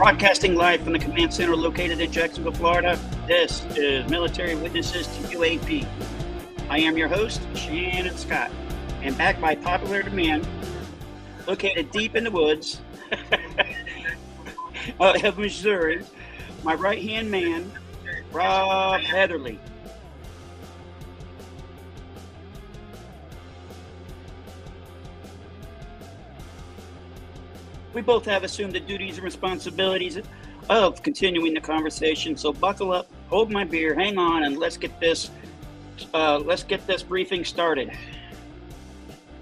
Broadcasting live from the command center located in Jacksonville, Florida. This is Military Witnesses to UAP. I am your host, Shannon Scott, and backed by popular demand, located deep in the woods of Missouri, my right-hand man, Rob Heatherly. We both have assumed the duties and responsibilities of continuing the conversation. So buckle up, hold my beer, hang on, and let's get this briefing started.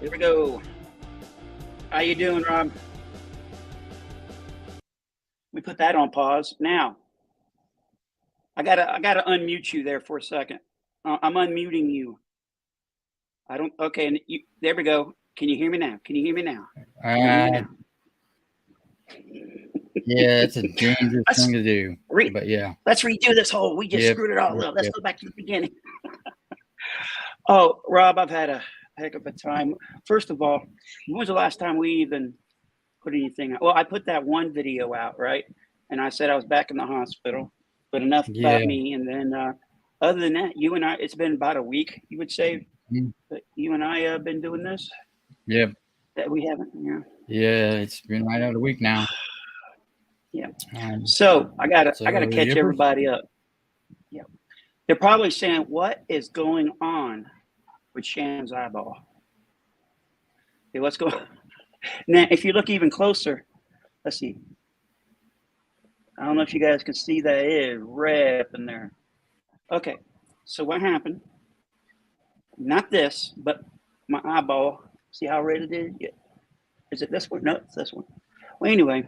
Here we go. How you doing, Rob? We put that on pause. Now, I gotta unmute you there for a second. I'm unmuting you. Okay, and there we go. Can you hear me now? Can you hear me now? Yeah, it's a dangerous thing to do. But yeah. Let's redo this whole. We just screwed it all up. Let's go back to the beginning. Oh, Rob, I've had a heck of a time. First of all, when was the last time we even put anything out? Well, I put that one video out, right? And I said I was back in the hospital, but enough about me. And then other than that, you and I, it's been about a week, you would say, that you and I have been doing this? Yep. That we haven't, Yeah, it's been right out a week now. Yeah. So I gotta catch everybody up. Yeah. They're probably saying, what is going on with Shannon's eyeball? Okay, what's going on? Now, if you look even closer, let's see. I don't know if you guys can see that. It is red up in there. Okay. So what happened? Not this, but my eyeball. See how red it is? Yeah. Is it this one? No, it's this one. Well, anyway,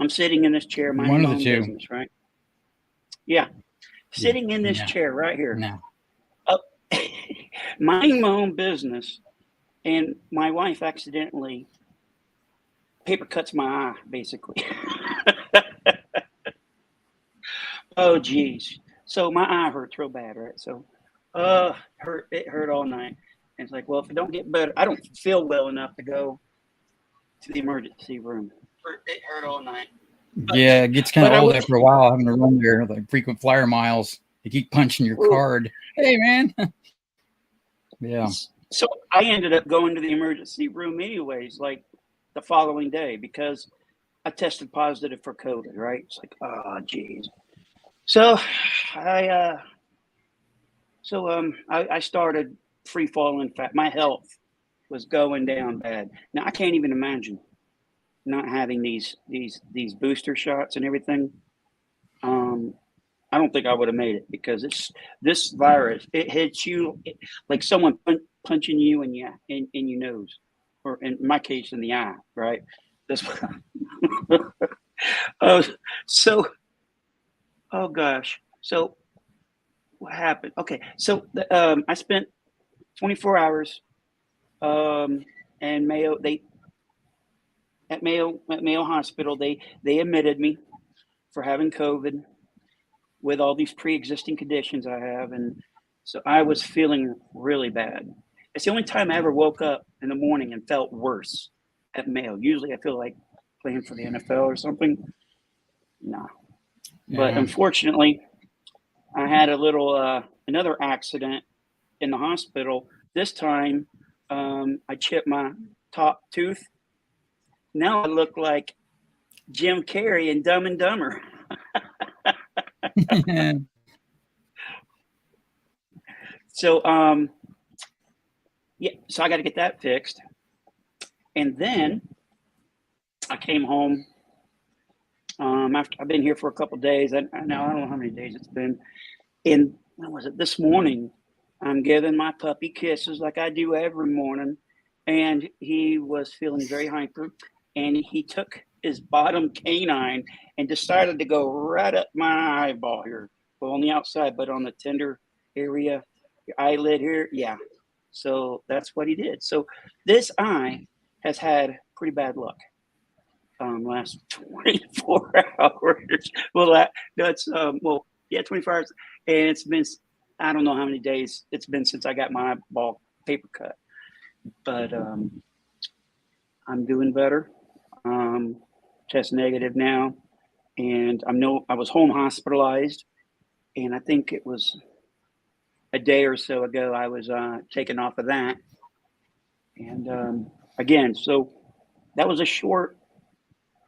I'm sitting in this chair, minding my own business, right? Yeah. Sitting in this chair right here. No. Minding my own business, and my wife accidentally paper cuts my eye, basically. Oh, geez. So my eye hurts real bad, right? So it hurt all night. And it's like, well, if it don't get better, I don't feel well enough to go to the emergency room. It hurt all night. Yeah, it gets kind of old after a while having to run there, like frequent flyer miles. You keep punching your card. Hey, man. Yeah. So I ended up going to the emergency room anyways, like the following day, because I tested positive for COVID, right? It's like, oh, geez. So I started free falling fat. My health was going down bad. Now I can't even imagine not having these booster shots and everything. I don't think I would have made it, because this virus, it hits you like someone punching you in your nose, or in my case in the eye, right? This oh gosh. So what happened? Okay, so I spent 24 hours and at Mayo Hospital, they admitted me for having COVID with all these pre-existing conditions I have, and so I was feeling really bad. It's the only time I ever woke up in the morning and felt worse at Mayo. Usually I feel like playing for the NFL or something. No. But unfortunately, I had a little another accident in the hospital. This time, I chipped my top tooth. Now I look like Jim Carrey in Dumb and Dumber. So, so I got to get that fixed. And then I came home. After I've been here for a couple of days. I don't know how many days it's been. And when was it? This morning, I'm giving my puppy kisses like I do every morning. And he was feeling very hyper. And he took his bottom canine and decided to go right up my eyeball here. Well, on the outside, but on the tender area, your eyelid here. Yeah. So that's what he did. So this eye has had pretty bad luck. Last 24 hours. Well, that's 24 hours. And it's been, I don't know how many days it's been since I got my eyeball paper cut. But I'm doing better. test negative now, and I was home hospitalized, and I think it was a day or so ago I was taken off of that, and again, so that was a short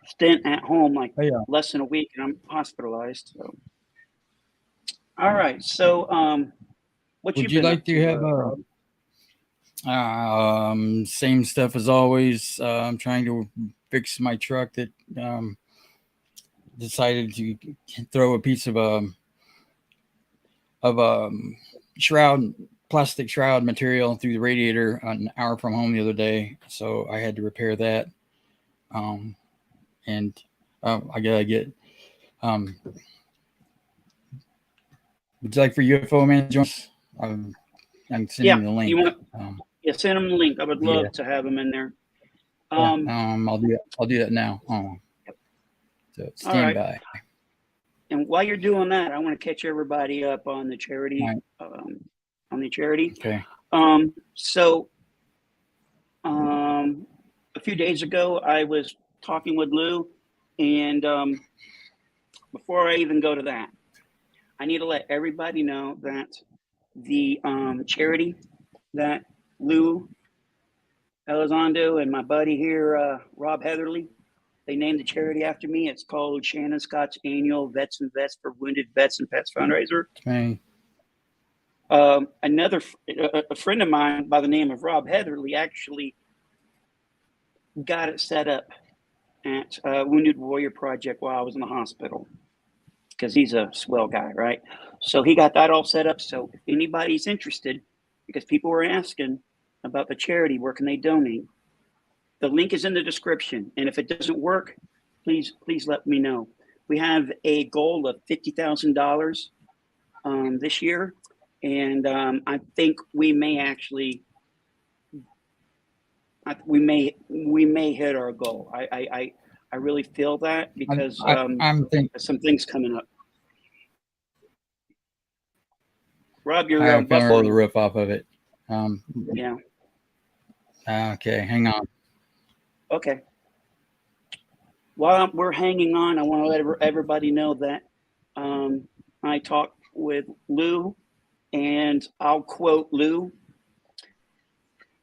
stint at home, like less than a week, and I'm hospitalized. So, all right, so what would you like to have same stuff as always? I'm trying to fix my truck that decided to throw a piece of plastic shroud material through the radiator an hour from home the other day, so I had to repair that. And I gotta get. Would you like for UFO man to join us? I'm sending you the link. Send him the link. I would love to have him in there. I'll do that now. So stand by. And while you're doing that, I want to catch everybody up on the charity. Okay. So a few days ago, I was talking with Lou, and before I even go to that, I need to let everybody know that the charity that Lou Elizondo and my buddy here, Rob Heatherly, they named the charity after me. It's called Shannon Scott's annual Vets Invest for Wounded Vets and Pets fundraiser. Okay. A friend of mine by the name of Rob Heatherly actually got it set up at Wounded Warrior Project while I was in the hospital, because he's a swell guy, right? So he got that all set up. So if anybody's interested, because people were asking about the charity, where can they donate? The link is in the description. And if it doesn't work, please let me know. We have a goal of $50,000 this year. And I think we may actually, we may hit our goal. I really feel that, because I'm thinking some things coming up. Rob, you're I'm gonna roll the roof off of it. Yeah. Okay, hang on. Okay. While we're hanging on, I want to let everybody know that I talked with Lou, and I'll quote Lou,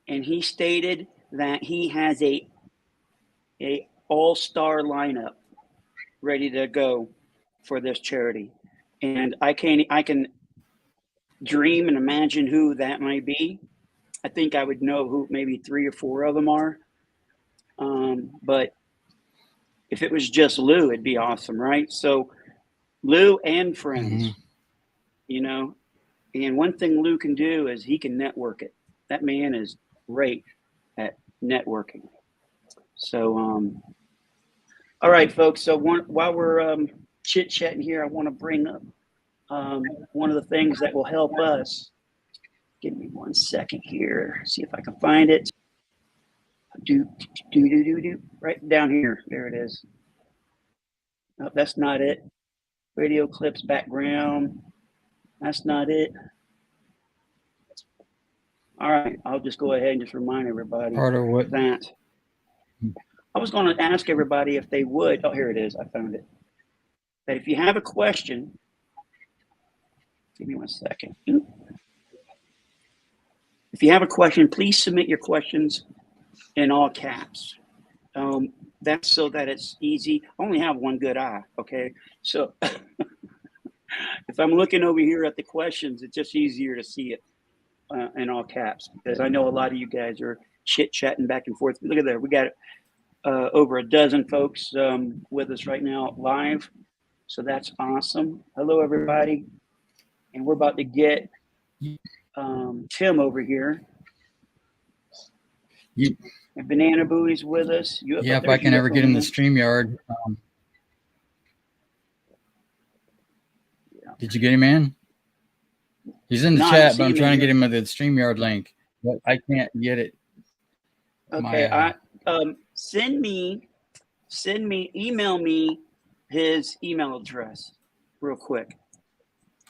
and he stated that he has a all-star lineup ready to go for this charity, and I can dream and imagine who that might be. I think I would know who maybe 3 or 4 of them are. But if it was just Lou, it'd be awesome, right? So Lou and friends, you know, and one thing Lou can do is he can network it. That man is great at networking. So, all right, folks. So while we're chit-chatting here, I want to bring up one of the things that will help us. Give me 1 second here. See if I can find it. Do. Right down here. There it is. No, that's not it. Radio clips background. That's not it. All right. I'll just go ahead and just remind everybody that. I was going to ask everybody if they would. Oh, here it is. I found it. That if you have a question, give me 1 second. If you have a question, please submit your questions in all caps. That's so that it's easy. I only have one good eye, okay? So if I'm looking over here at the questions, it's just easier to see it in all caps, because I know a lot of you guys are chit-chatting back and forth. Look at that. We got over a dozen folks with us right now live. So that's awesome. Hello, everybody. And we're about to get Tim over here. And Banana Booey's with us. If I can ever get in the StreamYard. Did you get him in? He's in the chat, but I'm trying to get him with the StreamYard link, but I can't get it. Okay, email me his email address real quick.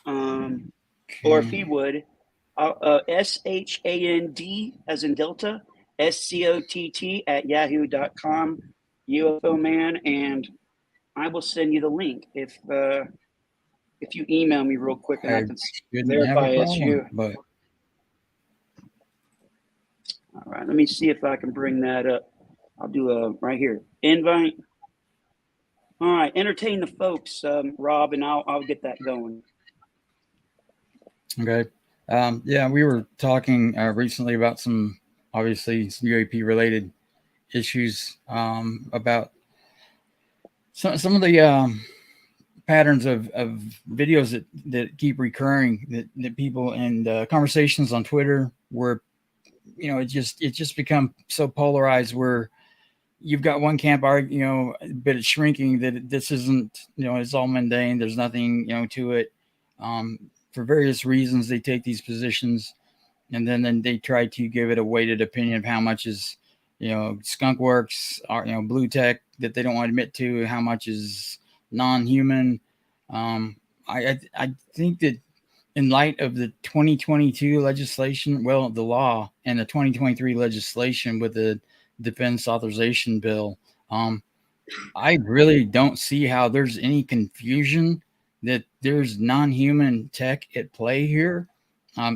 Or if he would, SHAND as in Delta, SCOTT @yahoo.com. UFO man, and I will send you the link if you email me real quick, and I can verify it's you. But all right, let me see if I can bring that up. I'll do a right here invite. All right, entertain the folks, Rob, and I'll get that going. Okay. Yeah, we were talking recently about some UAP related issues about some of the patterns of videos that keep recurring that people and conversations on Twitter where it just become so polarized where you've got one camp argue, but it's shrinking that this isn't, it's all mundane. There's nothing, to it. For various reasons, they take these positions, and then they try to give it a weighted opinion of how much is, skunk works or, blue tech that they don't want to admit to, how much is non-human. I think that in light of the 2022 legislation, the law and the 2023 legislation with the defense authorization bill, I really don't see how there's any confusion that there's non-human tech at play here,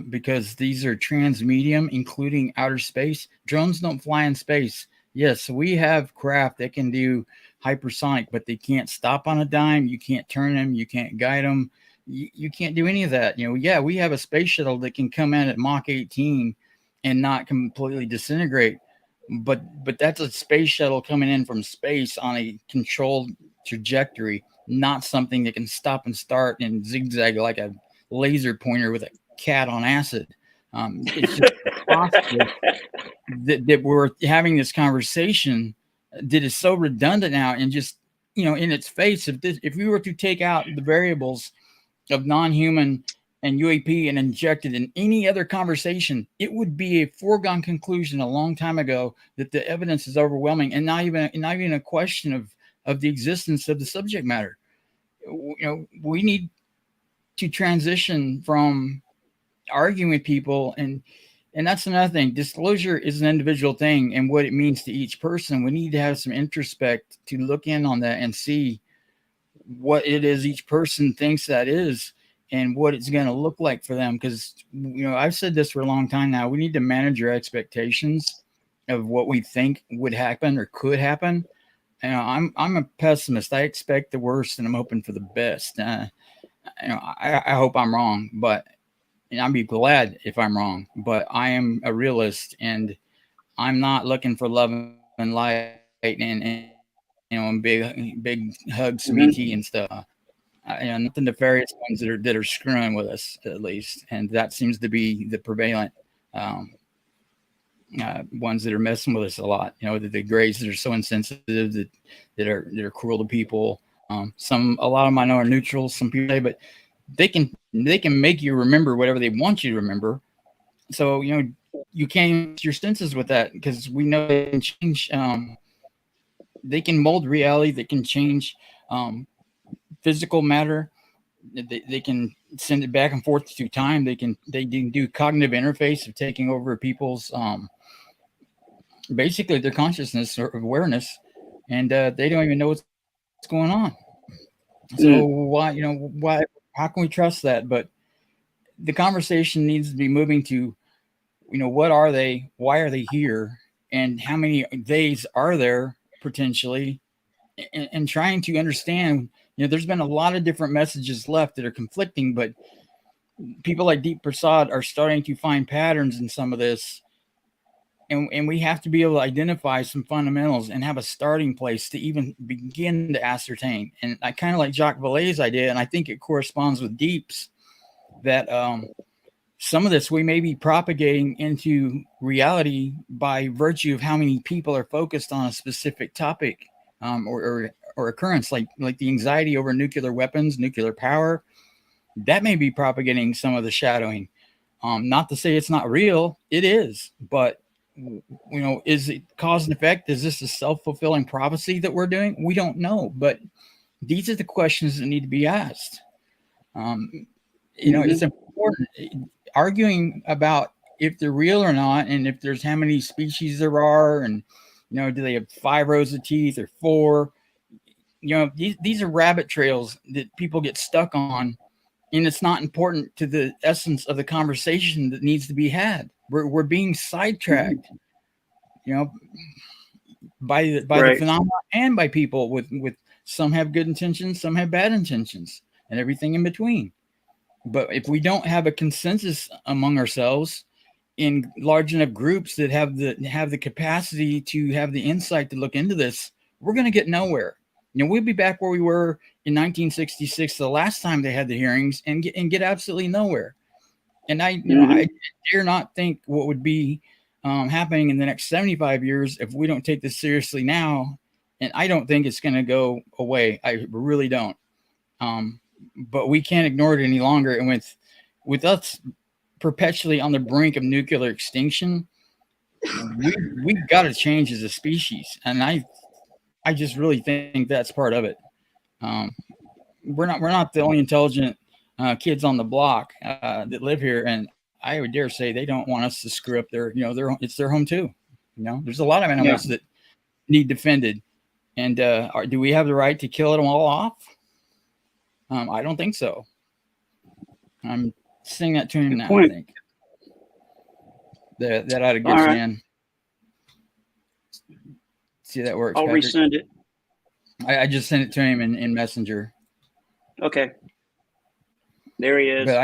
because these are transmedium, including outer space. Drones don't fly in space. Yes, we have craft that can do hypersonic, but they can't stop on a dime. You can't turn them. You can't guide them. You can't do any of that. Yeah, we have a space shuttle that can come in at Mach 18 and not completely disintegrate. But that's a space shuttle coming in from space on a controlled trajectory, not something that can stop and start and zigzag like a laser pointer with a cat on acid. It's just possible that we're having this conversation that is so redundant now and just, in its face. If we were to take out the variables of non-human and UAP and injected in any other conversation, it would be a foregone conclusion a long time ago that the evidence is overwhelming and not even a question of the existence of the subject matter. We need to transition from arguing with people, and that's another thing. Disclosure is an individual thing, and what it means to each person. We need to have some introspect to look in on that and see what it is each person thinks that is and what it's going to look like for them. Because, I've said this for a long time now. We need to manage our expectations of what we think would happen or could happen. I'm a pessimist. I expect the worst and I'm hoping for the best. I hope I'm wrong, but I'd be glad if I'm wrong. But I am a realist, and I'm not looking for love and light and big hugs from ET and stuff. Not the nefarious ones that are screwing with us, at least, and that seems to be the prevalent ones that are messing with us a lot. The grays that are so insensitive that are cruel to people. A lot of them I know are neutral. Some people say, but they can make you remember whatever they want you to remember. So you can't use your senses with that, because we know they can change. They can mold reality. They can change physical matter. They can send it back and forth through time. They can do cognitive interface of taking over people's basically their consciousness or awareness, and they don't even know what's going on. So why how can we trust that? But the conversation needs to be moving to, what are they? Why are they here? And how many days are there potentially? And trying to understand, there's been a lot of different messages left that are conflicting, but people like Deep Prasad are starting to find patterns in some of this. And we have to be able to identify some fundamentals and have a starting place to even begin to ascertain. And I kind of like Jacques Vallée's idea, and I think it corresponds with Deep's, that some of this we may be propagating into reality by virtue of how many people are focused on a specific topic or occurrence, like the anxiety over nuclear weapons, nuclear power. That may be propagating some of the shadowing. Not to say it's not real, it is, but is it cause and effect? Is this a self-fulfilling prophecy that we're doing? We don't know, but these are the questions that need to be asked. It's important arguing about if they're real or not, and if there's how many species there are, and Do they have 5 rows of teeth or 4? These are rabbit trails that people get stuck on, and it's not important to the essence of the conversation that needs to be had. We're being sidetracked, by the Right. phenomenon and by people with some have good intentions, some have bad intentions, and everything in between. But if we don't have a consensus among ourselves in large enough groups that have the capacity to have the insight to look into this, we're going to get nowhere. We'll be back where we were in 1966, the last time they had the hearings, and get absolutely nowhere. And I dare not think what would be happening in the next 75 years if we don't take this seriously now. And I don't think it's going to go away. I really don't. But we can't ignore it any longer. And with us perpetually on the brink of nuclear extinction, we've got to change as a species. And I just really think that's part of it. We're not the only intelligent kids on the block that live here, and I would dare say they don't want us to screw up it's their home too. There's a lot of animals that need defended, and do we have the right to kill them all off? I don't think so. I'm saying that to him Good now. point. I think that ought to get you in. See that works. I'll Patrick? resend it. I just sent it to him in Messenger. Okay. There he is. But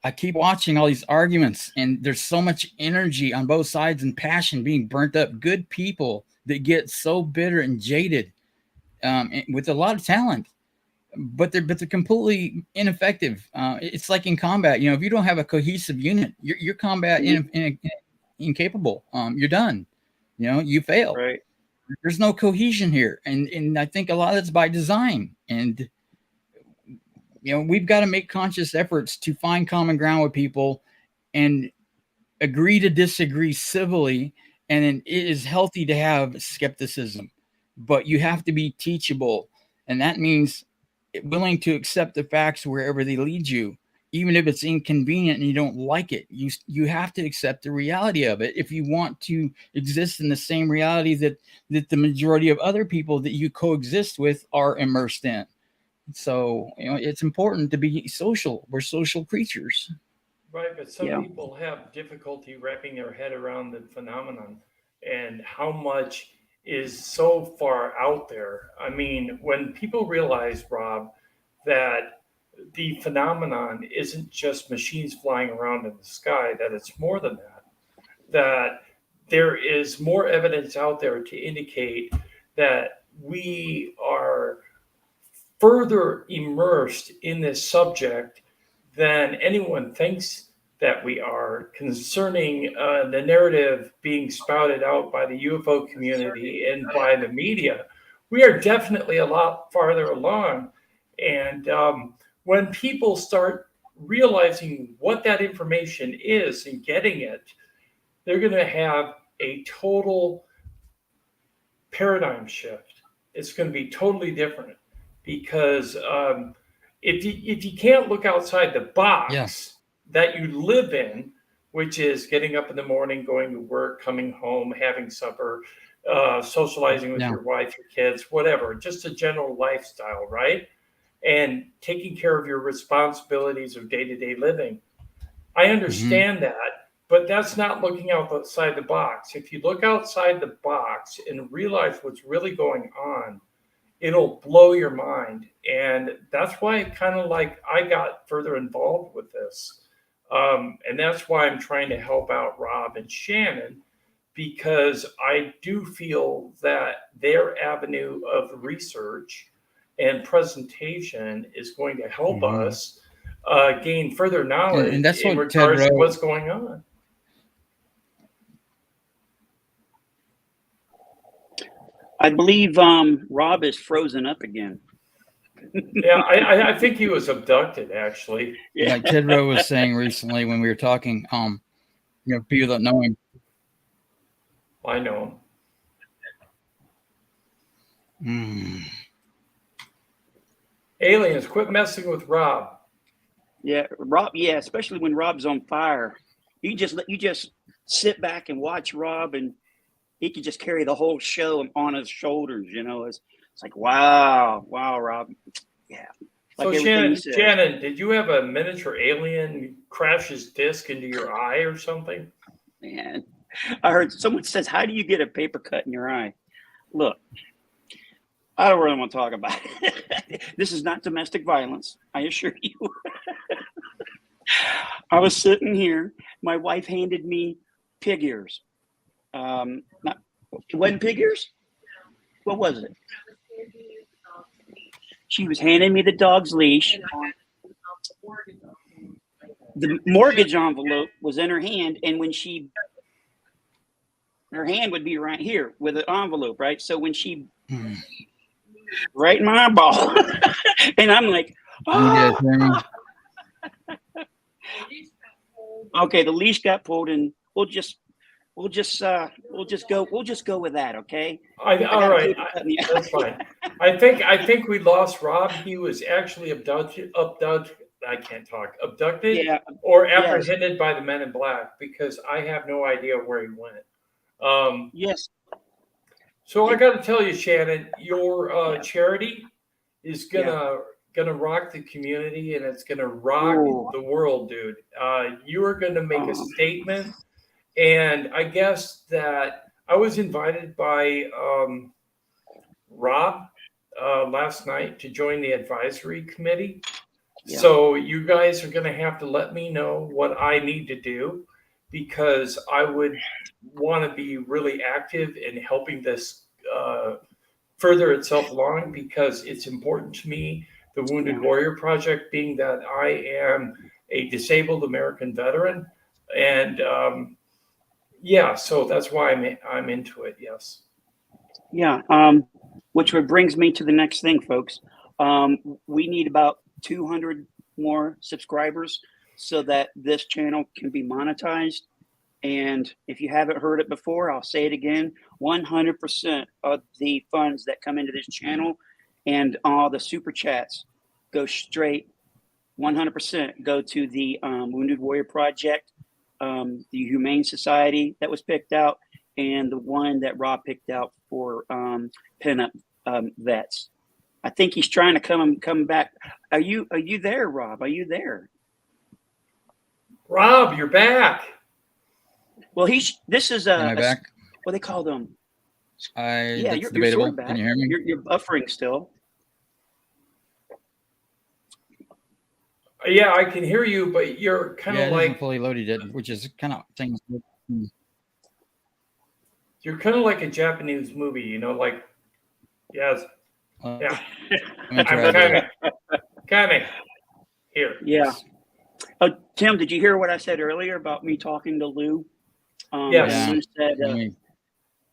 I keep watching all these arguments, and there's so much energy on both sides and passion being burnt up. Good people that get so bitter and jaded, with a lot of talent, but they're completely ineffective. It's like in combat. If you don't have a cohesive unit, you're combat incapable. You're done. You fail. Right. There's no cohesion here, and I think a lot of it's by design. And we've got to make conscious efforts to find common ground with people and agree to disagree civilly. And it is healthy to have skepticism, but you have to be teachable, and that means willing to accept the facts wherever they lead you. Even if it's inconvenient and you don't like it, you have to accept the reality of it if you want to exist in the same reality that the majority of other people that you coexist with are immersed in. So, it's important to be social. We're social creatures. Right, but some people have difficulty wrapping their head around the phenomenon and how much is so far out there. I mean, when people realize, Rob, that the phenomenon isn't just machines flying around in the sky, that it's more than that there is more evidence out there to indicate that we are further immersed in this subject than anyone thinks that we are, concerning the narrative being spouted out by the UFO community and by the media. We are definitely a lot farther along. And when people start realizing what that information is and getting it, they're going to have a total paradigm shift. It's going to be totally different because if you can't look outside the box that you live in, which is getting up in the morning, going to work, coming home, having supper, socializing with your wife, your kids, whatever, just a general lifestyle, right? And taking care of your responsibilities of day-to-day living. I understand that, but that's not looking outside the box. If you look outside the box and realize what's really going on, it'll blow your mind. And that's why I got further involved with this. And that's why I'm trying to help out Rob and Shannon, because I do feel that their avenue of research and presentation is going to help us gain further knowledge and that's in what regards to what's going on. I believe Rob is frozen up again. Yeah, I think he was abducted, actually. Yeah. Like Ted Rowe was saying recently when we were talking, people that know him. I know him. Aliens, quit messing with Rob. Yeah, Rob. Yeah, especially when Rob's on fire. You just sit back and watch Rob, and he could just carry the whole show on his shoulders. You know, it's like wow, Rob. Yeah. Like So everything Shannon, did you have a miniature alien crash his disc into your eye or something? Man, I heard someone says, "How do you get a paper cut in your eye?" Look, I don't really want to talk about it. This is not domestic violence, I assure you. I was sitting here. My wife handed me pig ears. Not, it wasn't pig ears? What was it? She was handing me the dog's leash. The mortgage envelope was in her hand, and when her hand would be right here with the envelope, right? So when she right in my eyeball, and I'm like, oh. Okay, the leash got pulled, and we'll just go with that, okay? All right, that's fine. I think we lost Rob. He was actually abducted. I can't talk. Abducted, yeah, or apprehended by the Men in Black, because I have no idea where he went. Yes. So I got to tell you, Shannon, your charity is gonna rock the community, and it's gonna rock the world, dude. You are gonna make a statement. And I guess that I was invited by Rob last night to join the advisory committee. Yeah. So you guys are going to have to let me know what I need to do, because I would want to be really active in helping this further itself along, because it's important to me, the Wounded Warrior Project, being that I am a disabled American veteran. And so that's why I'm into it. Yes. Yeah. Which brings me to the next thing, folks. We need about 200 more subscribers so that this channel can be monetized. And if you haven't heard it before, I'll say it again: 100% of the funds that come into this channel and all the super chats go straight. 100% go to the Wounded Warrior Project. The Humane Society that was picked out, and the one that Rob picked out for pinup vets. I think he's trying to come back. Are you there, Rob? Are you there? Rob, you're back. Well, this is Am I back? What they call them? You're debatable. Sort of back. Can you hear me? You're buffering still. Yeah, I can hear you, but you're kind of like fully loaded yet, which is kind of things. You're kind of like a Japanese movie, you know, like yes, yeah. I'm kind of here. Yeah. Oh, Tim, did you hear what I said earlier about me talking to Lou? Yes. Lou said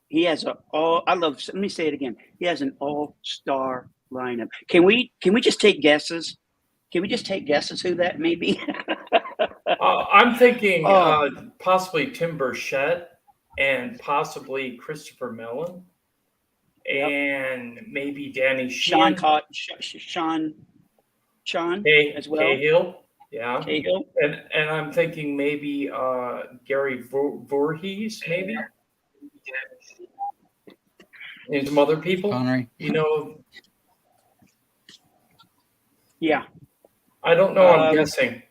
he has let me say it again. He has an all-star lineup. Can we just take guesses? Can we just take guesses who that may be? I'm thinking possibly Tim Burchett and possibly Christopher Mellon, and maybe Danny Sheehan. Sean as well. Cahill. Yeah. Cahill. And I'm thinking maybe Gary Voorhees, maybe. And some other people. Connery. You know. Yeah. I don't know. I'm guessing.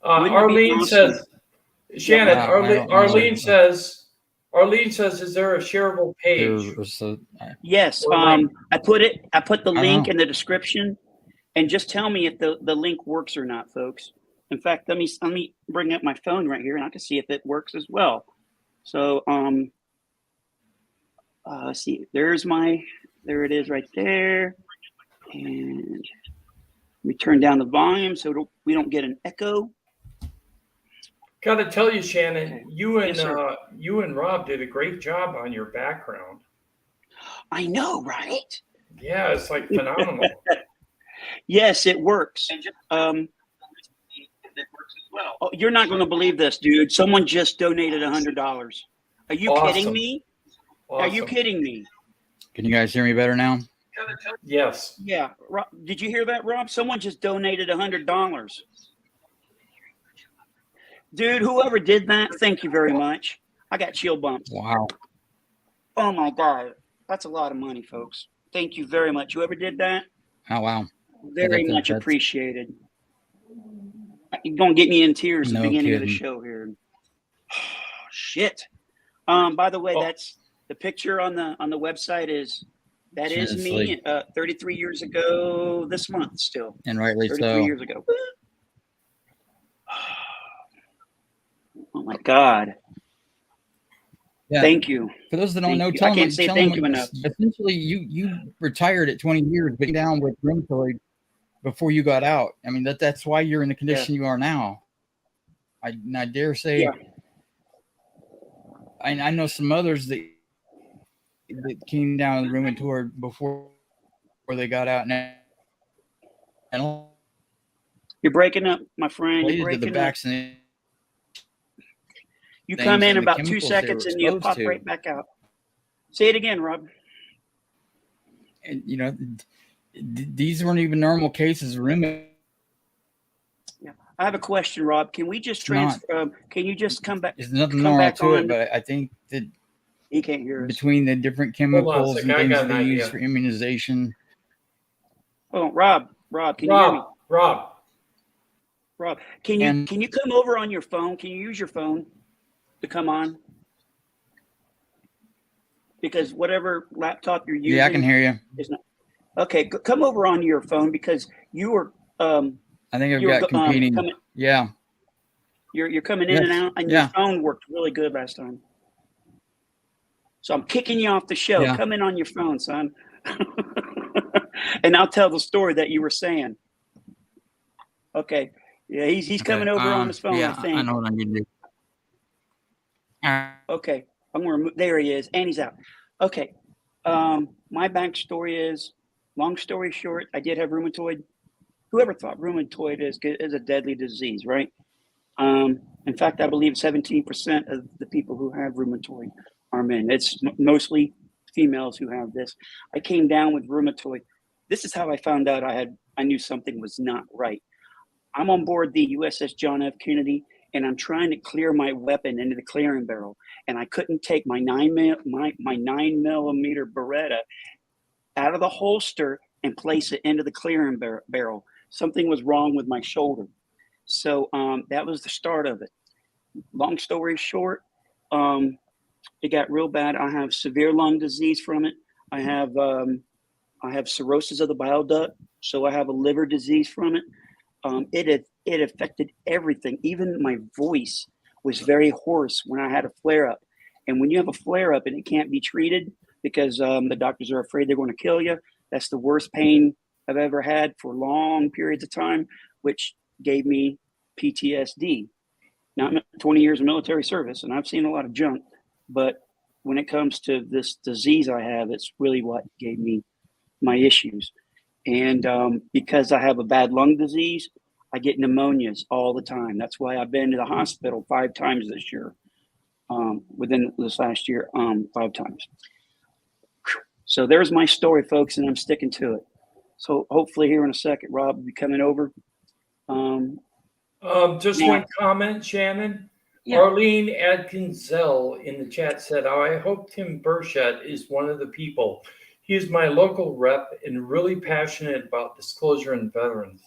Arlene says, Shannon. Arlene says, is there a shareable page? Yes. I put the link in the description, and just tell me if the link works or not, folks. In fact, let me bring up my phone right here, and I can see if it works as well. So let's see. There it is right there. And we turn down the volume so we don't get an echo. Got to tell you, Shannon, you and Rob did a great job on your background. I know, right? Yeah, it's like phenomenal. Yes, it works. Oh, you're not going to believe this, dude. Someone just donated $100. Are you kidding me? Awesome. Are you kidding me? Can you guys hear me better now? Yes. Yeah. Did you hear that, Rob? Someone just donated $100. Dude, whoever did that, thank you very much. I got chill bumps. Wow. Oh my God. That's a lot of money, folks. Thank you very much. Whoever did that, Oh, wow. very much That's appreciated. You're going to get me in tears at the no beginning of the kidding. show here. Shit. By the way, Oh. that's the picture on the website is Seriously. me 33 years ago this month still. And rightly 33 so. years ago. Oh my God. Yeah. Thank you. For those that don't Thank know, you. tell I them. can't say thank you enough. Essentially, you retired at 20 years, but down with rheumatoid before you got out. I mean, that's why you're in the condition you are now. I dare say. Yeah. I know some others that came down with rheumatoid before they got out, and You're breaking up, my friend. You're related to the breaking up. vaccine. You come in and the about 2 chemicals they were seconds and you exposed pop to. right back out. Say it again, Rob. And these weren't even normal cases of rheumatoid. Yeah, I have a question, Rob. Can we just transfer? Can you just come back? There's nothing come normal back to on? it, but I think that He can't hear us. between the different Hold on a chemicals second, and I things got that an they use idea. for immunization. Oh, Rob, can you hear me? Rob. Rob, can you come over on your phone? Can you use your phone to come on? Because whatever laptop you're using, Yeah, I can hear you. is not okay. Come over on your phone because you were. I think I've got competing. Yeah, you're coming in and out, and your phone worked really good last time. So I'm kicking you off the show. Yeah. Come in on your phone, son, and I'll tell the story that you were saying. Okay. Yeah, he's coming over on his phone. Yeah, I think. I know what I'm going to do. Okay, I'm gonna remove. There he is, and he's out. Okay, my backstory is, long story short, I did have rheumatoid. Whoever thought rheumatoid is a deadly disease, right? In fact, I believe 17% of the people who have rheumatoid are men. It's mostly females who have this. I came down with rheumatoid. This is how I found out I knew something was not right. I'm on board the USS John F. Kennedy, and I'm trying to clear my weapon into the clearing barrel, and I couldn't take my 9mm Beretta out of the holster and place it into the clearing barrel. Something was wrong with my shoulder. So that was the start of it. Long story short, it got real bad. I have severe lung disease from it. I have cirrhosis of the bile duct, so I have a liver disease from it. It affected everything. Even my voice was very hoarse when I had a flare up. And when you have a flare up and it can't be treated because the doctors are afraid they're going to kill you, that's the worst pain I've ever had for long periods of time, which gave me PTSD. Now, I'm 20 years of military service, and I've seen a lot of junk, but when it comes to this disease I have, it's really what gave me my issues. And because I have a bad lung disease, I get pneumonias all the time. That's why I've been to the hospital 5 times this year, within this last year, 5 times. So there's my story, folks, and I'm sticking to it. So hopefully here in a second, Rob will be coming over. Just one comment, Shannon. Yeah. Arlene Adkinzel in the chat said, I hope Tim Burchett is one of the people. He is my local rep and really passionate about disclosure and veterans.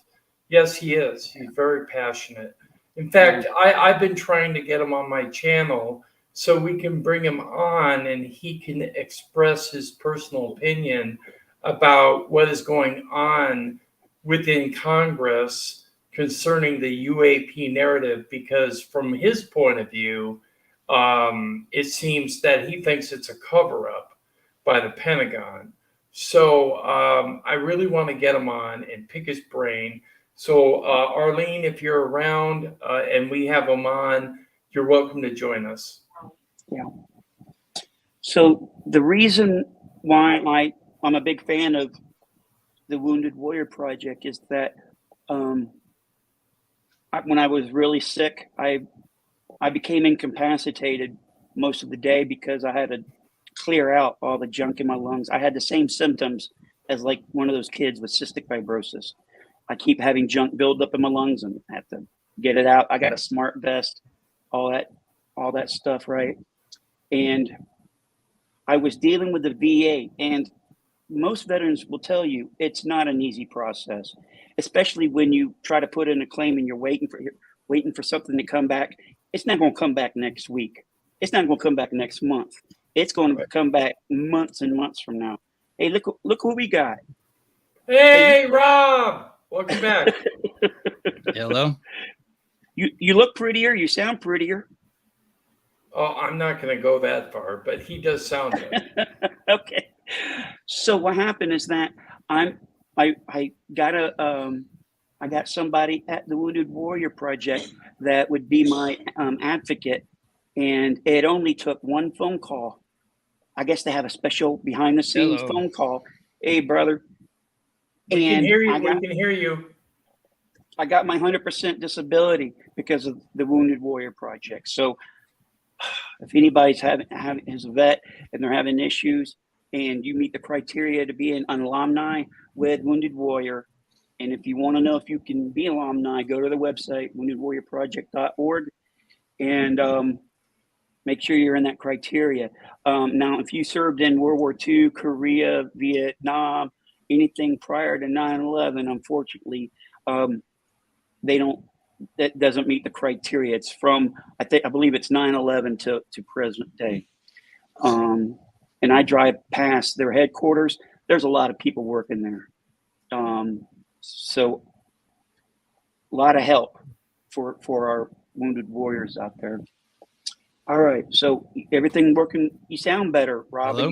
Yes, he is. He's very passionate. In fact, I've been trying to get him on my channel so we can bring him on and he can express his personal opinion about what is going on within Congress concerning the UAP narrative, because from his point of view, it seems that he thinks it's a cover-up by the Pentagon. So I really want to get him on and pick his brain. So Arlene, if you're around and we have him on, you're welcome to join us. Yeah. So the reason why I'm a big fan of the Wounded Warrior Project is that when I was really sick, I became incapacitated most of the day because I had to clear out all the junk in my lungs. I had the same symptoms as like one of those kids with cystic fibrosis. I keep having junk build up in my lungs and I have to get it out. I got a smart vest, all that stuff, right? and I was dealing with the VA, and most veterans will tell you it's not an easy process, especially when you try to put in a claim and you're waiting for something to come back. It's not going to come back next week. It's not going to come back next month. It's going to come back months and months from now. Hey, look who we got. Hey, Rob, welcome back. Hello. You look prettier. You sound prettier. Oh, I'm not going to go that far, but he does sound good. Okay. So what happened is that I got somebody at the Wounded Warrior Project that would be my advocate, and it only took one phone call. I guess they have a special behind the scenes phone call. Hey, brother. We can hear you. We can hear you. I got my 100% disability because of the Wounded Warrior Project. So if anybody's is a vet and they're having issues and you meet the criteria to be an alumni with Wounded Warrior, and if you want to know if you can be an alumni, go to the website, woundedwarriorproject.org, and make sure you're in that criteria. Now, if you served in World War II, Korea, Vietnam, anything prior to 9/11, unfortunately, that doesn't meet the criteria. It's from, I believe it's 9/11 to present day. And I drive past their headquarters. There's a lot of people working there. So a lot of help for our wounded warriors out there. All right. So everything working. You sound better, Rob. Hello?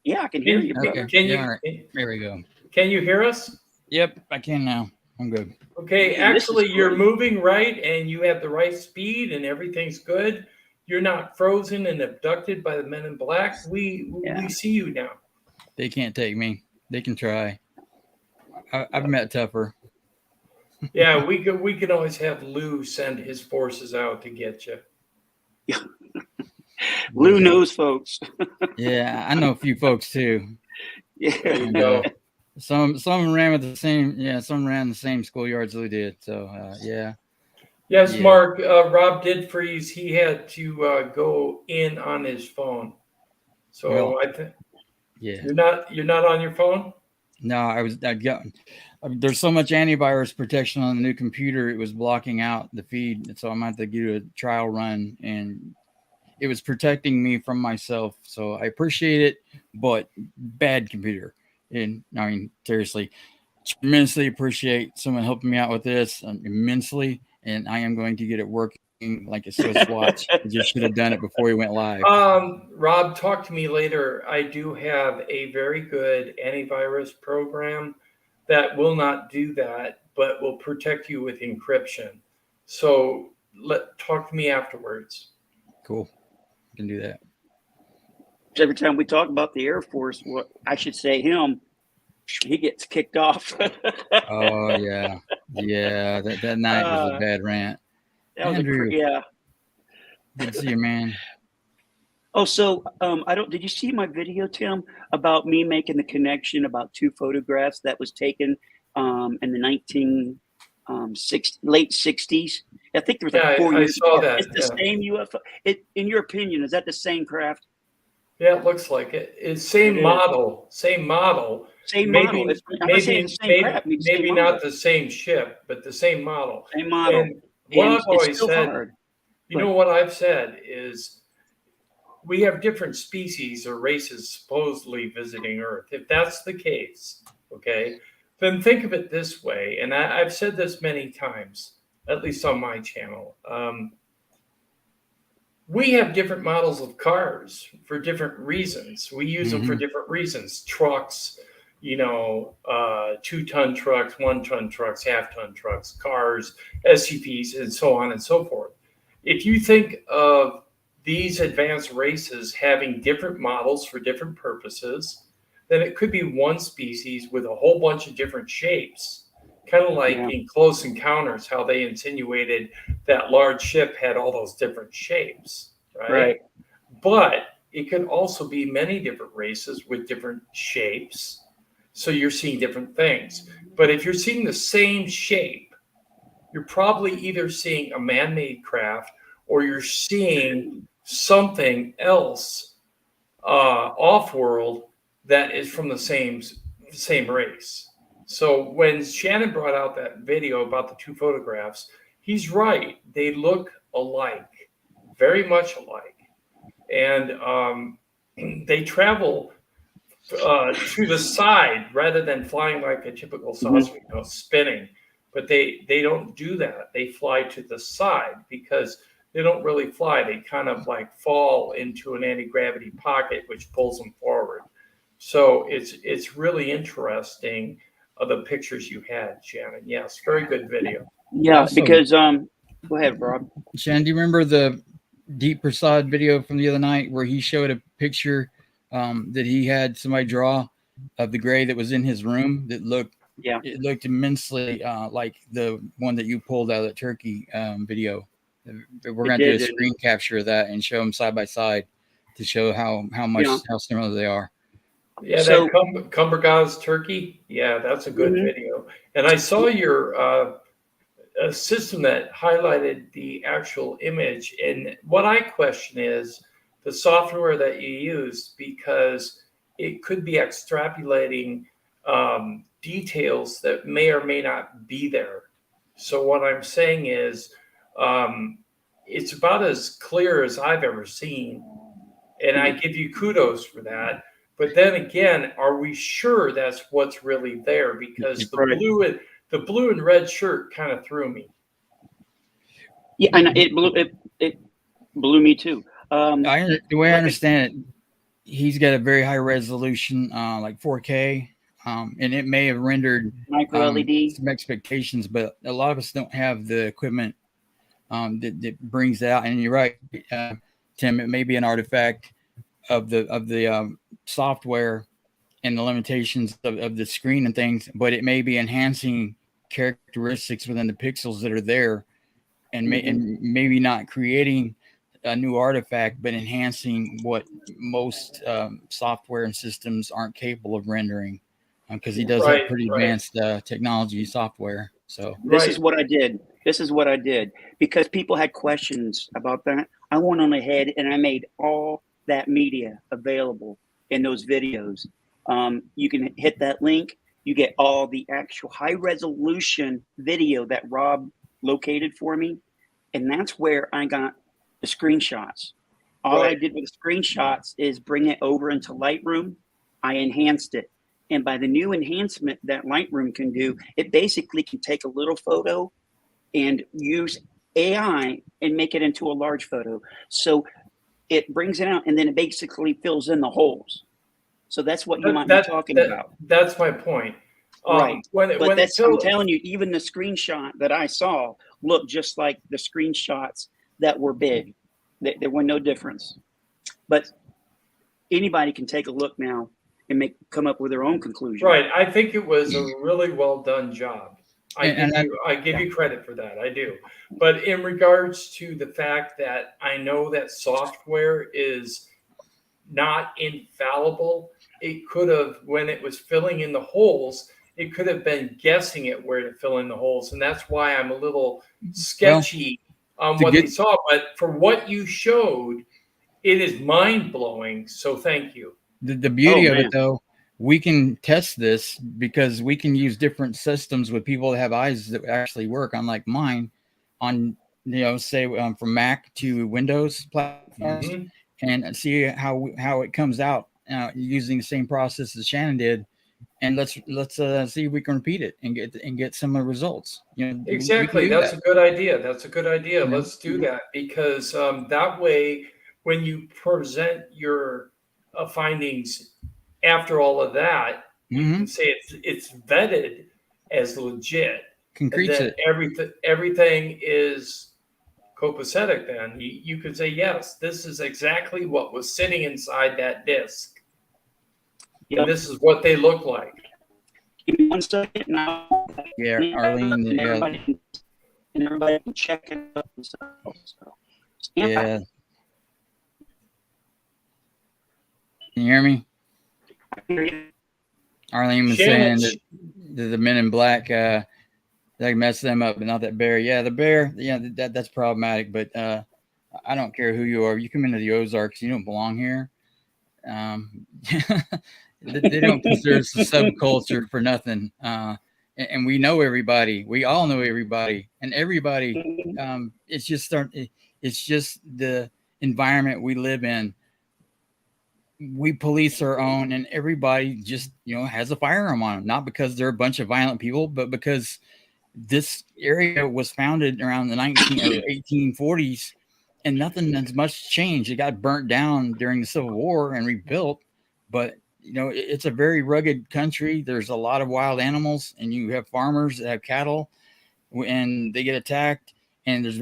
Yeah, I can hear you. Okay. Can you? All right. There we go. Can you hear us? Yep, I can now. I'm good. Okay, actually, you're moving right, and you have the right speed, and everything's good. You're not frozen and abducted by the men in black. We see you now. They can't take me. They can try. I've met tougher. Yeah, we could always have Lou send his forces out to get you. Lou knows folks. Yeah, I know a few folks too. Yeah. There you go. Some ran with the same. Yeah, some ran the same schoolyards Lou did. So yeah. Yes, Yeah. Mark. Rob did freeze. He had to go in on his phone. So Well, I think yeah. you're not on your phone. No, I got. There's so much antivirus protection on the new computer, it was blocking out the feed. So I'm going to have to do a trial run, and it was protecting me from myself. So I appreciate it, but bad computer. And I mean, seriously, tremendously appreciate someone helping me out with this immensely. And I am going to get it working like a Swiss watch. I just should have done it before we went live. Rob, talk to me later. I do have a very good antivirus program that will not do that, but will protect you with encryption. So talk to me afterwards. Cool. I can do that. Every time we talk about the Air Force, what I should say him, he gets kicked off. Oh yeah. Yeah. That night was a bad rant. That was Andrew, yeah. good to see you, man. Oh, so did you see my video, Tim, about me making the connection about two photographs that was taken in the late 60s? I think there was like 4 years. I saw that. It's the same UFO. In your opinion, is that the same craft? Yeah, it looks like it. It's same model. Same model. I'm not saying the same craft. Maybe not the same ship, but the same model. Same model. And what I've always said, hard. know what I've said is we have different species or races supposedly visiting Earth. If that's the case, okay, then think of it this way. And I've said this many times, at least on my channel. We have different models of cars for different reasons. We use them for different reasons. Trucks, 2-ton trucks, 1-ton trucks, half-ton trucks, cars, SUVs, and so on and so forth. If you think of these advanced races having different models for different purposes, then it could be one species with a whole bunch of different shapes. Kind of like in Close Encounters, how they insinuated that large ship had all those different shapes, right? But it could also be many different races with different shapes. So you're seeing different things. But if you're seeing the same shape, you're probably either seeing a man-made craft or you're seeing something else off-world that is from the same race. So when Shannon brought out that video about the two photographs, he's right. They look alike, very much alike. And they travel to the side rather than flying like a typical saucer, spinning. But they don't do that. They fly to the side because they don't really fly. They kind of like fall into an anti-gravity pocket, which pulls them forward. So it's really interesting, the pictures you had, Shannon. Yes, very good video. Yeah, Also, because go ahead, Rob. Shannon, do you remember the Deep Prasad video from the other night where he showed a picture that he had somebody draw of the gray that was in his room that looked immensely like the one that you pulled out of the turkey video. We're going to do a screen capture of that and show them side by side to show how similar they are. Yeah, so, that Cumbergaz turkey. Yeah, that's a good video. And I saw your a system that highlighted the actual image. And what I question is the software that you used, because it could be extrapolating details that may or may not be there. So what I'm saying is it's about as clear as I've ever seen. And I give you kudos for that. But then again, are we sure that's what's really there? Because the blue and red shirt kind of threw me. Yeah, and it blew me too. The way I understand it, he's got a very high resolution, like 4K, and it may have rendered micro LED some expectations, but a lot of us don't have the equipment that brings that out. And you're right, Tim. It may be an artifact of the software and the limitations of the screen and things, but it may be enhancing characteristics within the pixels that are there, and maybe not creating a new artifact, but enhancing what most software and systems aren't capable of rendering, because he does have pretty advanced technology software. So this is what I did. Because people had questions about that. I went on ahead and I made all that media available in those videos. You can hit that link. You get all the actual high resolution video that Rob located for me. And that's where I got the screenshots. All I did with the screenshots is bring it over into Lightroom. I enhanced it. And by the new enhancement that Lightroom can do, it basically can take a little photo and use AI and make it into a large photo. So it brings it out and then it basically fills in the holes. So that's what you might be talking about. That's my point. Right. I'm telling you, even the screenshot that I saw looked just like the screenshots that were big. There were no difference. But anybody can take a look now and come up with their own conclusion. Right. I think it was a really well done job. I give you credit for that. I do. But in regards to the fact that I know that software is not infallible, it could have, when it was filling in the holes, it could have been guessing at where to fill in the holes. And that's why I'm a little sketchy on what they saw. But for what you showed, it is mind-blowing. So thank you. The beauty of it, though, we can test this because we can use different systems with people that have eyes that actually work, unlike mine, on, say from Mac to Windows platforms, and see how it comes out using the same process as Shannon did. And let's see if we can repeat it and get similar results. Exactly. That's a good idea. Let's do that, because that way, when you present your findings after all of that, you can say it's vetted as legit. Concretes it. Everything is copacetic. Then you could say, yes, this is exactly what was sitting inside that disc. Yep. And this is what they look like. Give me 1 second now. Yeah, Arlene. Everybody can check it out themselves. Yeah. Can you hear me? I hear you. Arlene was saying that the Men in Black, they mess them up, but not that bear. Yeah, the bear. Yeah, that's problematic. But I don't care who you are. You come into the Ozarks, you don't belong here. Um, they don't consider us a subculture for nothing. And we know everybody. We all know everybody, and everybody. It's just the environment we live in. We police our own, and everybody just has a firearm on them, not because they're a bunch of violent people, but because this area was founded around the 1840s, and nothing has much changed. It got burnt down during the Civil War and rebuilt, but it's a very rugged country. There's a lot of wild animals, and you have farmers that have cattle, and they get attacked. And there's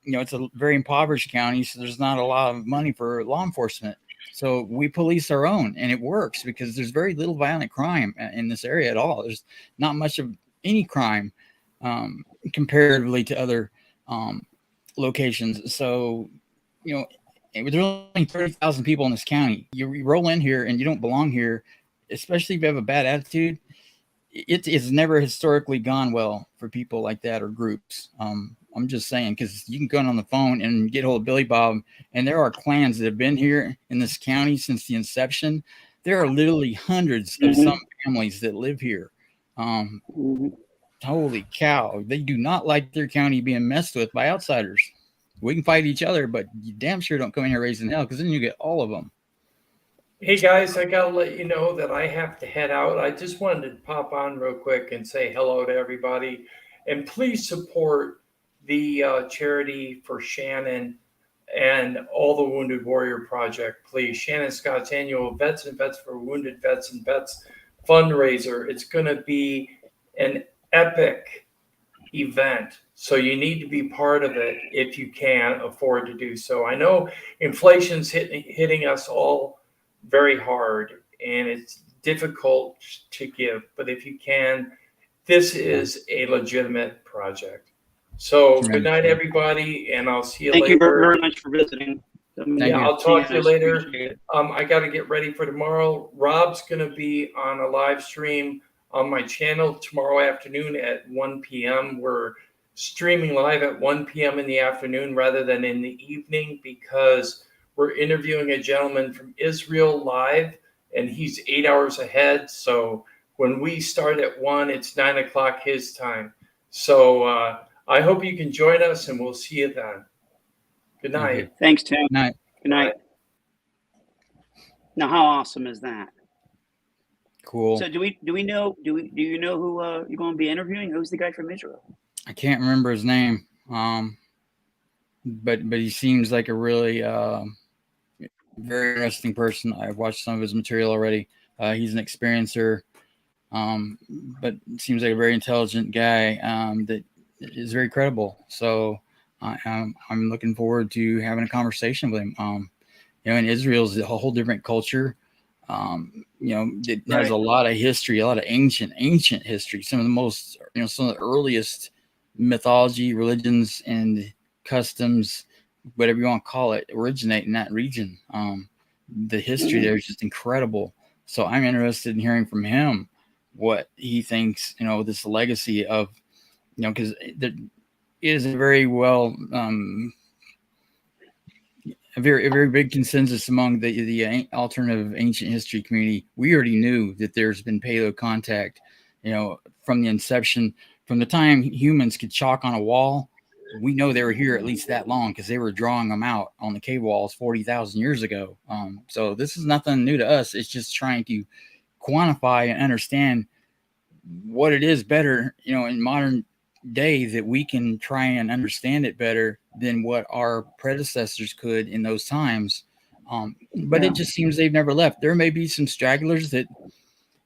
it's a very impoverished county, so there's not a lot of money for law enforcement. So we police our own, and it works because there's very little violent crime in this area at all. There's not much of any crime comparatively to other locations. So, there's only 30,000 people in this county. You roll in here and you don't belong here, especially if you have a bad attitude. It's never historically gone well for people like that or groups. I'm just saying, because you can go on the phone and get hold of Billy Bob, and there are clans that have been here in this county since the inception. There are literally hundreds of some families that live here. Holy cow. They do not like their county being messed with by outsiders. We can fight each other, but you damn sure don't come in here raising hell, because then you get all of them. Hey guys, I gotta let you know that I have to head out. I just wanted to pop on real quick and say hello to everybody, and please support the charity for Shannon and all the Wounded Warrior Project. Please, Shannon Scott's annual Vets and Vets for Wounded Vets and Vets fundraiser. It's going to be an epic event, so you need to be part of it if you can afford to do so. I know inflation's hitting us all very hard, and it's difficult to give, but if you can, this is a legitimate project. So good night, everybody, and I'll see you later. Thank you very much for visiting. I'll talk to you later. I got to get ready for tomorrow. Rob's going to be on a live stream on my channel tomorrow afternoon at 1 p.m. We're streaming live at 1 p.m. in the afternoon rather than in the evening, because we're interviewing a gentleman from Israel live, and he's 8 hours ahead. So when we start at 1, it's 9 o'clock his time. So I hope you can join us, and we'll see you then. Good night. Thanks, Tim. Good night. Good night. Now, how awesome is that? Cool. So do you know who you're going to be interviewing? Who's the guy from Israel? I can't remember his name. But he seems like a really very interesting person. I've watched some of his material already. He's an experiencer, but seems like a very intelligent guy that is very credible. So I'm looking forward to having a conversation with him. In Israel is a whole different culture. It has a lot of history, a lot of ancient history. Some of the most, some of the earliest mythology, religions, and customs, whatever you want to call it, originate in that region. The history there is just incredible. So I'm interested in hearing from him what he thinks, this legacy of, because there is a very well, a very big consensus among the alternative ancient history community. We already knew that there's been paleo contact, from the inception, from the time humans could chalk on a wall. We know they were here at least that long because they were drawing them out on the cave walls 40,000 years ago. So this is nothing new to us. It's just trying to quantify and understand what it is better, in modern day, that we can try and understand it better than what our predecessors could in those times. But it just seems they've never left. There may be some stragglers that,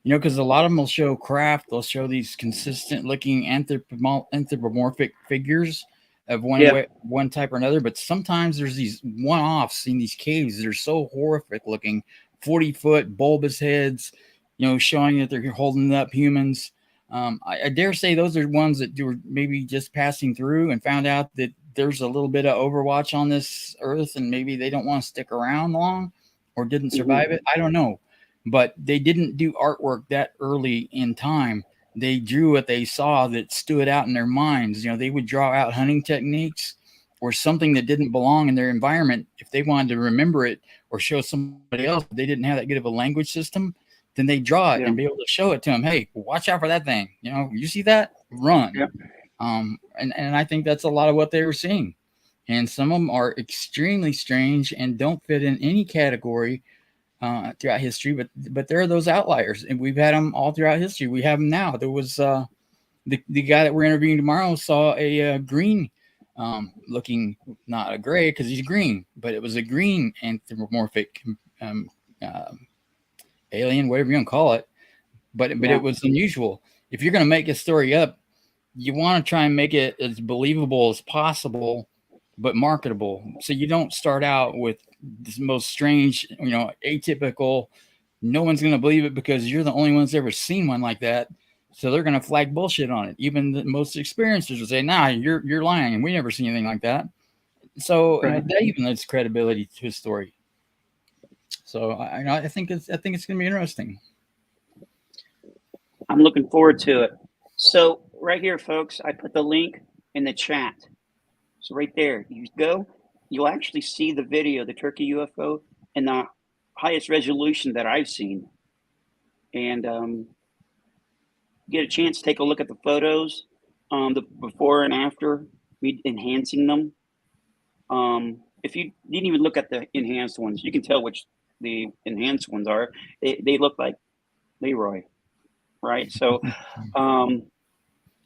because a lot of them will show craft. They'll show these consistent looking anthropomorphic figures of one type or another. But sometimes there's these one-offs in these caves that are so horrific looking, 40-foot bulbous heads, showing that they're holding up humans. I dare say those are ones that were maybe just passing through and found out that there's a little bit of overwatch on this earth, and maybe they don't want to stick around long or didn't survive it. I don't know. But they didn't do artwork that early in time. They drew what they saw that stood out in their minds. They would draw out hunting techniques or something that didn't belong in their environment, if they wanted to remember it or show somebody else, but they didn't have that good of a language system, then they draw it and be able to show it to them. Hey, watch out for that thing. You know, you see that? Run. Yep. And I think that's a lot of what they were seeing. And some of them are extremely strange and don't fit in any category throughout history. But there are those outliers, and we've had them all throughout history. We have them now. There was the guy that we're interviewing tomorrow saw a green looking, not a gray because he's green, but it was a green anthropomorphic alien, whatever you want to call it. But it was unusual. If you're going to make a story up, you want to try and make it as believable as possible, but marketable. So you don't start out with this most strange, atypical. No one's going to believe it because you're the only one's ever seen one like that. So they're going to flag bullshit on it. Even the most experiencers will say, "Nah, you're lying. We never seen anything like that." So that even adds credibility to his story. So I think it's going to be interesting. I'm looking forward to it. So right here, folks, I put the link in the chat. So right there, you go, you'll actually see the video, the Turkey UFO, in the highest resolution that I've seen. And get a chance to take a look at the photos, the before and after, me enhancing them. If you didn't even look at the enhanced ones, you can tell which the enhanced ones are. They look like Leroy, right? So,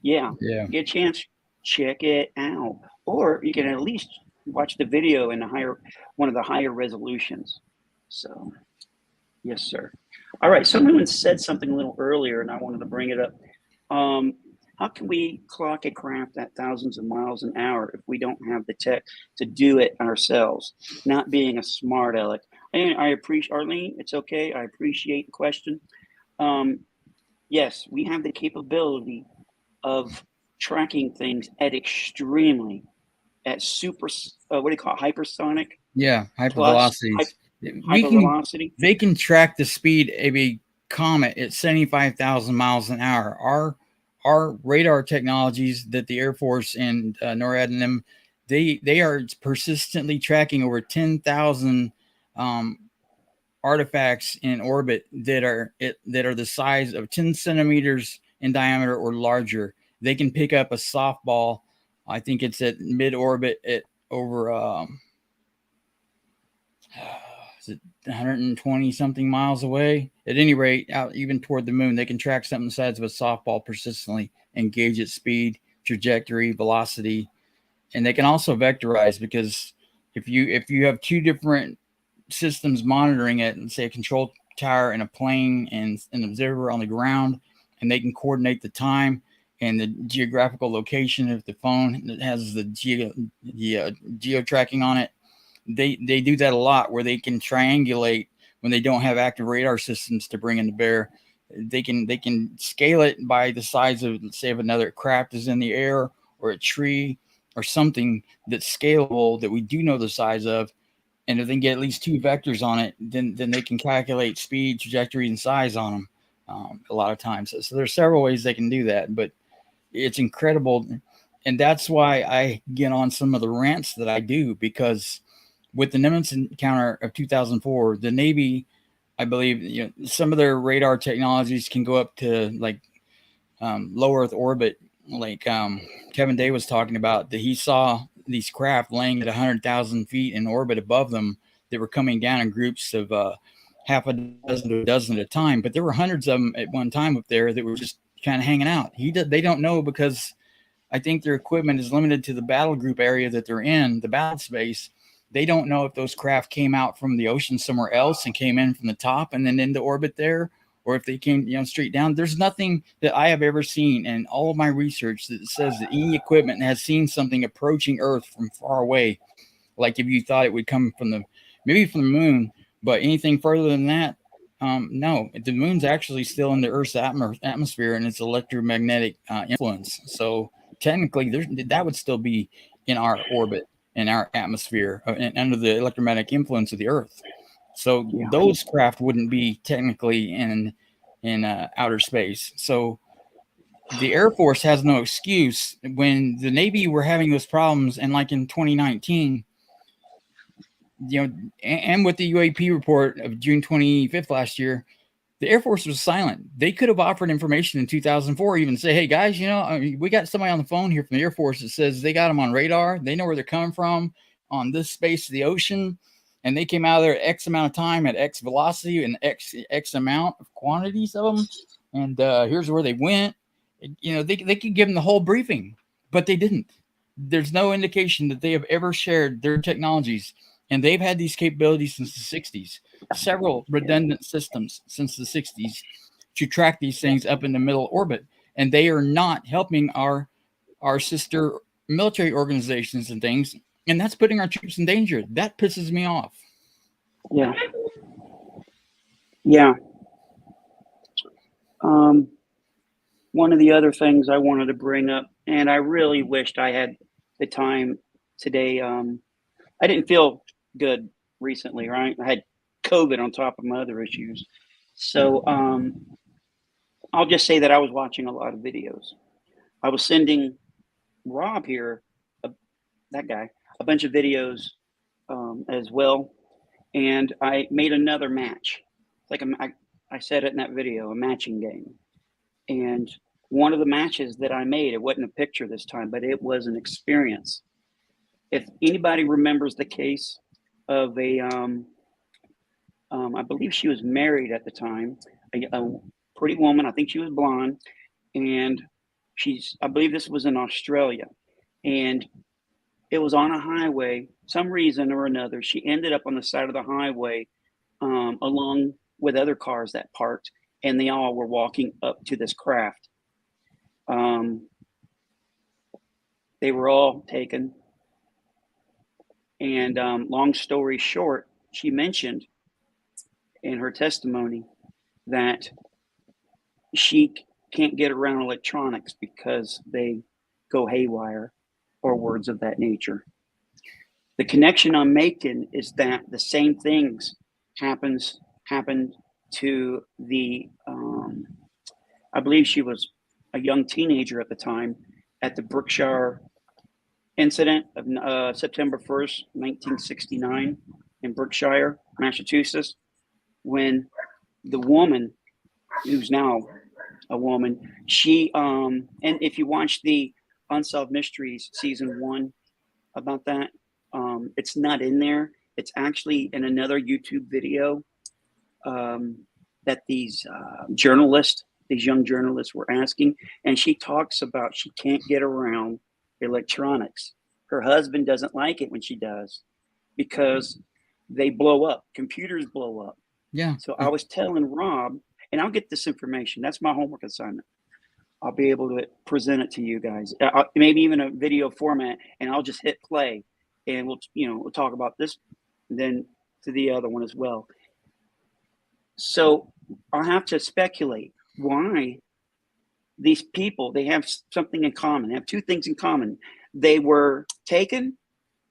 get a chance, check it out, or you can at least watch the video in one of the higher resolutions. So, yes, sir. All right. Someone said something a little earlier, and I wanted to bring it up. How can we clock a craft at thousands of miles an hour if we don't have the tech to do it ourselves? Not being a smart aleck. And I appreciate, Arlene, it's okay. I appreciate the question. Yes, we have the capability of tracking things at super, what do you call it? Hypersonic? Yeah, hypervelocities. Hypervelocity. They can track the speed of a comet at 75,000 miles an hour. Our radar technologies that the Air Force and NORAD and them, they are persistently tracking over 10,000 artifacts in orbit that are the size of 10 centimeters in diameter or larger. They can pick up a softball. I think it's at mid orbit at over is it 120 something miles away? At any rate, out even toward the moon, they can track something the size of a softball persistently and gauge its speed, trajectory, velocity, and they can also vectorize, because if you have two different systems monitoring it, and say a control tower and a plane and an observer on the ground, and they can coordinate the time and the geographical location of the phone that has the geo tracking on it. They do that a lot, where they can triangulate when they don't have active radar systems to bring into bear. They can scale it by the size of, let's say, if another craft is in the air or a tree or something that's scalable that we do know the size of. And if they can get at least two vectors on it, then they can calculate speed, trajectory, and size on them a lot of times. So there's several ways they can do that, but it's incredible. And that's why I get on some of the rants that I do, because with the Nimitz encounter of 2004, the Navy, I believe, some of their radar technologies can go up to like low Earth orbit. Like Kevin Day was talking about, that he saw these craft laying at 100,000 feet in orbit above them that were coming down in groups of half a dozen to a dozen at a time. But there were hundreds of them at one time up there that were just kind of hanging out. They don't know, because I think their equipment is limited to the battle group area that they're in, the battle space. They don't know if those craft came out from the ocean somewhere else and came in from the top and then into orbit there, or if they came straight down. There's nothing that I have ever seen in all of my research that says that any equipment has seen something approaching Earth from far away. Like if you thought it would come from maybe from the moon, but anything further than that, no. The moon's actually still in the Earth's atmosphere and its electromagnetic influence. So technically, that would still be in our orbit, in our atmosphere, and under the electromagnetic influence of the Earth. So those craft wouldn't be technically in outer space. So the Air Force has no excuse when the Navy were having those problems. And like in 2019, and with the UAP report of June 25th last year, the Air Force was silent. They could have offered information in 2004, even say, hey, guys, we got somebody on the phone here from the Air Force that says they got them on radar. They know where they're coming from on this space of the ocean. And they came out of there at X amount of time at X velocity and X amount of quantities of them. And here's where they went. They could give them the whole briefing, but they didn't. There's no indication that they have ever shared their technologies. And they've had these capabilities since the 60s, several redundant systems since the 60s to track these things up in the middle orbit. And they are not helping our sister military organizations and things. And that's putting our troops in danger. That pisses me off. Yeah. Yeah. One of the other things I wanted to bring up, and I really wished I had the time today. I didn't feel good recently, right? I had COVID on top of my other issues. So I'll just say that I was watching a lot of videos. I was sending Rob here, that guy, a bunch of videos as well. And I made another match. Like I said it in that video, a matching game. And one of the matches that I made, it wasn't a picture this time, but it was an experience. If anybody remembers the case of a, I believe she was married at the time, a pretty woman. I think she was blonde, and I believe this was in Australia, and it was on a highway. Some reason or another, she ended up on the side of the highway, along with other cars that parked, and they all were walking up to this craft. They were all taken. And long story short, she mentioned in her testimony that she can't get around electronics because they go haywire or words of that nature. The connection I'm making is that the same things happened to the, I believe she was a young teenager at the time, at the Brookshire incident of September 1st, 1969 in Brookshire, Massachusetts, when the woman, who's now a woman, she, and if you watch the Unsolved Mysteries season 1 about that, it's not in there. It's actually in another YouTube video that these young journalists were asking. And she talks about she can't get around electronics. Her husband doesn't like it when she does because they blow up. Computers blow up. Yeah. So I was telling Rob, and I'll get this information. That's my homework assignment. I'll be able to present it to you guys, maybe even a video format, and I'll just hit play, and we'll talk about this, and then to the other one as well. So I'll have to speculate why these people, they have something in common. They have two things in common. They were taken,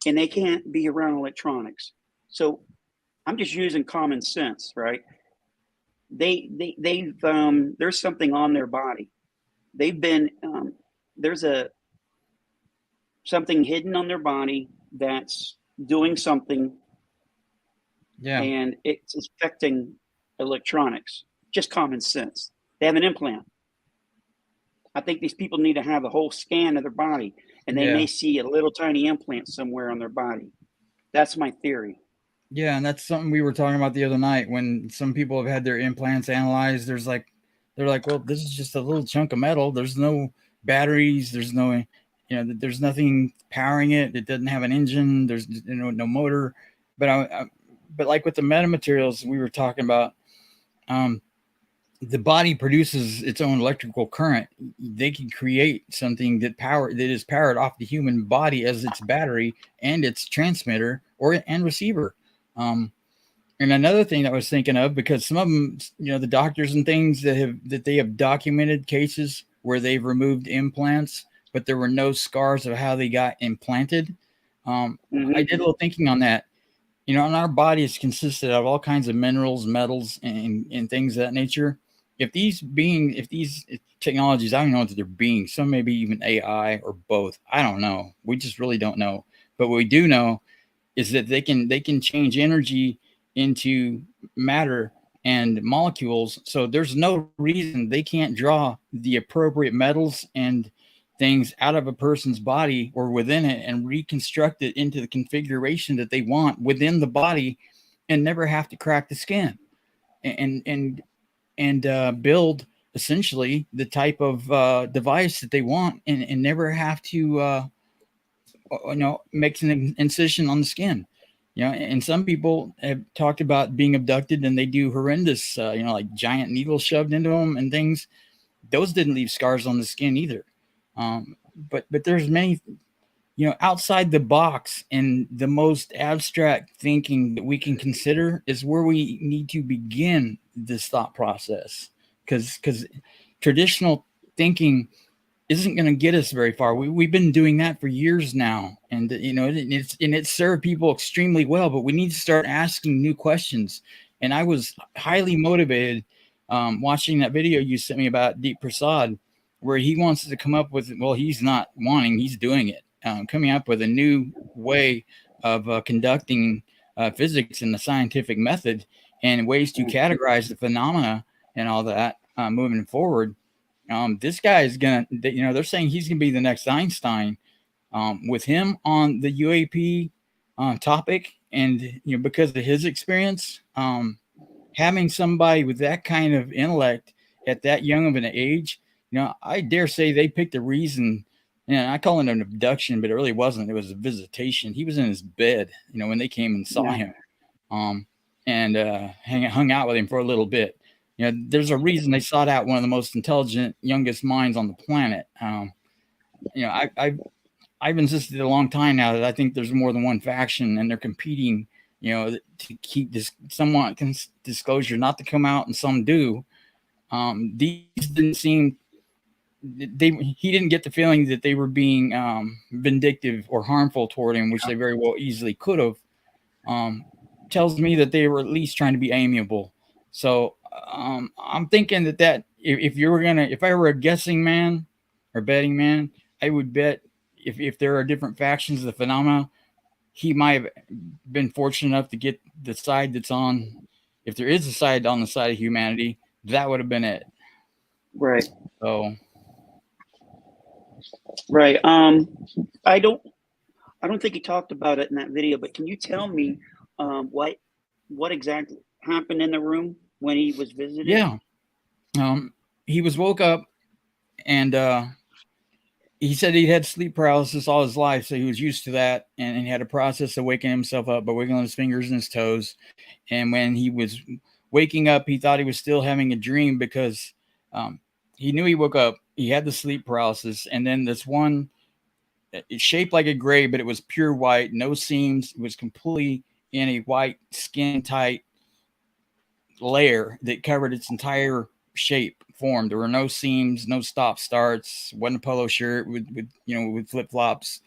and they can't be around electronics. So I'm just using common sense, right? They've there's something on their body. They've been there's something hidden on their body that's doing something, and it's affecting electronics. Just common sense. They have an implant. I think these people need to have a whole scan of their body, and they may see a little tiny implant somewhere on their body. That's my theory. Yeah, and that's something we were talking about the other night when some people have had their implants analyzed. They're like, well, this is just a little chunk of metal. There's no batteries. There's no, there's nothing powering it. It doesn't have an engine. There's no motor. But but like with the metamaterials we were talking about, the body produces its own electrical current. They can create something that is powered off the human body as its battery and its transmitter and receiver. And another thing that I was thinking of, because some of them, the doctors and things that they have documented cases where they've removed implants, but there were no scars of how they got implanted. I did a little thinking on that. And our body is consisted of all kinds of minerals, metals, and things of that nature. if these technologies, I don't know if they're beings, some maybe even AI or both. I don't know. We just really don't know. But what we do know is that they can change energy into matter and molecules. So there's no reason they can't draw the appropriate metals and things out of a person's body or within it and reconstruct it into the configuration that they want within the body and never have to crack the skin and build essentially the type of device that they want and never have to makes an incision on the skin. And some people have talked about being abducted and they do horrendous, like giant needles shoved into them and things. Those didn't leave scars on the skin either. But there's many, outside the box, and the most abstract thinking that we can consider is where we need to begin this thought process. Because traditional thinking isn't going to get us very far. We've been doing that for years now, and it's served people extremely well. But we need to start asking new questions. And I was highly motivated watching that video you sent me about Deep Prasad, where he wants to come up with. Well, he's not wanting; he's doing it. Coming up with a new way of conducting physics in the scientific method and ways to categorize the phenomena and all that moving forward. This guy is gonna, they're saying he's gonna be the next Einstein. With him on the UAP topic, and because of his experience, having somebody with that kind of intellect at that young of an age, I dare say they picked a reason. And I call it an abduction, but it really wasn't. It was a visitation. He was in his bed, when they came and saw him, and hung out with him for a little bit. There's a reason they sought out one of the most intelligent, youngest minds on the planet. I've insisted a long time now that I think there's more than one faction, and they're competing, to keep this somewhat disclosure not to come out, and some do. These didn't seem. He didn't get the feeling that they were being vindictive or harmful toward him, which they very well easily could have. Tells me that they were at least trying to be amiable. So I'm thinking that if I were a guessing man or betting man, I would bet if there are different factions of the phenomena, he might have been fortunate enough to get the side that's on. If there is a side on the side of humanity, that would have been it. Right. So. Right. I don't think he talked about it in that video, but can you tell me what exactly happened in the room when he was visiting? Yeah. He was woke up, and he said he'd had sleep paralysis all his life, so he was used to that, and he had a process of waking himself up by wiggling his fingers and his toes. And when he was waking up, he thought he was still having a dream because he knew he woke up. He had the sleep paralysis, and then this one, it's shaped like a gray, but it was pure white, no seams. It was completely in a white skin tight layer that covered its entire shape form. There were no seams, no stop starts. Wasn't a polo shirt with flip flops.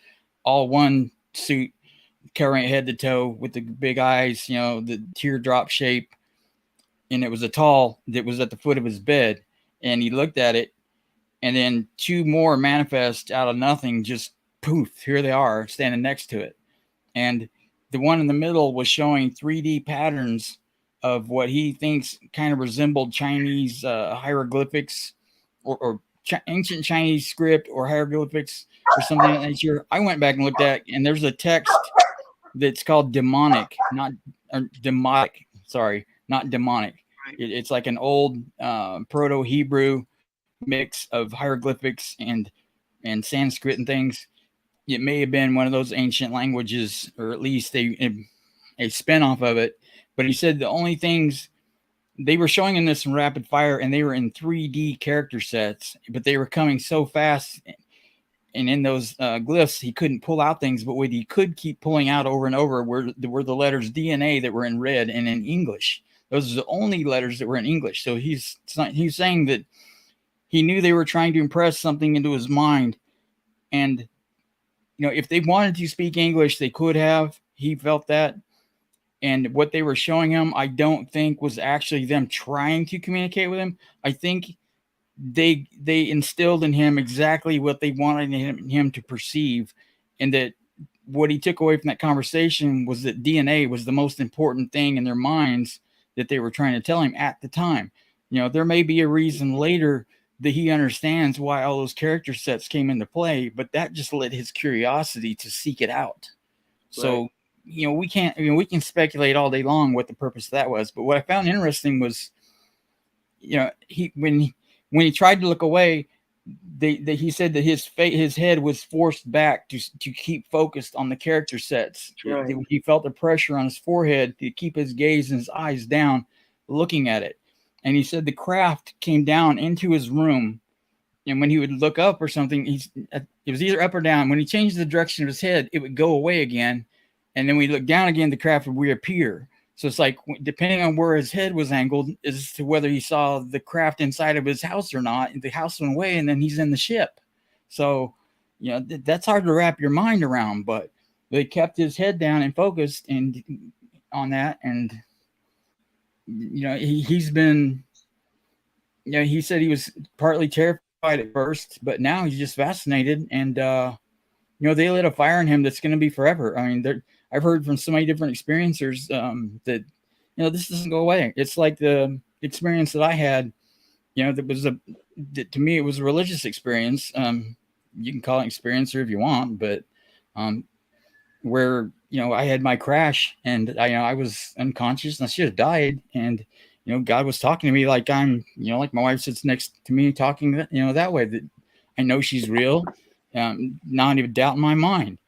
All one suit covering it head to toe with the big eyes, the teardrop shape. And it was a tall that was at the foot of his bed, and he looked at it. And then two more manifest out of nothing, just poof, here they are standing next to it. And the one in the middle was showing 3D patterns of what he thinks kind of resembled Chinese hieroglyphics or ancient Chinese script or hieroglyphics or something of that nature. I went back and looked at, and there's a text that's called demonic, not demotic. Sorry, not demonic. It's like an old Proto-Hebrew mix of hieroglyphics and Sanskrit and things. It may have been one of those ancient languages, or at least a spin-off of it. But he said the only things they were showing in this in rapid fire, and they were in 3D character sets, but they were coming so fast. And in those glyphs, he couldn't pull out things, but what he could keep pulling out over and over were the letters DNA that were in red and in English. Those are the only letters that were in English. So he's saying that he knew they were trying to impress something into his mind. And, if they wanted to speak English, they could have. He felt that. And what they were showing him, I don't think was actually them trying to communicate with him. I think they instilled in him exactly what they wanted him to perceive, and that what he took away from that conversation was that DNA was the most important thing in their minds that they were trying to tell him at the time. There may be a reason later that he understands why all those character sets came into play, but that just led his curiosity to seek it out. So, we can't, we can speculate all day long what the purpose of that was. But what I found interesting was, when he tried to look away, he said that his head was forced back to keep focused on the character sets. Right. He felt the pressure on his forehead to keep his gaze and his eyes down, looking at it. And he said the craft came down into his room, and when he would look up or something, it was either up or down. When he changed the direction of his head, it would go away again, and then when he looked down again, the craft would reappear. So it's like, depending on where his head was angled, as to whether he saw the craft inside of his house or not. The house went away, and then he's in the ship. So, that's hard to wrap your mind around. But they kept his head down and focused on that. And he's been. He said he was partly terrified at first, but now he's just fascinated. And they lit a fire in him that's going to be forever. I mean, I've heard from so many different experiencers that, this doesn't go away. It's like the experience that I had, that to me, it was a religious experience. You can call it experiencer if you want, but where, I had my crash and I was unconscious and I should have died. And, God was talking to me like I'm, like my wife sits next to me talking, that way, that I know she's real. Not even doubt in my mind.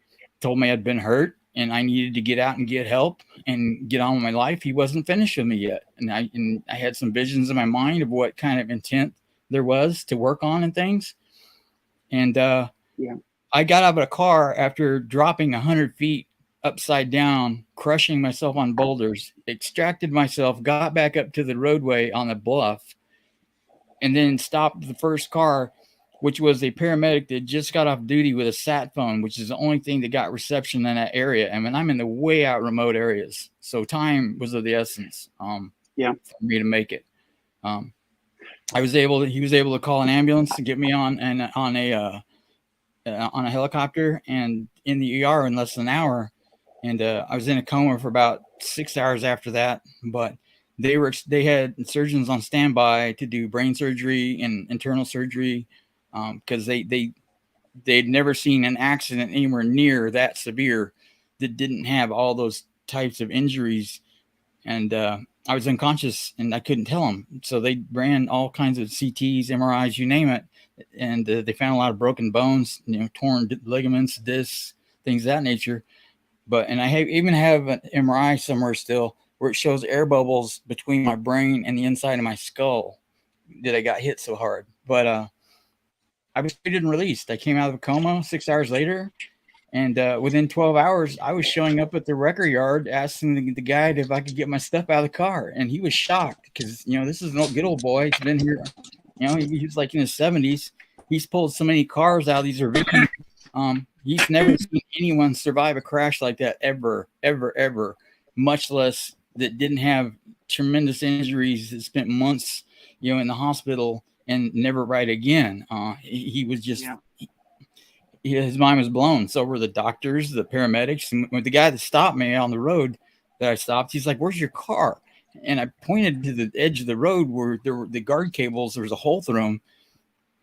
Told me I'd been hurt and I needed to get out and get help and get on with my life. He wasn't finished with me yet. And I had some visions in my mind of what kind of intent there was to work on and things. And I got out of a car after dropping 100 feet upside down, crushing myself on boulders, extracted myself, got back up to the roadway on the bluff, and then stopped the first car, which was a paramedic that just got off duty with a sat phone, which is the only thing that got reception in that area. I mean, I'm in the way out remote areas, so time was of the essence for me to make it. He was able to call an ambulance to get me on a helicopter and in the ER in less than an hour. And I was in a coma for about 6 hours after that, but they had surgeons on standby to do brain surgery and internal surgery, because they'd never seen an accident anywhere near that severe that didn't have all those types of injuries. And I was unconscious and I couldn't tell them. So they ran all kinds of CTs, MRIs, you name it. And they found a lot of broken bones, torn ligaments, discs, things of that nature. And I even have an MRI somewhere still where it shows air bubbles between my brain and the inside of my skull that I got hit so hard. But I was treated and released. I came out of a coma 6 hours later, and within 12 hours, I was showing up at the record yard asking the guide if I could get my stuff out of the car. And he was shocked because, this is an good old boy. He's been here, he was like in his 70s. He's pulled so many cars out. These are Vicky. He's never seen anyone survive a crash like that ever, ever, ever, much less that didn't have tremendous injuries, that spent months, in the hospital and never right again. He was just, his mind was blown. So were the doctors, the paramedics. And the guy that stopped me on the road that I stopped, he's like, "Where's your car?" And I pointed to the edge of the road where there were the guard cables. There was a hole through them.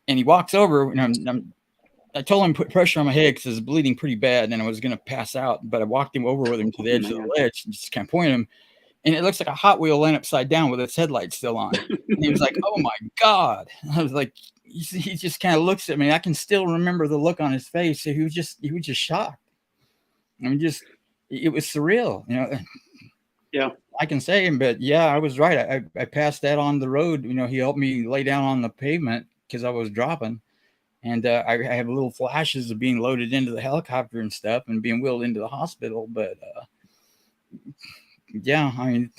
And he walks over, and I told him to put pressure on my head because I was bleeding pretty bad and I was going to pass out. But I walked him over with him to the edge of the ledge and just kind of pointed him. And it looks like a Hot Wheel laying upside down with its headlights still on. And he was like, "Oh, my God." I was like, he just kind of looks at me. I can still remember the look on his face. He was just shocked. I mean, it was surreal, Yeah. I can say, but yeah, I was right. I passed that on the road. He helped me lay down on the pavement because I was dropping. And I have little flashes of being loaded into the helicopter and stuff and being wheeled into the hospital. But yeah, I mean,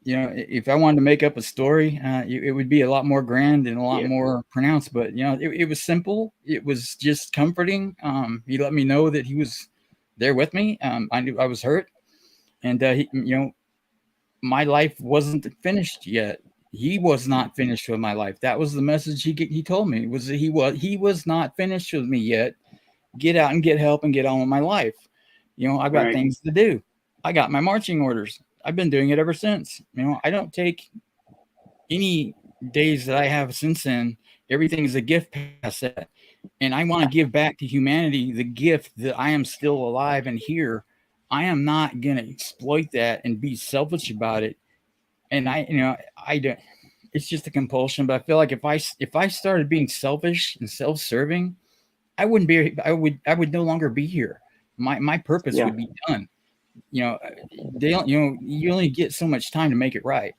if I wanted to make up a story, it would be a lot more grand and a lot more pronounced. But, it was simple. It was just comforting. He let me know that he was there with me. I knew I was hurt. And my life wasn't finished yet. He was not finished with my life. That was the message he told me, was that he was not finished with me yet. Get out and get help and get on with my life. I've got things to do. I got my marching orders. I've been doing it ever since. I don't take any days that I have since then. Everything is a gift past that. And I want to give back to humanity the gift that I am still alive and here. I am not going to exploit that and be selfish about it. And I don't, it's just a compulsion, but I feel like if I started being selfish and self-serving, I would no longer be here. My purpose would be done. You only get so much time to make it right.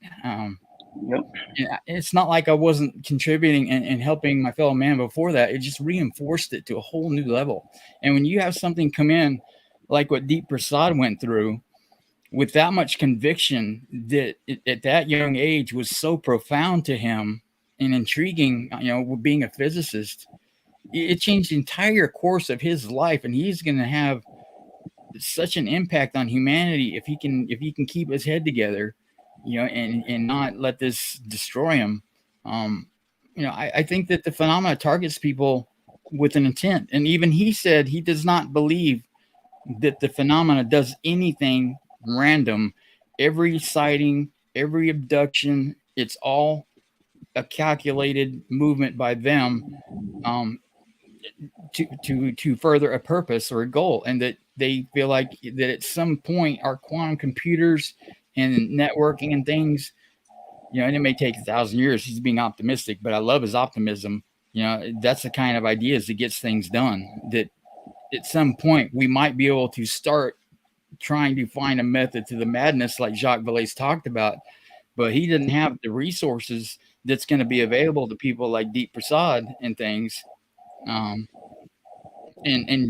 It's not like I wasn't contributing and helping my fellow man before that. It just reinforced it to a whole new level. And when you have something come in like what Deep Prasad went through with that much conviction that at that young age was so profound to him and intriguing, being a physicist, it changed the entire course of his life. And he's going to have such an impact on humanity if he can keep his head together, and not let this destroy him. I think that the phenomena targets people with an intent. And even he said he does not believe that the phenomena does anything random. Every sighting, every abduction, it's all a calculated movement by them to further a purpose or a goal, and that they feel like that at some point our quantum computers and networking and things, and it may take 1,000 years. He's being optimistic, but I love his optimism. That's the kind of ideas that gets things done, that at some point we might be able to start trying to find a method to the madness like Jacques Vallée's talked about, but he didn't have the resources that's going to be available to people like Deep Prasad and things. And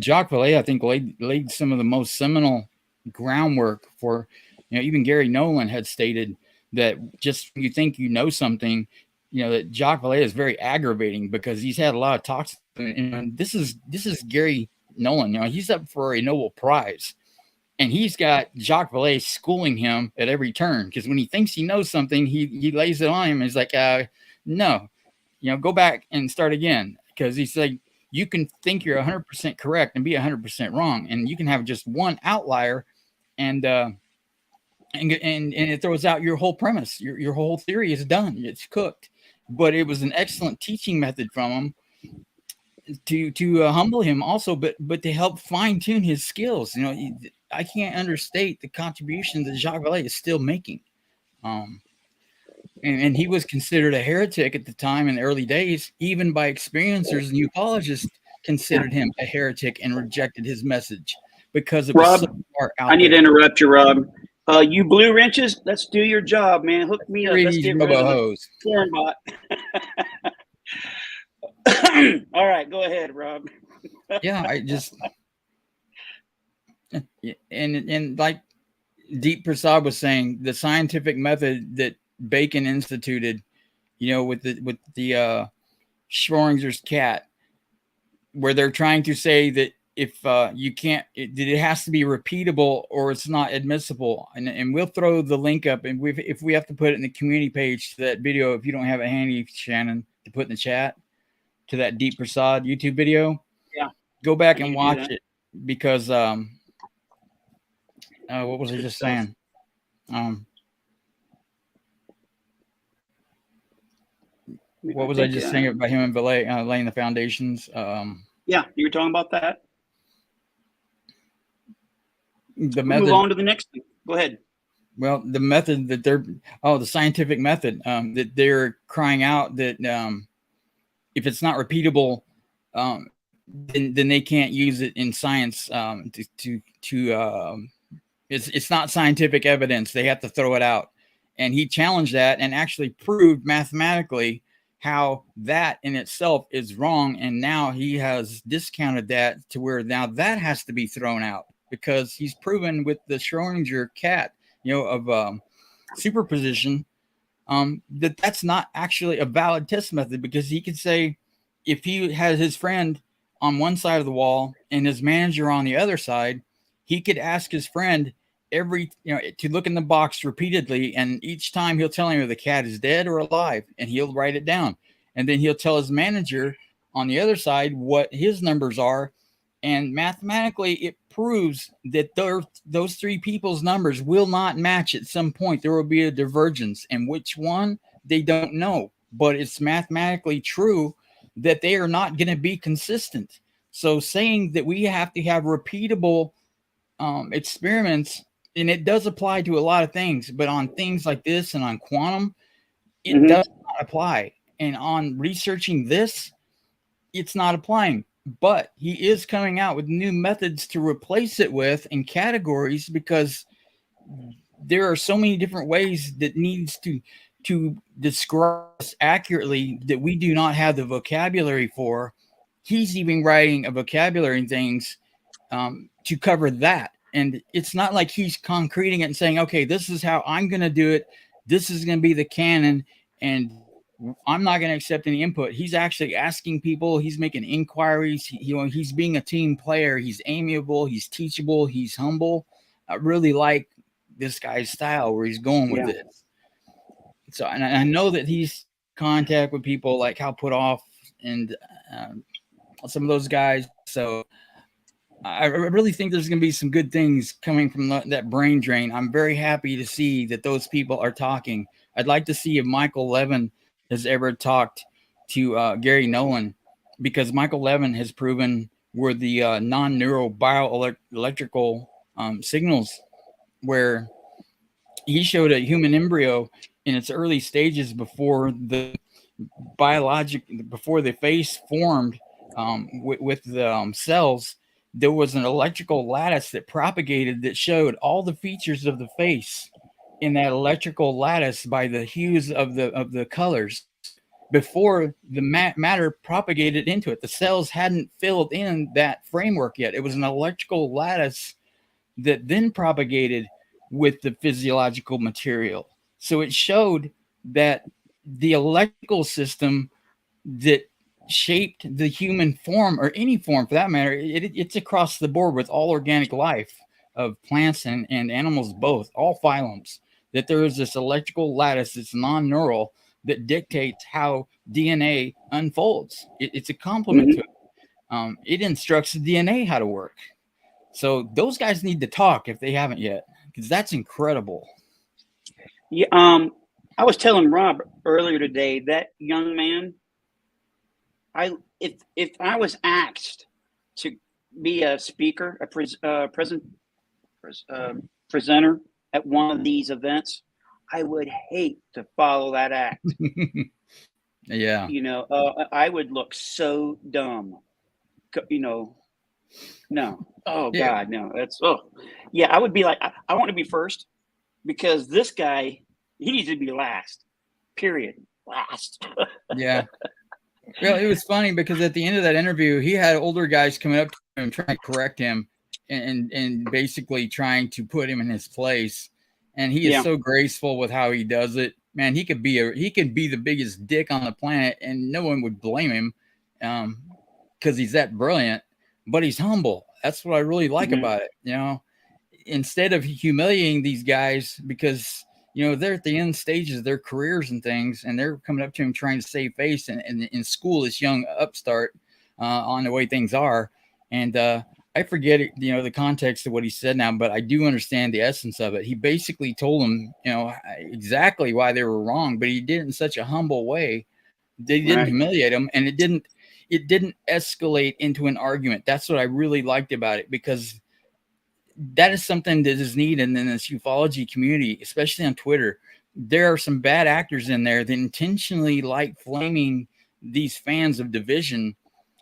Jacques Vallée, I think, laid some of the most seminal groundwork for, even Gary Nolan had stated that just when you think you know something, that Jacques Vallée is very aggravating because he's had a lot of talks. And this is Gary Nolan. He's up for a Nobel Prize, and he's got Jacques Vallée schooling him at every turn, because when he thinks he knows something, he lays it on him. And he's like, no, go back and start again, because he's like, you can think you're 100% correct and be 100% wrong, and you can have just one outlier, and it throws out your whole premise. Your whole theory is done. It's cooked. But it was an excellent teaching method from him to humble him also, but to help fine tune his skills. I can't understate the contributions that Jacques Vallée is still making. And he was considered a heretic at the time in the early days, even by experiencers and ufologists considered him a heretic and rejected his message because it was so far out. I need to interrupt you, Rob. You blue wrenches, let's do your job, man. Hook me up. Let's get rid of the foreign bot. All right, go ahead, Rob. Yeah, I just and like Deep Prasad was saying, the scientific method that Bacon instituted, with the Schrodinger's cat, where they're trying to say that if you can't, it has to be repeatable or it's not admissible. And we'll throw the link up, and if we have to put it in the community page to that video, if you don't have it handy, Shannon, to put in the chat, to that Deep Prasad YouTube video. Yeah, go back and watch it, because what was I just saying? What was I just saying about him and Vallée laying the foundations? Yeah, you were talking about that. We'll move on to the next thing. Go ahead. Well, the method that the scientific method that they're crying out that if it's not repeatable, then they can't use it in science. It's not scientific evidence. They have to throw it out. And he challenged that and actually proved mathematically how that in itself is wrong. And now he has discounted that to where now that has to be thrown out, because he's proven with the Schrodinger cat, of superposition, that's not actually a valid test method, because he could say, if he has his friend on one side of the wall and his manager on the other side, he could ask his friend, to look in the box repeatedly, and each time he'll tell him if the cat is dead or alive, and he'll write it down, and then he'll tell his manager on the other side what his numbers are, and mathematically it proves that those three people's numbers will not match. At some point there will be a divergence, and which one they don't know, but it's mathematically true that they are not going to be consistent. So saying that we have to have repeatable experiments, and it does apply to a lot of things, but on things like this and on quantum, it does not apply. And on researching this, it's not applying. But he is coming out with new methods to replace it with in categories, because there are so many different ways that needs to describe us accurately that we do not have the vocabulary for. He's even writing a vocabulary and things to cover that. And it's not like he's concreting it and saying, okay, this is how I'm going to do it. This is going to be the canon, and I'm not going to accept any input. He's actually asking people. He's making inquiries. He's being a team player. He's amiable. He's teachable. He's humble. I really like this guy's style where he's going with it. So, and I know that he's in contact with people like Hal Puthoff and some of those guys. So I really think there's going to be some good things coming from that brain drain. I'm very happy to see that those people are talking. I'd like to see if Michael Levin has ever talked to Gary Nolan, because Michael Levin has proven where the non-neural bioelectrical signals, where he showed a human embryo in its early stages before the face formed with the cells. There was an electrical lattice that propagated that showed all the features of the face in that electrical lattice by the hues of the colors before the matter propagated into it. The cells hadn't filled in that framework yet. It was an electrical lattice that then propagated with the physiological material. So it showed that the electrical system that shaped the human form, or any form for that matter, it's across the board with all organic life of plants and animals, both, all phylums, that there is this electrical lattice that's non-neural that dictates how DNA unfolds. It's a complement to it. It instructs the DNA how to work. So those guys need to talk if they haven't yet, because that's incredible. Yeah, I was telling Rob earlier today, that young man, if I was asked to be a speaker, a presenter at one of these events, I would hate to follow that act. Yeah. I would look so dumb. No. Oh God, no. I would be like, I want to be first, because this guy, he needs to be last. Period. Last. Yeah. Well, it was funny because at the end of that interview, he had older guys coming up to him trying to correct him and basically trying to put him in his place. And he is so graceful with how he does it. Man, he could be the biggest dick on the planet, and no one would blame him because he's that brilliant. But he's humble. That's what I really like about it. Instead of humiliating these guys, because they're at the end stages of their careers and things, and they're coming up to him trying to save face and in school, this young upstart on the way things are. And I forget it, the context of what he said now, but I do understand the essence of it. He basically told them, exactly why they were wrong, but he did it in such a humble way. They didn't humiliate him, and it didn't escalate into an argument. That's what I really liked about it, because that is something that is needed in this ufology community, especially on Twitter. There are some bad actors in there that intentionally like flaming these fans of division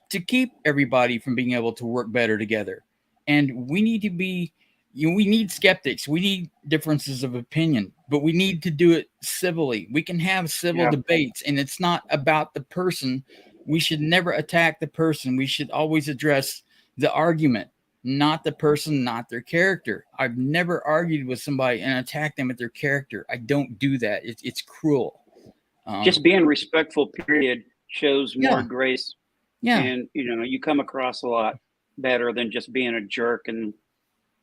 to keep everybody from being able to work better together. And we need to be, we need skeptics. We need differences of opinion, but we need to do it civilly. We can have civil debates, and it's not about the person. We should never attack the person. We should always address the argument, not the person, not their character. I've never argued with somebody and attacked them at their character. I don't do that. It's cruel. Just being respectful, period, shows more grace. Yeah. And, you come across a lot better than just being a jerk. And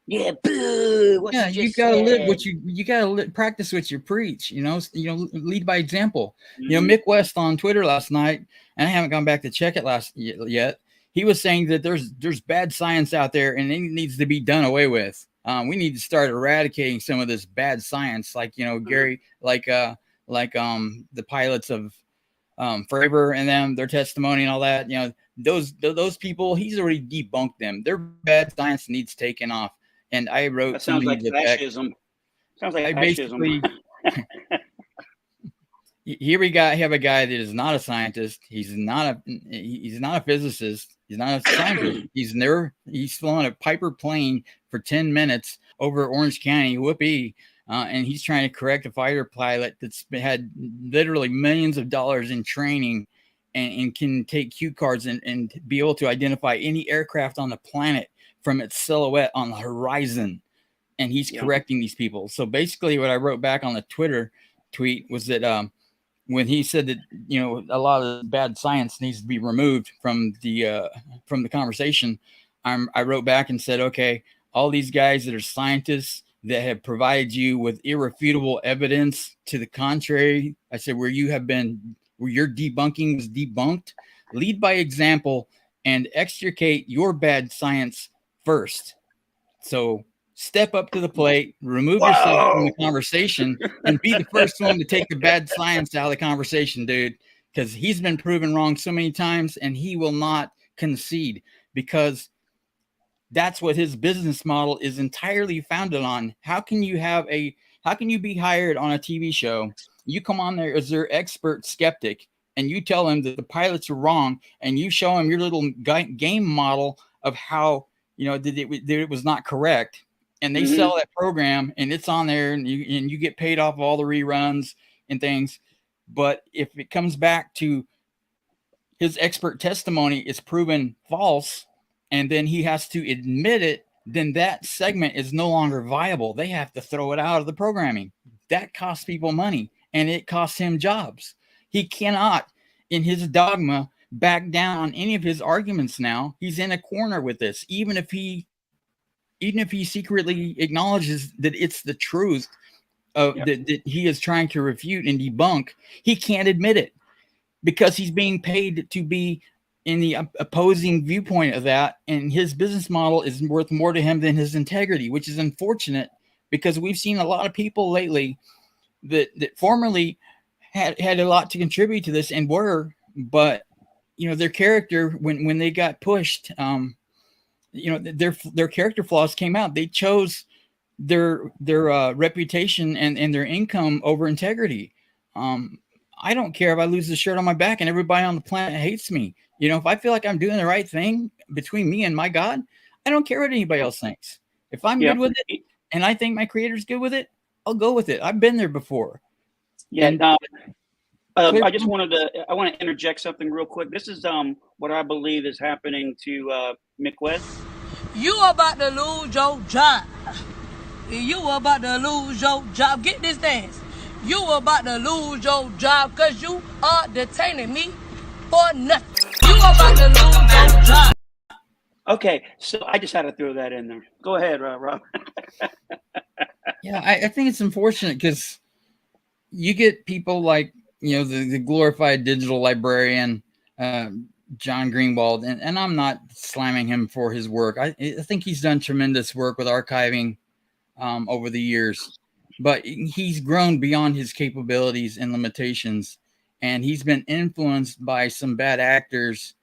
Yeah, boo. What Yeah, you you just gotta live said. what you gotta practice what you preach. Lead by example. Mhm. Mick West on Twitter last night, and I haven't gone back to check it yet. He was saying that there's bad science out there, and it needs to be done away with. We need to start eradicating some of this bad science, like Gary, like the pilots of Fravor and them, their testimony and all that. Those people, he's already debunked them. Their bad science needs taken off. And I wrote That sounds somebody like that back. fascism. Sounds like I fascism. basically here we have a guy that is not a scientist. He's not a physicist. He's not a scientist. He's flown a Piper plane for 10 minutes over Orange County, whoopee. And he's trying to correct a fighter pilot that's had literally millions of dollars in training and can take cue cards and be able to identify any aircraft on the planet from its silhouette on the horizon. And he's correcting these people. So basically what I wrote back on the Twitter tweet was that when he said that a lot of bad science needs to be removed from the conversation, I wrote back and said, okay, all these guys that are scientists that have provided you with irrefutable evidence to the contrary, I said, where your debunking was debunked, lead by example and extricate your bad science first. So step up to the plate, remove yourself from the conversation, and be the first one to take the bad science out of the conversation, dude, because he's been proven wrong so many times, and he will not concede, because that's what his business model is entirely founded on. How can you be hired on a TV show? You come on there as their expert skeptic, and you tell them that the pilots are wrong, and you show them your little game model of how that it was not correct, and they sell that program, and it's on there, and you get paid off of all the reruns and things. But if it comes back to his expert testimony is proven false, and then he has to admit it, then that segment is no longer viable. They have to throw it out of the programming. That costs people money, and it costs him jobs. He cannot, in his dogma, back down on any of his arguments now. He's in a corner with this, even if he secretly acknowledges that it's the truth that he is trying to refute and debunk. He can't admit it because he's being paid to be in the opposing viewpoint of that, and his business model is worth more to him than his integrity, which is unfortunate, because we've seen a lot of people lately that formerly had a lot to contribute to this and but their character, when they got pushed, their character flaws came out. They chose their reputation and their income over integrity. I don't care if I lose the shirt on my back and everybody on the planet hates me. If I feel like I'm doing the right thing between me and my God, I don't care what anybody else thinks. If I'm good with it and I think my creator's good with it, I'll go with it. I've been there before. Yeah. I want to interject something real quick. This is what I believe is happening to Mick West. You about to lose your job. You about to lose your job. Get this dance. You about to lose your job because you are detaining me for nothing. You about to lose your job. Okay, so I just had to throw that in there. Go ahead, Rob. Yeah, I think it's unfortunate because you get people like the glorified digital librarian John Greenwald, and I'm not slamming him for his work. I think he's done tremendous work with archiving over the years, but he's grown beyond his capabilities and limitations, and he's been influenced by some bad actors,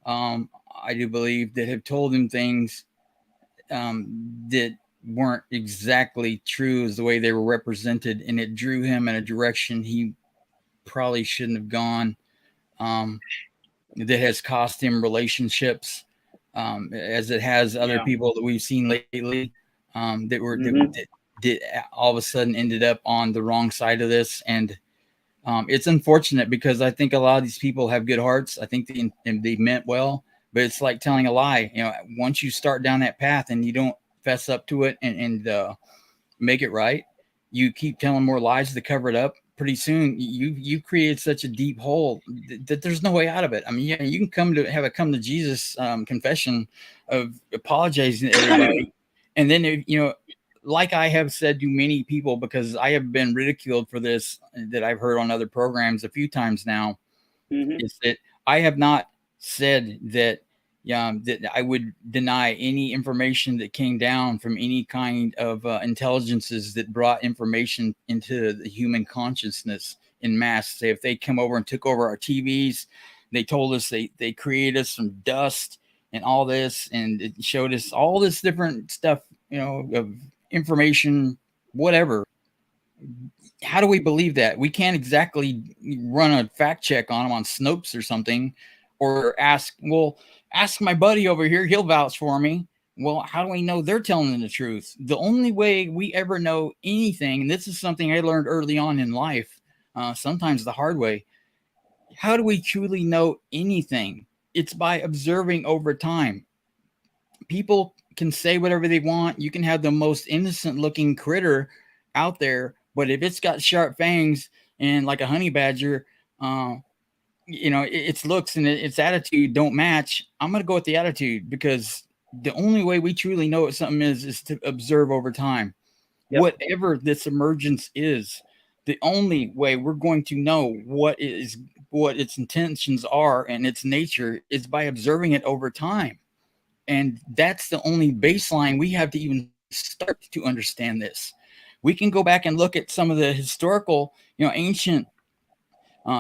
I do believe, that have told him things that weren't exactly true as the way they were represented, and it drew him in a direction he probably shouldn't have gone. That has cost him relationships, as it has other people that we've seen lately, that all of a sudden ended up on the wrong side of this. And it's unfortunate because I think a lot of these people have good hearts. I think they meant well, but it's like telling a lie. Once you start down that path and you don't fess up to it and make it right, you keep telling more lies to cover it up. Pretty soon you create such a deep hole that there's no way out of it. I mean, you can have a come to Jesus confession of apologizing to everybody And then, you know, like I have said to many people, because I have been ridiculed for this, that I've heard on other programs a few times now, is that I have not said that that I would deny any information that came down from any kind of intelligences that brought information into the human consciousness in mass. Say if they come over and took over our TVs, they told us they created us from dust and all this, and it showed us all this different stuff, you know, of information, whatever. How do we believe that? We can't exactly run a fact check on them on Snopes or something, or ask my buddy over here, he'll vouch for me. Well, how do we know they're telling the truth? The only way we ever know anything, and this is something I learned early on in life, sometimes the hard way. How do we truly know anything? It's by observing over time. People can say whatever they want. You can have the most innocent looking critter out there, but if it's got sharp fangs and like a honey badger, you know, its looks and its attitude don't match, I'm going to go with the attitude, because the only way we truly know what something is to observe over time. Yep. Whatever this emergence is, the only way we're going to know what its intentions are and its nature is by observing it over time. And that's the only baseline we have to even start to understand this. We can go back and look at some of the historical, you know, ancient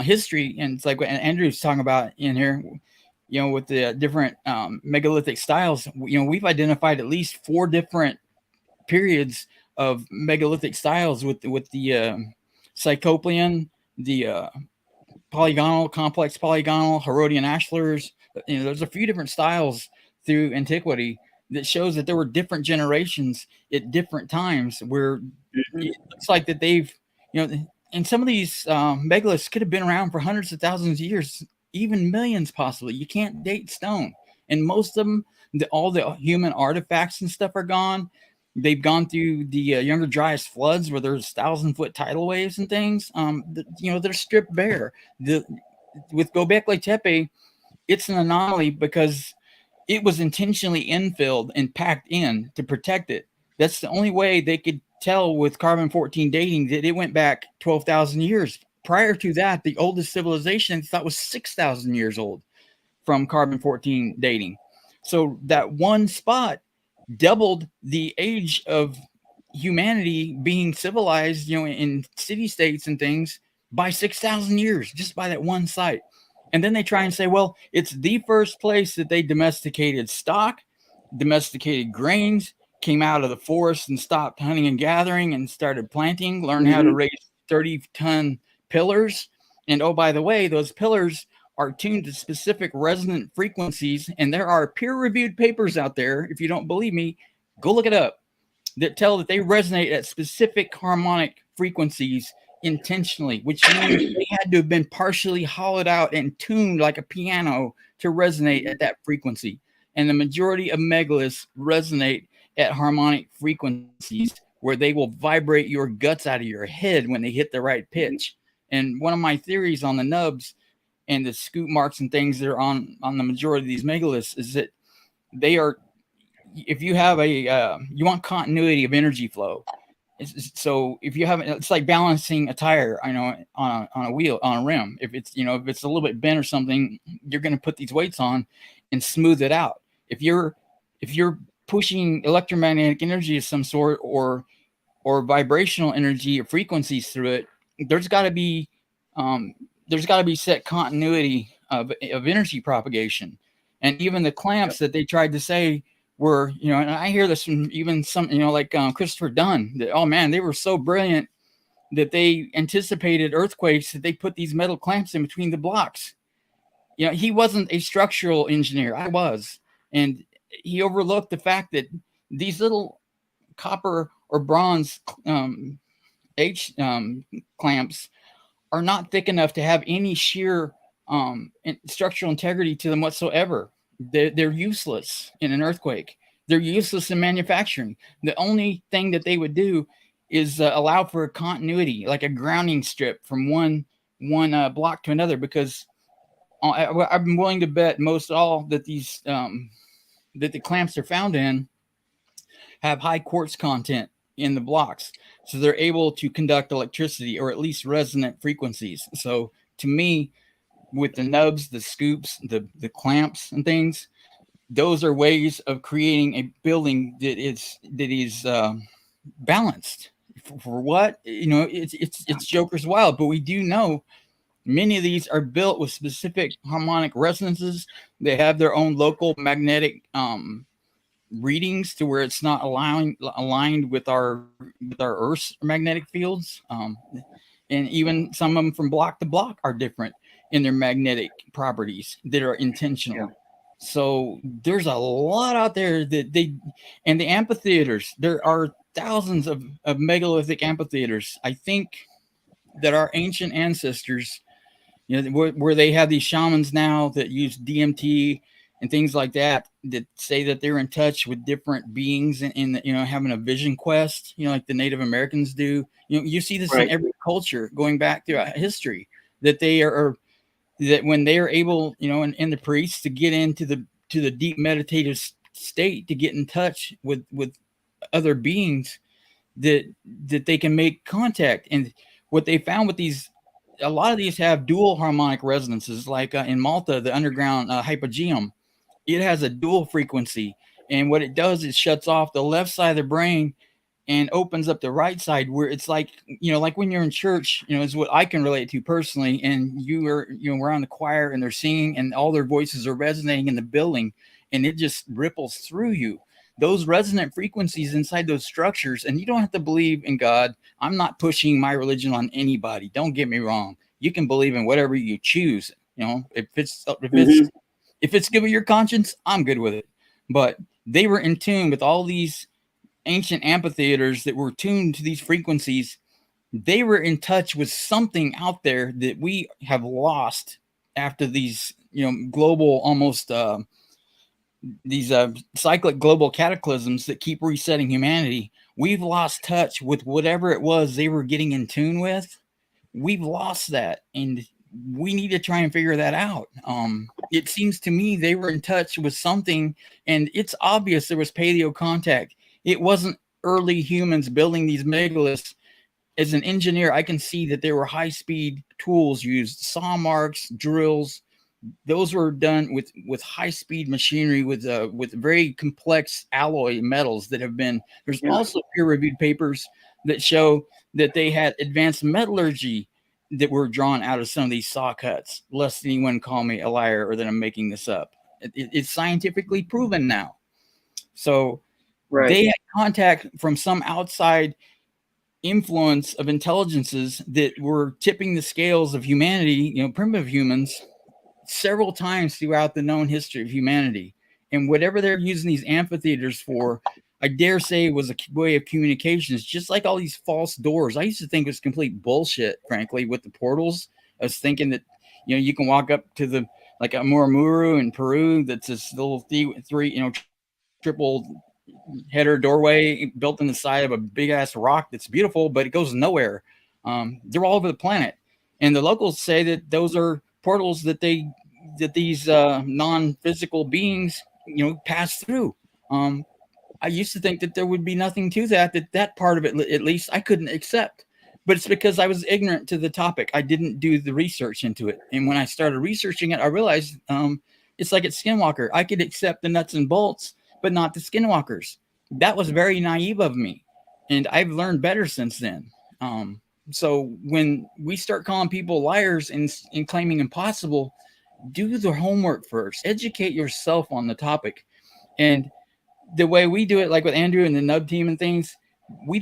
history, and it's like what Andrew's talking about in here, you know, with the different megalithic styles. You know, we've identified at least 4 different periods of megalithic styles with the Cyclopean, the polygonal, complex polygonal, Herodian ashlars. You know, there's a few different styles through antiquity that shows that there were different generations at different times where it looks like that they've, you know, and some of these megaliths could have been around for hundreds of thousands of years, even millions possibly. You can't date stone. And most of them, all the human artifacts and stuff are gone. They've gone through the Younger Dryas floods where there's 1,000-foot tidal waves and things. You know, they're stripped bare. With Göbekli Tepe, it's an anomaly because it was intentionally infilled and packed in to protect it. That's the only way they could tell with carbon-14 dating that it went back 12,000 years. Prior to that, the oldest civilization thought was 6,000 years old from carbon-14 dating. So that one spot doubled the age of humanity being civilized, you know, in city-states and things by 6,000 years, just by that one site. And then they try and say, well, it's the first place that they domesticated stock, domesticated grains, came out of the forest and stopped hunting and gathering and started planting, learned how to raise 30-ton pillars. And oh, by the way, those pillars are tuned to specific resonant frequencies. And there are peer-reviewed papers out there, if you don't believe me, go look it up, that tell that they resonate at specific harmonic frequencies intentionally, which means they had to have been partially hollowed out and tuned like a piano to resonate at that frequency. And the majority of megaliths resonate at harmonic frequencies where they will vibrate your guts out of your head when they hit the right pitch. And one of my theories on the nubs and the scoop marks and things that are on the majority of these megaliths is that they are, if you have you want continuity of energy flow. So if you have, it's like balancing a tire, I know, on a wheel, on a rim. If it's, you know, if it's a little bit bent or something, you're going to put these weights on and smooth it out. If you're pushing electromagnetic energy of some sort or vibrational energy or frequencies through it, there's got to be set continuity of energy propagation. And even the clamps that they tried to say were, you know, and I hear this from even some, you know, like Christopher Dunn, that, oh man, they were so brilliant that they anticipated earthquakes that they put these metal clamps in between the blocks. You know, he wasn't a structural engineer. I was. And he overlooked the fact that these little copper or bronze clamps are not thick enough to have any shear structural integrity to them whatsoever. They're useless in an earthquake. They're useless in manufacturing. The only thing that they would do is allow for a continuity, like a grounding strip from one block to another, because I've been willing to bet most all that these that the clamps are found in have high quartz content in the blocks. So they're able to conduct electricity or at least resonant frequencies. So to me, with the nubs, the scoops, the clamps and things, those are ways of creating a building that is balanced. For what? It's Joker's Wild, but we do know many of these are built with specific harmonic resonances. They have their own local magnetic readings to where it's not aligned with our Earth's magnetic fields. And even some of them from block to block are different in their magnetic properties that are intentional. Yeah. So there's a lot out there and the amphitheaters, there are thousands of megalithic amphitheaters. I think that our ancient ancestors, where they have these shamans now that use DMT and things like that say that they're in touch with different beings and having a vision quest, like the Native Americans do. You see this in every culture going back throughout history, that they are that when they are able, and the priests to get into the deep meditative state, to get in touch with other beings, that they can make contact. And what they found with these, a lot of these have dual harmonic resonances, like in Malta, the underground hypogeum, it has a dual frequency. And what it does is shuts off the left side of the brain and opens up the right side, where it's like, like when you're in church, is what I can relate to personally. And we're on the choir and they're singing and all their voices are resonating in the building and it just ripples through you. Those resonant frequencies inside those structures, and you don't have to believe in God. I'm not pushing my religion on anybody. Don't get me wrong. You can believe in whatever you choose. If it's good with your conscience, I'm good with it. But they were in tune with all these ancient amphitheaters that were tuned to these frequencies. They were in touch with something out there that we have lost after these, global, almost these cyclic global cataclysms that keep resetting humanity. We've lost touch with whatever it was they were getting in tune with. We've lost that, and we need to try and figure that out. It seems to me they were in touch with something, and it's obvious there was paleo contact. It wasn't early humans building these megaliths. As an engineer, I can see that there were high-speed tools used, saw marks, drills. Those were done with high-speed machinery with very complex alloy metals that have been. There's also peer-reviewed papers that show that they had advanced metallurgy that were drawn out of some of these saw cuts. Lest anyone call me a liar or that I'm making this up. It's scientifically proven now. So they had contact from some outside influence of intelligences that were tipping the scales of humanity, primitive humans, several times throughout the known history of humanity. And whatever they're using these amphitheaters for, I dare say, was a way of communications, just like all these false doors. I used to think it was complete bullshit, frankly, with the portals. I was thinking that, you can walk up to like a Muramuru in Peru, that's this little three triple header doorway built in the side of a big ass rock that's beautiful, but it goes nowhere. They're all over the planet. And the locals say that those are portals that these non-physical beings, pass through. I used to think that there would be nothing to that part of it, at least, I couldn't accept. But it's because I was ignorant to the topic. I didn't do the research into it. And when I started researching it, I realized it's like it's Skinwalker. I could accept the nuts and bolts, but not the Skinwalkers. That was very naive of me. And I've learned better since then. So when we start calling people liars and claiming impossible, do the homework first. Educate yourself on the topic. And the way we do it, like with Andrew and the Nub team and things, we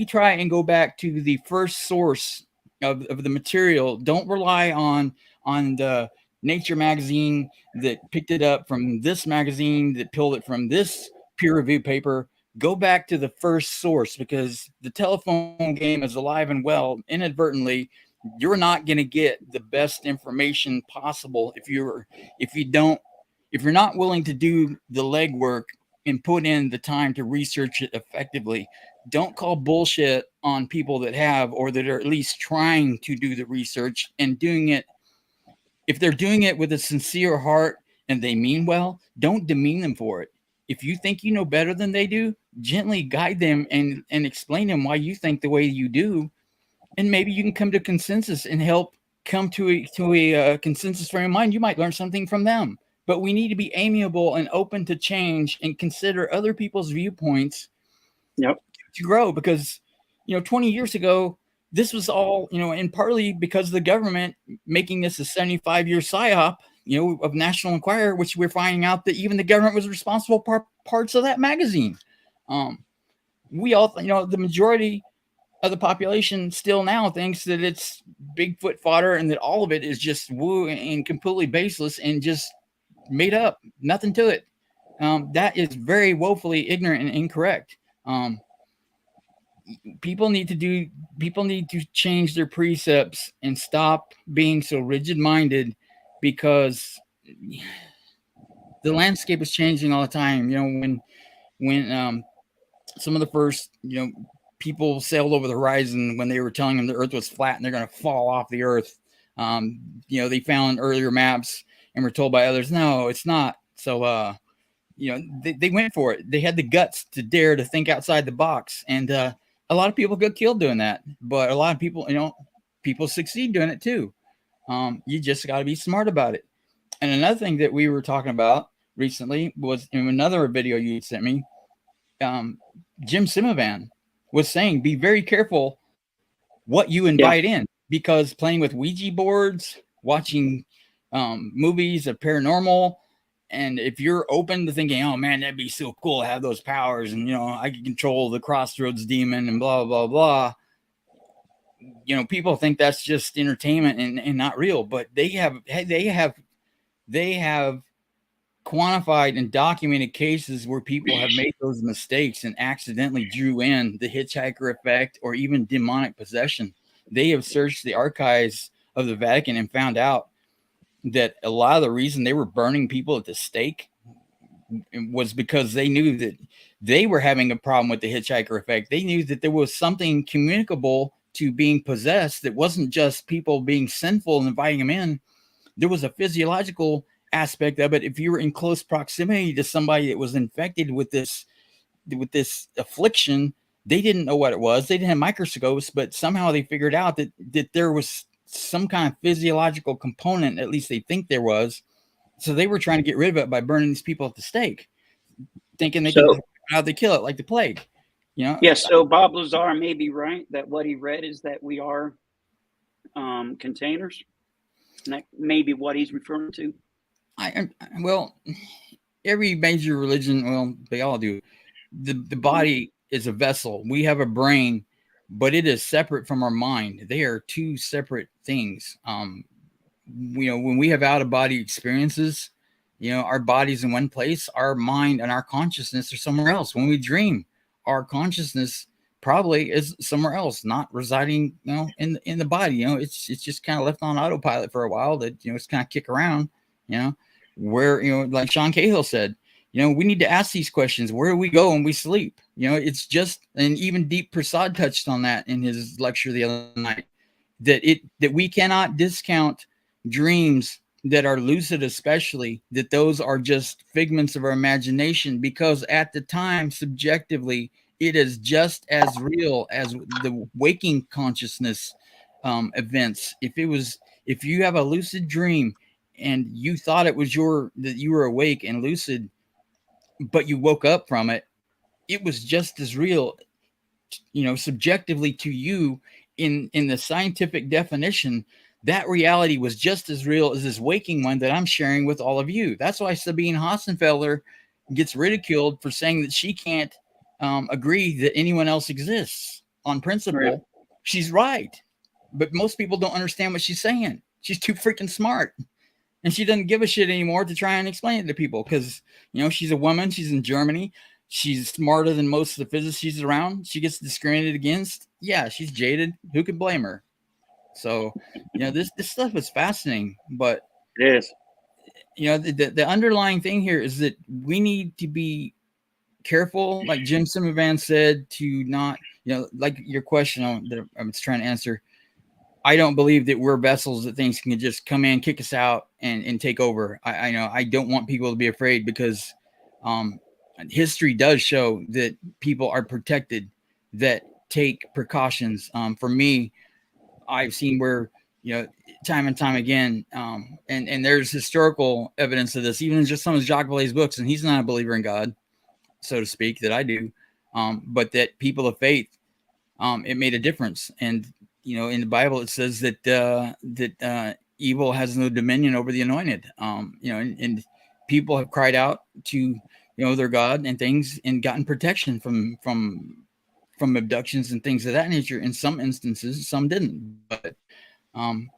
try and go back to the first source of the material. Don't rely on the Nature magazine that picked it up from this magazine that pulled it from this peer review paper. Go back to the first source, because the telephone game is alive and well. Inadvertently, you're not going to get the best information possible if you're not willing to do the legwork and put in the time to research it effectively. Don't call bullshit on people that have, or that are at least trying to do the research and doing it. If they're doing it with a sincere heart and they mean well, don't demean them for it. If you think you know better than they do, gently guide them and explain to them why you think the way you do, and maybe you can come to consensus and help come to a consensus frame of mind. You might learn something from them. But we need to be amiable and open to change and consider other people's viewpoints to grow, because 20 years ago this was all, and partly because of the government making this a 75-year psyop, of National Enquirer, which we're finding out that even the government was responsible for parts of that magazine. We all, the majority of the population still now thinks that it's Bigfoot fodder and that all of it is just woo and completely baseless and just made up, nothing to it. That is very woefully ignorant and incorrect. People need to change their precepts and stop being so rigid-minded, because the landscape is changing all the time. When some of the first people sailed over the horizon, when they were telling them the earth was flat and they're going to fall off the earth, they found earlier maps and were told by others, no, it's not. So they went for it. They had the guts to dare to think outside the box, and a lot of people got killed doing that, but a lot of people people succeed doing it too. You just got to be smart about it. And another thing that we were talking about recently was in another video you sent me. Jim Simovan was saying, be very careful what you invite in, because playing with Ouija boards, watching movies of paranormal, and if you're open to thinking, oh man, that'd be so cool to have those powers, and I can control the Crossroads demon and blah blah blah, people think that's just entertainment and not real, but they have quantified and documented cases where people have made those mistakes and accidentally drew in the hitchhiker effect or even demonic possession. They have searched the archives of the Vatican and found out that a lot of the reason they were burning people at the stake was because they knew that they were having a problem with the hitchhiker effect. They knew that there was something communicable to being possessed that wasn't just people being sinful and inviting them in. There was a physiological aspect of it. If you were in close proximity to somebody that was infected with this affliction, they didn't know what it was. They didn't have microscopes, but somehow they figured out that there was some kind of physiological component, at least they think there was. So they were trying to get rid of it by burning these people at the stake, thinking they could how they kill it, like the plague. So Bob Lazar may be right that what he read is that we are containers, and that may be what he's referring to. Well, every major religion, they all do. The body is a vessel. We have a brain, but it is separate from our mind. They are two separate things. When we have out of body experiences, our body's in one place, our mind and our consciousness are somewhere else. When we dream, our consciousness probably is somewhere else, not residing, in the body. It's just kind of left on autopilot for a while that, it's kind of kick around, where, like Sean Cahill said, we need to ask these questions. Where do we go when we sleep? It's just, and even Deep Prasad touched on that in his lecture the other night, that we cannot discount dreams that are lucid, especially, that those are just figments of our imagination, because at the time, subjectively, it is just as real as the waking consciousness events. If you have a lucid dream and you thought it was that you were awake and lucid, but you woke up from it, it was just as real, subjectively to you. In the scientific definition, that reality was just as real as this waking one that I'm sharing with all of you. That's why Sabine Hossenfelder gets ridiculed for saying that she can't agree that anyone else exists on principle. Right. She's right, but most people don't understand what she's saying. She's too freaking smart, and she doesn't give a shit anymore to try and explain it to people, because she's a woman, she's in Germany, she's smarter than most of the physicists she's around. She gets discriminated against. Yeah, she's jaded. Who can blame her? So, this stuff is fascinating, but it is. The underlying thing here is that we need to be careful, like Jim Simovan said, to not, like your question that I was trying to answer. I don't believe that we're vessels that things can just come in, kick us out, and take over. I don't want people to be afraid, because history does show that people are protected that take precautions. For me, I've seen where, time and time again, and there's historical evidence of this, even in just some of Jacques Vallée's books, and he's not a believer in God, so to speak, that I do, but that people of faith, it made a difference. And, in the Bible, it says that evil has no dominion over the anointed, and people have cried out to, their God and things, and gotten protection from abductions and things of that nature. In some instances, some didn't. But and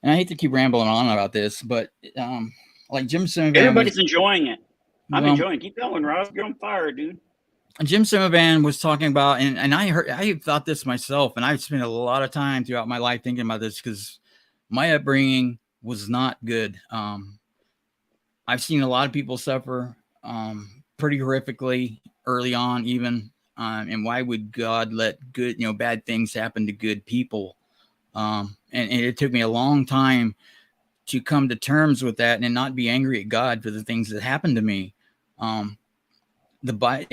I hate to keep rambling on about this, but like Jim Simovan, everybody's enjoying it. I'm enjoying it. Keep going, Ross. You're on fire, dude. Jim Simovan was talking about, and I thought this myself, and I've spent a lot of time throughout my life thinking about this because my upbringing was not good. I've seen a lot of people suffer pretty horrifically early on, even. And why would God let bad things happen to good people? And it took me a long time to come to terms with that and not be angry at God for the things that happened to me.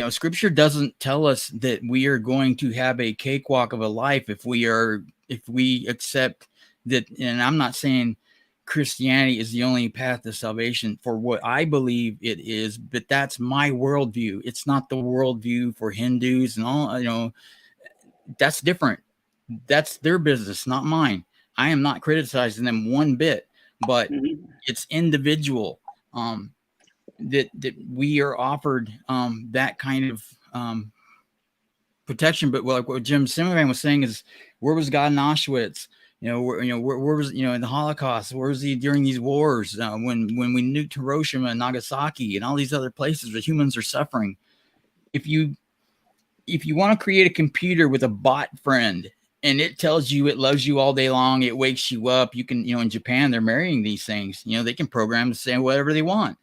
Scripture doesn't tell us that we are going to have a cakewalk of a life if we accept that. And I'm not saying Christianity is the only path to salvation for what I believe it is, but that's my worldview. It's not the worldview for Hindus and all, that's different. That's their business, not mine. I am not criticizing them one bit, but it's individual. That we are offered that kind of protection. But like what Jim Simovan was saying is, where was God in Auschwitz? Where was, in the Holocaust? Where was he during these wars? When we nuked Hiroshima and Nagasaki and all these other places where humans are suffering. If you want to create a computer with a bot friend and it tells you it loves you all day long, it wakes you up. You can, in Japan, they're marrying these things. They can program to say whatever they want.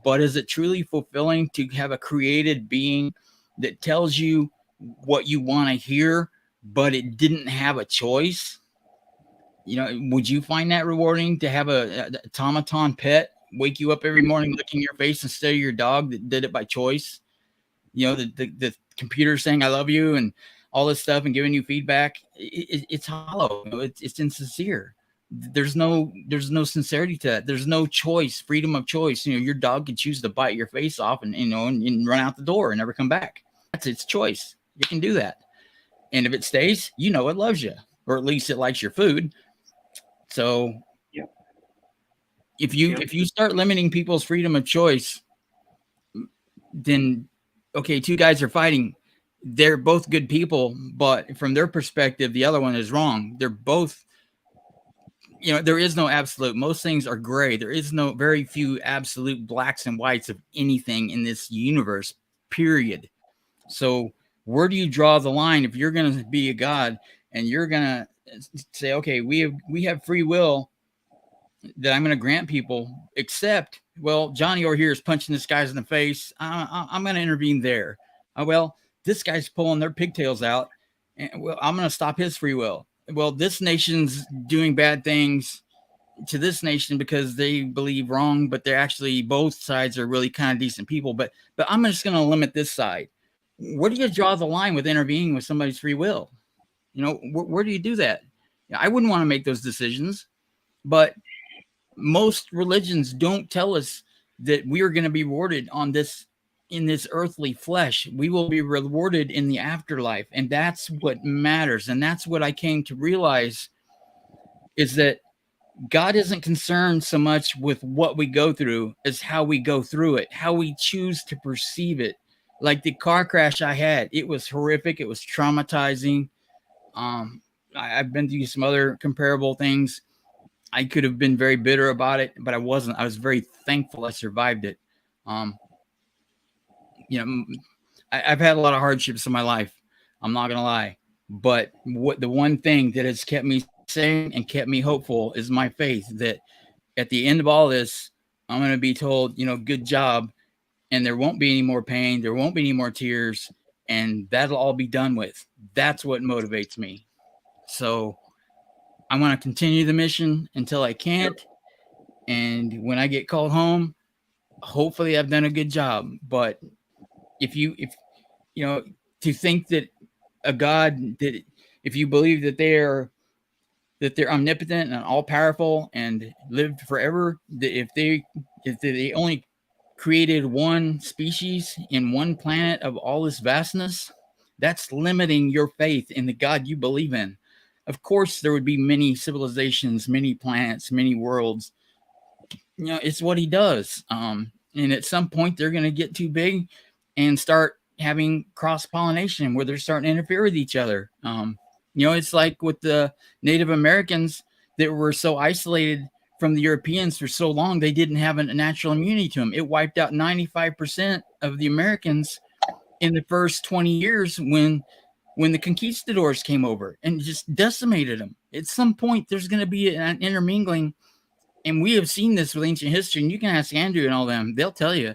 But is it truly fulfilling to have a created being that tells you what you want to hear, but it didn't have a choice? Would you find that rewarding to have a automaton pet wake you up every morning licking your face instead of your dog that did it by choice? The computer saying I love you and all this stuff and giving you feedback. It's hollow. It's insincere. There's no sincerity to that. There's no choice, freedom of choice. Your dog can choose to bite your face off and and run out the door and never come back. That's its choice. You can do that. And if it stays, it loves you, or at least it likes your food. So if you start limiting people's freedom of choice, then okay, two guys are fighting. They're both good people, but from their perspective, the other one is wrong. They're both, there is no absolute. Most things are gray. There is very few absolute blacks and whites of anything in this universe, period. So where do you draw the line if you're going to be a God and you're going to say, okay, we have free will that I'm going to grant people, except, well, Johnny over here is punching this guy's in the face. I'm going to intervene there. Well, this guy's pulling their pigtails out, and well, I'm going to stop his free will. Well, this nation's doing bad things to this nation because they believe wrong, but they're actually, both sides are really kind of decent people. But I'm just going to limit this side. Where do you draw the line with intervening with somebody's free will? Where do you do that? I wouldn't want to make those decisions, but most religions don't tell us that we are going to be rewarded in this earthly flesh. We will be rewarded in the afterlife. And that's what matters. And that's what I came to realize, is that God isn't concerned so much with what we go through as how we go through it, how we choose to perceive it. Like the car crash I had, it was horrific. It was traumatizing. I've been through some other comparable things. I could have been very bitter about it, but I wasn't. I was very thankful I survived it. I've had a lot of hardships in my life. I'm not going to lie. But the one thing that has kept me sane and kept me hopeful is my faith that at the end of all this, I'm going to be told, good job. And there won't be any more pain. There won't be any more tears. And that'll all be done with. That's what motivates me. So I want to continue the mission until I can't. And when I get called home, hopefully I've done a good job. But if you know, to think that a God, that if you believe that they're omnipotent and all powerful and lived forever, that if they only created one species in one planet of all this vastness, that's limiting your faith in the God you believe in. Of course, there would be many civilizations, many planets, many worlds. You know, it's what he does. And at some point, they're going to get too big and start having cross pollination where they're starting to interfere with each other. You know, it's like with the Native Americans that were so isolated from the Europeans for so long, they didn't have a natural immunity to them. It wiped out 95% of the Americans in the first 20 years when the conquistadors came over and just decimated them. At some point, there's going to be an intermingling, and we have seen this with ancient history. And you can ask Andrew and all them; they'll tell you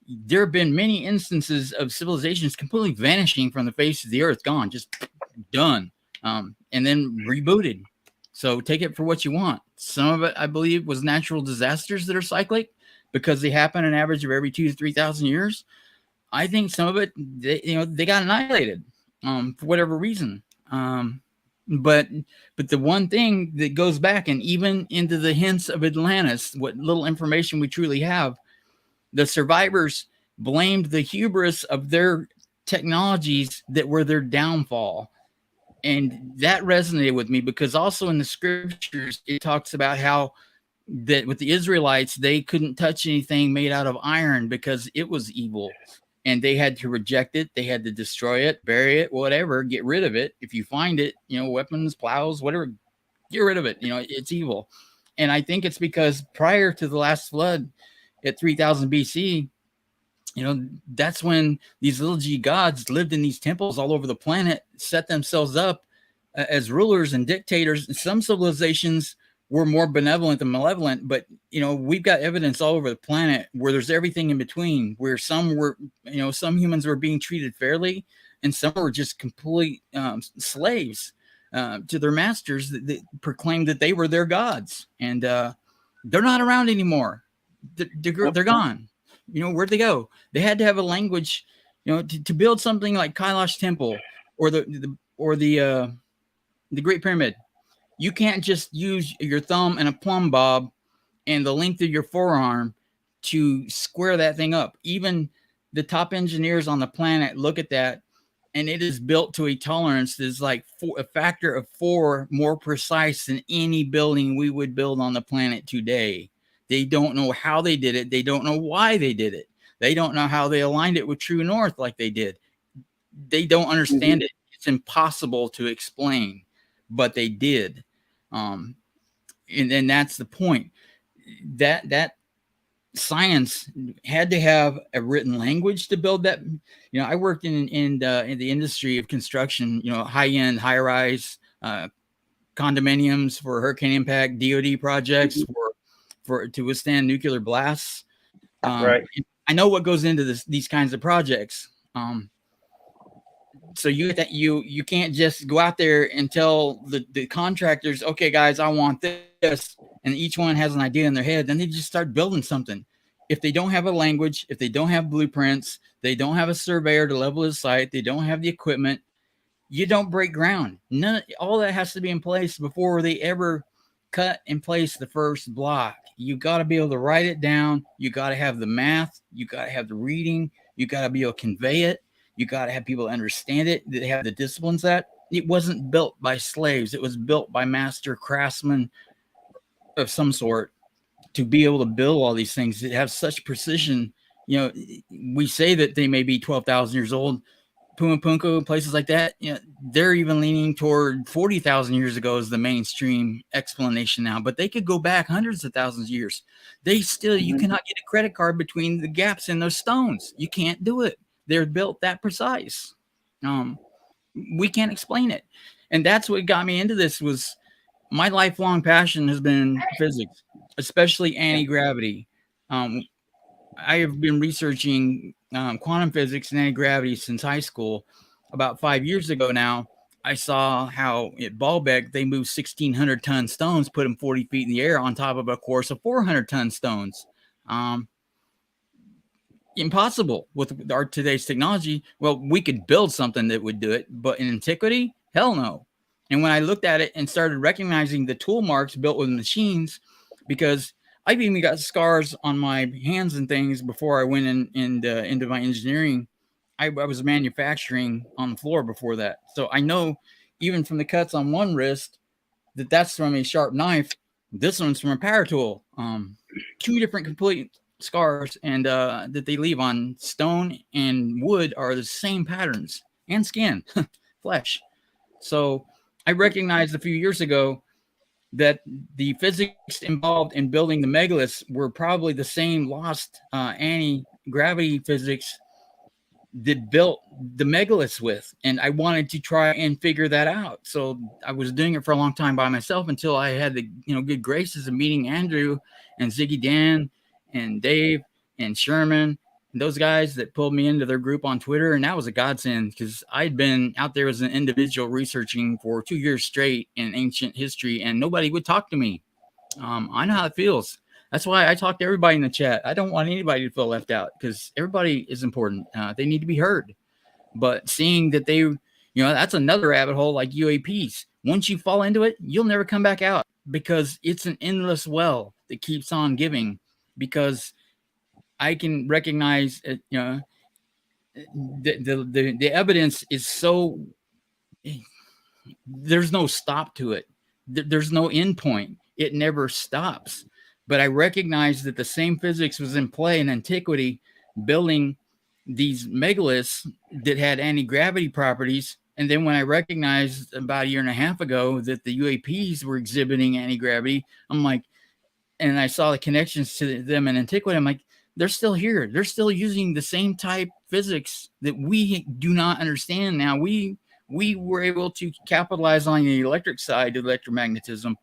there have been many instances of civilizations completely vanishing from the face of the earth, gone, just done, and then rebooted. So take it for what you want. Some of it, I believe, was natural disasters that are cyclic because they happen an average of every 2,000 to 3,000 years. I think some of it, they got annihilated for whatever reason. But the one thing that goes back, and even into the hints of Atlantis, what little information we truly have, the survivors blamed the hubris of their technologies that were their downfall. And that resonated with me because also in the scriptures, it talks about how that with the Israelites, they couldn't touch anything made out of iron because it was evil. And they had to reject it. They had to destroy it, bury it, whatever, get rid of it. If you find it, weapons, plows, whatever, get rid of it. It's evil. And I think it's because prior to the last flood at 3000 BC, that's when these little g gods lived in these temples all over the planet, set themselves up as rulers and dictators. Some civilizations were more benevolent than malevolent, but we've got evidence all over the planet where there's everything in between, where some were, some humans were being treated fairly and some were just complete slaves to their masters that proclaimed that they were their gods. And they're not around anymore. They're gone. Where'd they go? They had to have a language, to build something like Kailash Temple or the Great Pyramid. You can't just use your thumb and a plumb bob and the length of your forearm to square that thing up. Even the top engineers on the planet look at that, and it is built to a tolerance that is like a factor of 4 more precise than any building we would build on the planet today. They don't know how they did it. They don't know why they did it. They don't know how they aligned it with true north like they did. They don't understand it. It's impossible to explain, but they did. And then that's the point. That science had to have a written language to build that. I worked in the industry of construction, high-end, high-rise condominiums for hurricane impact, DoD projects for to withstand nuclear blasts. Right. I know what goes into these kinds of projects. So you can't just go out there and tell the contractors, okay, guys, I want this, and each one has an idea in their head. Then they just start building something. If they don't have a language, if they don't have blueprints, they don't have a surveyor to level the site, they don't have the equipment, you don't break ground. All that has to be in place before they ever cut and place the first block. You got to be able to write it down. You got to have the math. You got to have the reading. You got to be able to convey it. You got to have people understand it. They have the disciplines that it wasn't built by slaves. It was built by master craftsmen of some sort to be able to build all these things that have such precision. We say that they may be 12,000 years old. Pumapunku, places like that, they're even leaning toward 40,000 years ago as the mainstream explanation now, but they could go back hundreds of thousands of years. They still, you cannot get a credit card between the gaps in those stones. You can't do it. They're built that precise. We can't explain it. And that's what got me into this. Was my lifelong passion has been physics, especially anti-gravity. I have been researching quantum physics and anti-gravity since high school. About 5 years ago now, I saw how at Baalbek, they moved 1,600-ton stones, put them 40 feet in the air on top of a course of 400-ton stones. impossible with our today's technology. Well, we could build something that would do it, but in antiquity, hell no. And when I looked at it and started recognizing the tool marks built with machines, because I've even got scars on my hands and things before I went into my engineering. I was manufacturing on the floor before that, so I know even from the cuts on one wrist that's from a sharp knife. This one's from a power tool. Two different complete scars, and that they leave on stone and wood are the same patterns, and skin, flesh. So I recognized a few years ago that the physics involved in building the megaliths were probably the same lost anti-gravity physics that built the megaliths with, and I wanted to try and figure that out. So I was doing it for a long time by myself until I had the good graces of meeting Andrew and Ziggy Dan and Dave and Sherman and those guys that pulled me into their group on Twitter. And that was a godsend, because I'd been out there as an individual researching for 2 years straight in ancient history, and nobody would talk to me. I know how it feels. That's why I talk to everybody in the chat. I don't want anybody to feel left out, because everybody is important. They need to be heard. But seeing that that's another rabbit hole like UAPs. Once you fall into it, you'll never come back out, because it's an endless well that keeps on giving. Because I can recognize, the evidence is so, there's no stop to it. There's no end point. It never stops. But I recognize that the same physics was in play in antiquity, building these megaliths that had anti-gravity properties. And then when I recognized about a year and a half ago that the UAPs were exhibiting anti-gravity, I'm like, and I saw the connections to them in antiquity, I'm like, they're still here. They're still using the same type physics that we do not understand now. We were able to capitalize on the electric side of electromagnetism.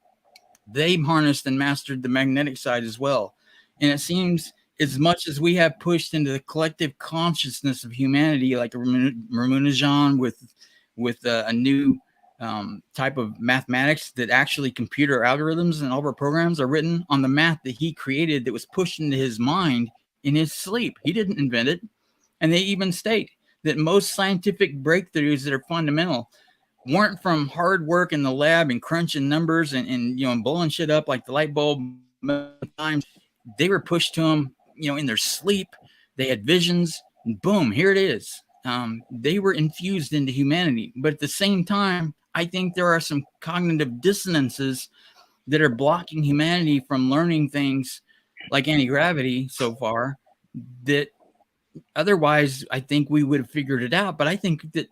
They harnessed and mastered the magnetic side as well. And it seems as much as we have pushed into the collective consciousness of humanity, like Ramanujan with a new type of mathematics, that actually computer algorithms and all of our programs are written on the math that he created, that was pushed into his mind in his sleep. He didn't invent it. And they even state that most scientific breakthroughs that are fundamental weren't from hard work in the lab and crunching numbers and blowing shit up like the light bulb times. They were pushed to them, in their sleep. They had visions, and boom, here it is. They were infused into humanity. But at the same time, I think there are some cognitive dissonances that are blocking humanity from learning things like anti-gravity so far, that otherwise I think we would have figured it out. But I think that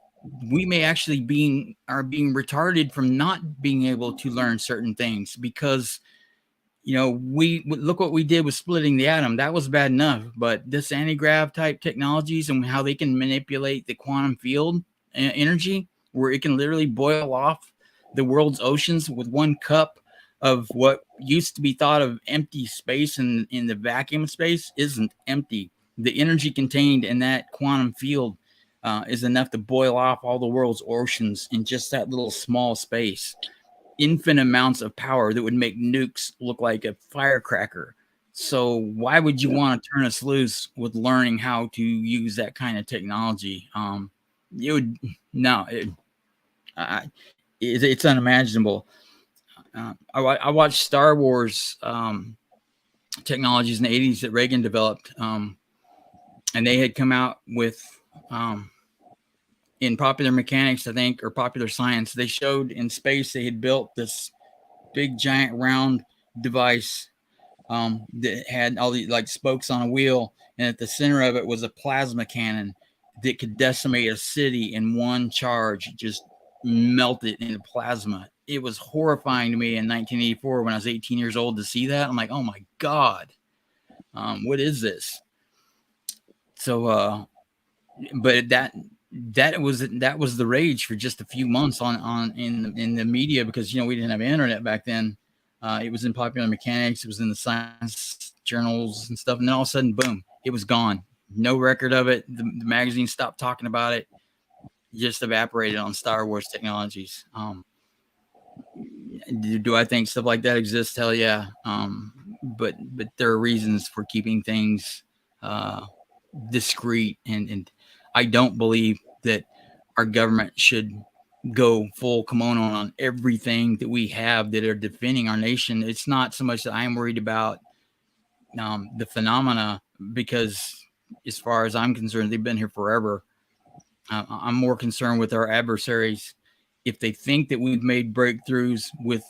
we may actually being retarded from not being able to learn certain things, because we look what we did with splitting the atom. That was bad enough, but this anti-grav type technologies and how they can manipulate the quantum field energy, where it can literally boil off the world's oceans with one cup of what used to be thought of empty space, and in the vacuum space isn't empty. The energy contained in that quantum field is enough to boil off all the world's oceans in just that little small space. Infinite amounts of power that would make nukes look like a firecracker. So why would you want to turn us loose with learning how to use that kind of technology? It's unimaginable. I watched Star Wars technologies in the 80s that Reagan developed, and they had come out with in Popular Mechanics, I think, or Popular Science, they showed in space they had built this big giant round device that had all the like spokes on a wheel, and at the center of it was a plasma cannon that could decimate a city in one charge, just melt it into plasma. It was horrifying to me in 1984 when I was 18 years old to see that. I'm like, oh my God, what is this? So, but that was the rage for just a few months in the media, because we didn't have internet back then. It was in Popular Mechanics, it was in the science journals and stuff, and then all of a sudden, boom, it was gone. No record of it. The magazine stopped talking about it. Just evaporated on Star Wars technologies. Do I think stuff like that exists? Hell yeah. But there are reasons for keeping things discreet, and I don't believe that our government should go full kimono on everything that we have that are defending our nation. It's not so much that I am worried about the phenomena, because as far as I'm concerned, they've been here forever. I'm more concerned with our adversaries. If they think that we've made breakthroughs with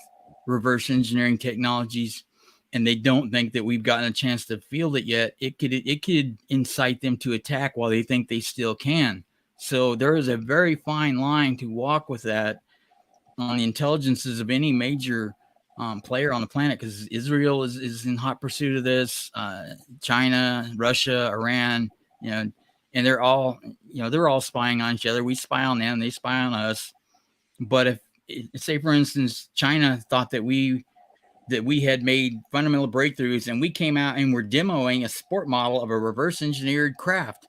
reverse engineering technologies, and they don't think that we've gotten a chance to field it yet, it could incite them to attack while they think they still can. So there is a very fine line to walk with that on the intelligences of any major player on the planet, because Israel is in hot pursuit of this. China, Russia, Iran, and they're all spying on each other. We spy on them, they spy on us. But if, say for instance, China thought that we had made fundamental breakthroughs, and we came out and were demoing a sport model of a reverse engineered craft,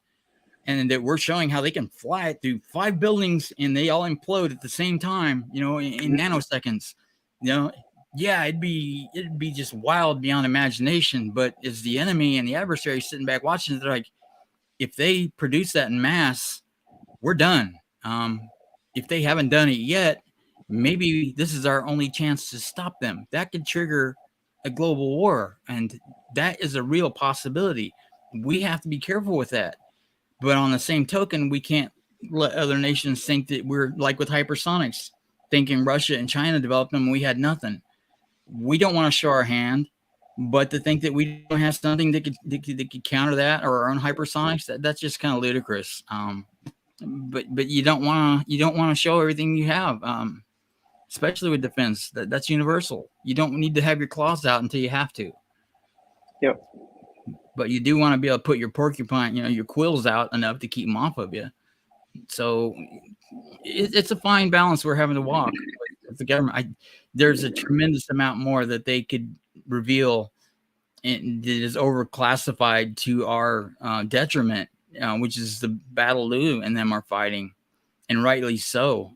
and that we're showing how they can fly it through 5 buildings and they all implode at the same time, in nanoseconds, yeah, it'd be just wild beyond imagination. But as the enemy and the adversary sitting back watching, they're like, if they produce that in mass, we're done. If they haven't done it yet, maybe this is our only chance to stop them. That could trigger a global war, and that is a real possibility. We have to be careful with that. But on the same token, we can't let other nations think that we're like with hypersonics, thinking Russia and China developed them and we had nothing. We don't want to show our hand, but to think that we don't have something that could counter that, or our own hypersonics, that's just kind of ludicrous. But you don't want to show everything you have, especially with defense. That's universal. You don't need to have your claws out until you have to. Yep. But you do want to be able to put your porcupine, your quills out enough to keep them off of you. So it's a fine balance we're having to walk with the government. There's a tremendous amount more that they could reveal, and that is overclassified to our detriment, which is the battle Lou and them are fighting, and rightly so.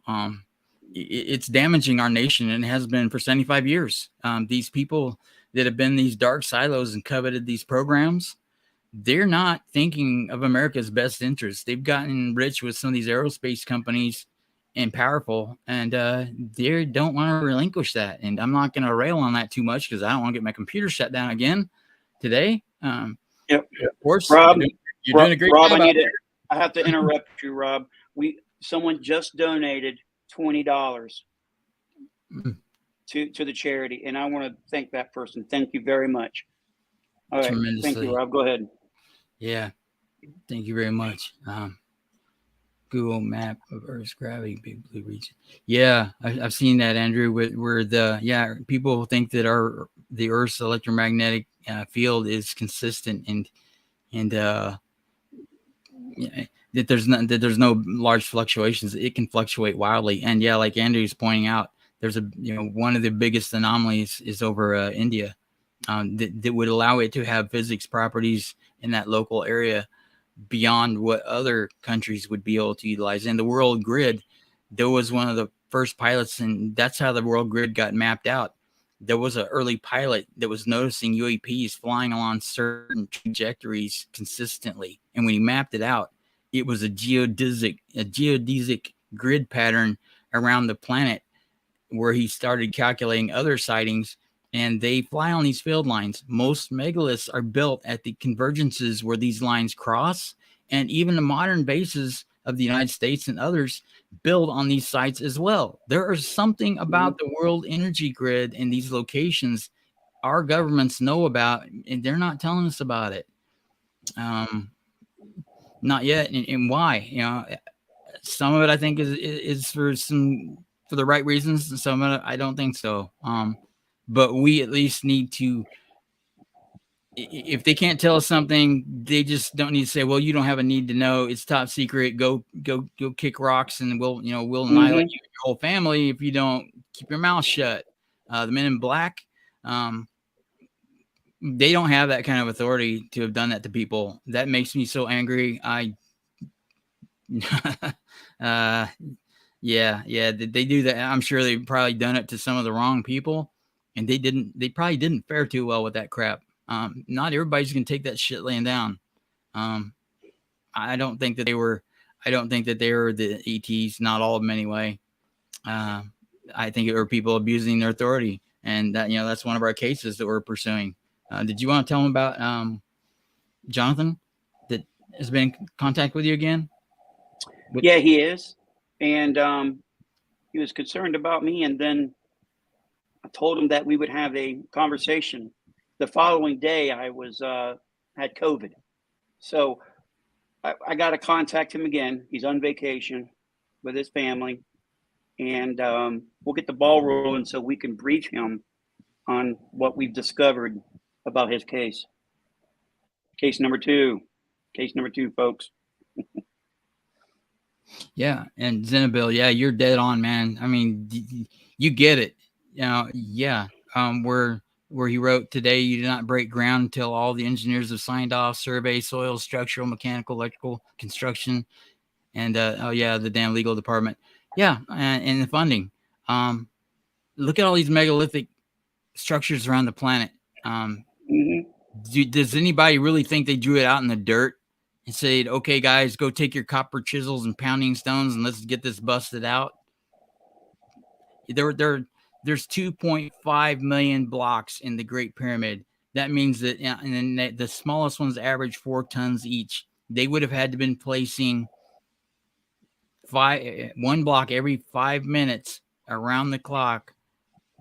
It's damaging our nation, and it has been for 75 years. These people that have been these dark silos and coveted these programs, they're not thinking of America's best interests. They've gotten rich with some of these aerospace companies and powerful, and they don't want to relinquish that. And I'm not going to rail on that too much, because I don't want to get my computer shut down again today. Yep. Of course, Rob, you're doing a great Rob, job. I have to interrupt you, Rob. Someone just donated $20 to the charity, and I want to thank that person. Thank you very much. All right, thank you, Rob. Go ahead. Yeah, thank you very much. Google map of Earth's gravity, big blue region. Yeah, I've seen that, Andrew. Where people think that the Earth's electromagnetic field is consistent, and that there's no large fluctuations. It can fluctuate wildly, and like Andrew's pointing out, there's one of the biggest anomalies is over India, that would allow it to have physics properties in that local area beyond what other countries would be able to utilize. And the world grid, there was one of the first pilots, and that's how the world grid got mapped out. There was an early pilot that was noticing UAPs flying along certain trajectories consistently, and when he mapped it out, it was a geodesic grid pattern around the planet, where he started calculating other sightings, and they fly on these field lines. Most megaliths are built at the convergences where these lines cross, and even the modern bases of the United States and others build on these sites as well. There is something about the world energy grid in these locations our governments know about, and they're not telling us about it. Not yet. And why? Some of it I think is for the right reasons, and some of it I don't think so. But we at least need to, if they can't tell us something, they just don't need to say, well, you don't have a need to know. It's top secret. Go kick rocks, and we'll annihilate you and your whole family if you don't keep your mouth shut. The Men in Black, they don't have that kind of authority to have done that to people. That makes me so angry. Yeah, they do that. I'm sure they've probably done it to some of the wrong people, and they probably didn't fare too well with that crap. Not everybody's gonna take that shit laying down. I don't think that they were. I don't think that they were the ETs. Not all of them anyway. I think it were people abusing their authority, and that that's one of our cases that we're pursuing. Did you want to tell them about Jonathan that has been in contact with you again? Yeah, he is, and he was concerned about me, and then I told him that we would have a conversation. The following day, I was had COVID, so I got to contact him again. He's on vacation with his family, and we'll get the ball rolling so we can brief him on what we've discovered about his case. Case number two, folks. Yeah, and Zenabil, yeah, you're dead on, man. I mean, you get it. Yeah. Where he wrote today, you do not break ground until all the engineers have signed off, survey, soil, structural, mechanical, electrical, construction, and the damn legal department. Yeah, and the funding. Look at all these megalithic structures around the planet. Does anybody really think they drew it out in the dirt and said, okay, guys, go take your copper chisels and pounding stones and let's get this busted out? There's 2.5 million blocks in the Great Pyramid. That means that and the smallest ones average 4 tons each. They would have had to been placing one block every 5 minutes around the clock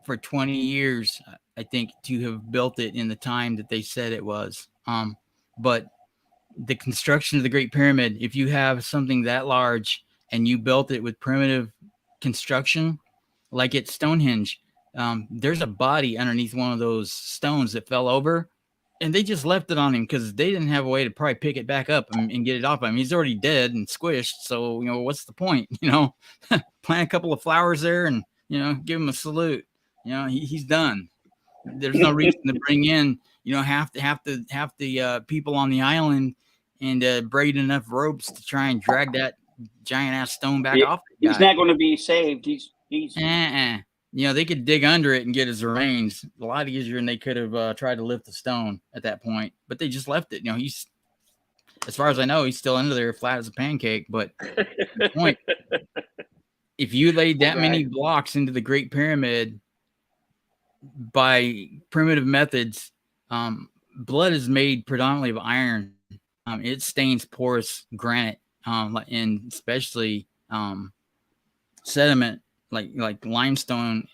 for 20 years, I think, to have built it in the time that they said it was. But the construction of the Great Pyramid, if you have something that large and you built it with primitive construction, like at Stonehenge, there's a body underneath one of those stones that fell over, and they just left it on him because they didn't have a way to probably pick it back up and get it off him. He's already dead and squished. So, what's the point? Plant a couple of flowers there and, give him a salute. He's done. There's no reason to bring in, half the people on the island and braid enough ropes to try and drag that giant ass stone back off. He's not going to be saved. He's. They could dig under it and get his remains a lot easier than they could have tried to lift the stone at that point. But they just left it. He's, as far as I know, he's still under there flat as a pancake. But the point, if you laid that many blocks into the Great Pyramid by primitive methods, blood is made predominantly of iron. It stains porous granite, and especially sediment like limestone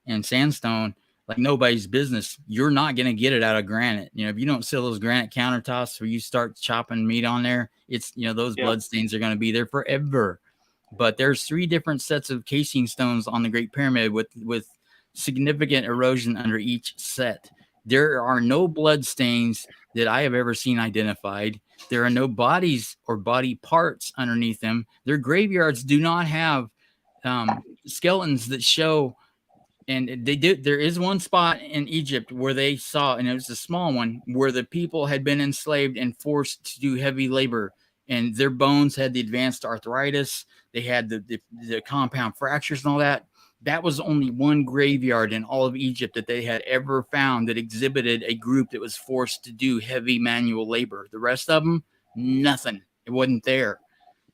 and sandstone, like nobody's business. You're not going to get it out of granite. If you don't seal those granite countertops where you start chopping meat on there, it's, those blood stains are going to be there forever. But there's 3 different sets of casing stones on the Great Pyramid with significant erosion under each set. There are no blood stains that I have ever seen identified. There are no bodies or body parts underneath them. Their graveyards do not have skeletons that show, and they do. There is one spot in Egypt where they saw, and it was a small one, where the people had been enslaved and forced to do heavy labor, and their bones had the advanced arthritis. They had the compound fractures and all that. That was only one graveyard in all of Egypt that they had ever found that exhibited a group that was forced to do heavy manual labor. The rest of them, nothing. It wasn't there.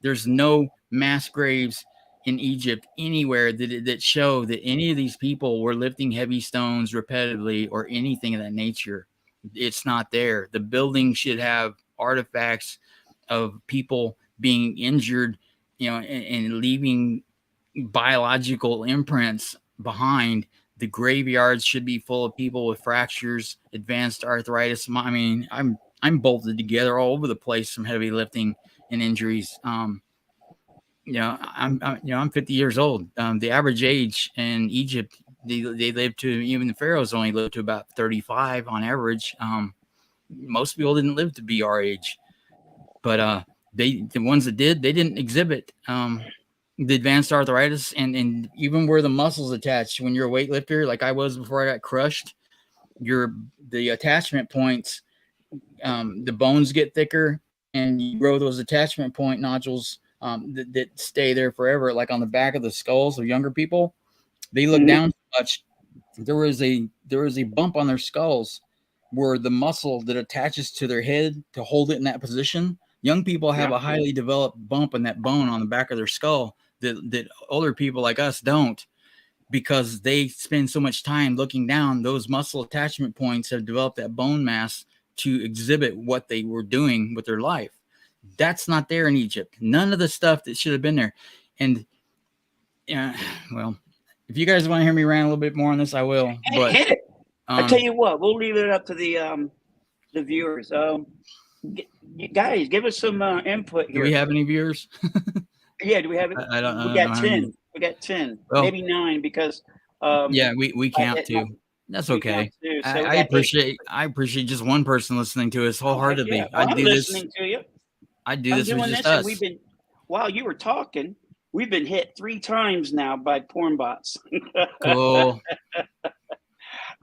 There's no mass graves in Egypt anywhere that show that any of these people were lifting heavy stones repetitively or anything of that nature. It's not there. The building should have artifacts of people being injured, and leaving biological imprints behind. The graveyards should be full of people with fractures, advanced arthritis. I mean, I'm bolted together all over the place from heavy lifting and injuries. I'm 50 years old. The average age in Egypt, they lived to, even the pharaohs only lived to about 35 on average. Most people didn't live to be our age, but the ones that did, they didn't exhibit the advanced arthritis and even where the muscles attached. When you're a weightlifter, like I was before I got crushed, the attachment points, the bones get thicker, and you grow those attachment point nodules that stay there forever, like on the back of the skulls of younger people. They look down so much. There was a bump on their skulls where the muscle that attaches to their head to hold it in that position, Young people have Yeah. a highly developed bump in that bone on the back of their skull that older people like us don't, because they spend so much time looking down. Those muscle attachment points have developed that bone mass to exhibit what they were doing with their life. That's not there in Egypt. None of the stuff that should have been there. And yeah, well, if you guys want to hear me rant a little bit more on this, I will. But Hit it. I tell you what, we'll leave it up to the viewers. Guys, give us some input here. do we have any viewers? Yeah, do we have it? I don't We know got how 10. many. We got 10, Well, maybe 9 because yeah, we count too. That's we okay. count too. So I appreciate just one person listening to us wholeheartedly. Yeah. Well, I'd I'm do this. listening to you. I'd do I'm this with doing just this, and us. we've been while you were talking, we've been hit 3 times now by porn bots. Cool.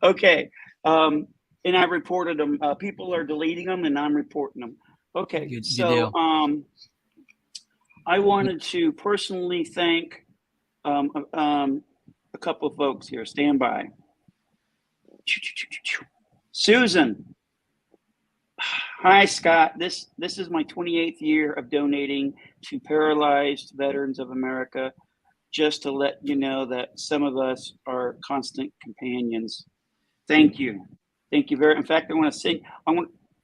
Okay. And I reported them. People are deleting them, and I'm reporting them. Okay. Good So deal. I wanted to personally thank a couple of folks here. Stand by. Susan. Hi, Scott. This is my 28th year of donating to Paralyzed Veterans of America. Just to let you know that some of us are constant companions. Thank you. Thank you very. In fact, I want to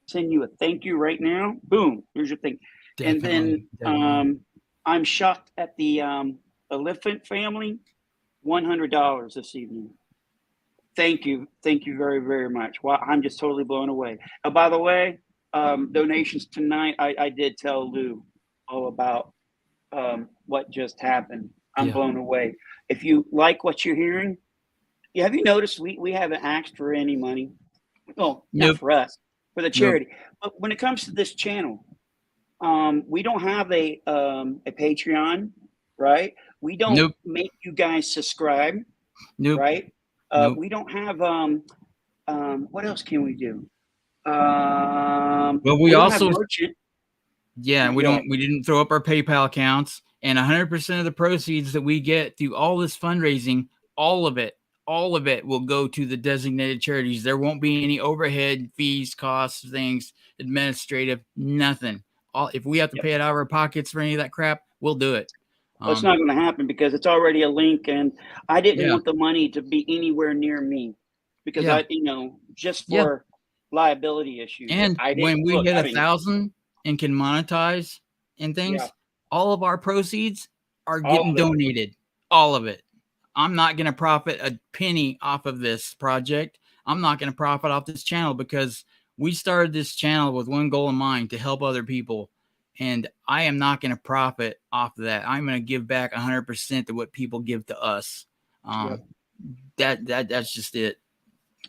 send you a thank you right now. Boom. Here's your thing. Definitely, And then I'm shocked at the Elephant family. $100 this evening. Thank you very, very much. Wow, I'm just totally blown away. By the way, donations tonight. I did tell Lou all about what just happened. I'm blown away. If you like what you're hearing, have you noticed we haven't asked for any money? Well, not for us, for the charity. But when it comes to this channel, we don't have a Patreon, right? We don't make you guys subscribe, right? We don't have what else can we do? Well, we don't also have merchant. Yeah, we didn't throw up our PayPal accounts, and 100% of the proceeds that we get through all this fundraising, all of it will go to the designated charities. There won't be any overhead fees, costs, things, administrative, nothing. If we have to pay it out of our pockets for any of that crap, we'll do it. Well, it's not going to happen because it's already a link, and I didn't want the money to be anywhere near me because just for liability issues. And when we hit 1,000 and can monetize and things, all of our proceeds are getting donated. All of it. I'm not going to profit a penny off of this project. I'm not going to profit off this channel because we started this channel with one goal in mind, to help other people. And I am not going to profit off of that. I'm going to give back 100% to what people give to us. That's just it.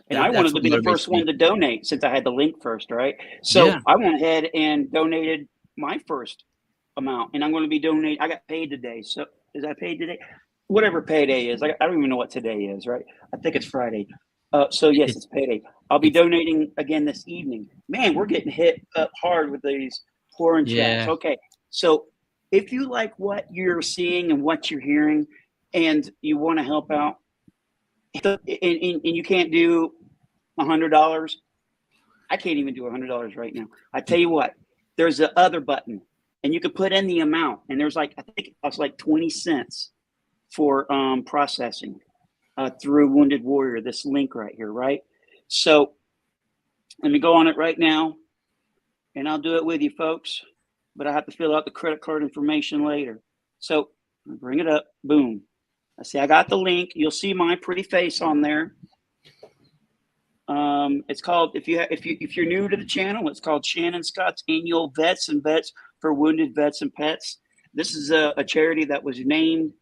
And I wanted to be the first one to donate since I had the link first, right? So I went ahead and donated my first amount, and I'm going to be donating. I got paid today. So is I paid today? Whatever payday is. I don't even know what today is, right? I think it's Friday. So yes, it's payday. I'll be donating again this evening. Man, we're getting hit up hard with these pouring chats. Okay. So if you like what you're seeing and what you're hearing and you want to help out, and you can't do $100, I can't even do $100 right now. I tell you what, there's a other button, and you can put in the amount, and there's I think it's like 20 cents for processing through Wounded Warrior. This link right here, right? So let me go on it right now, and I'll do it with you, folks. But I have to fill out the credit card information later. So bring it up. Boom. I see I got the link. You'll see my pretty face on there. It's called, if you're new to the channel, it's called Shannon Scott's Annual Vets and Vets for Wounded Vets and Pets. This is a charity that was named,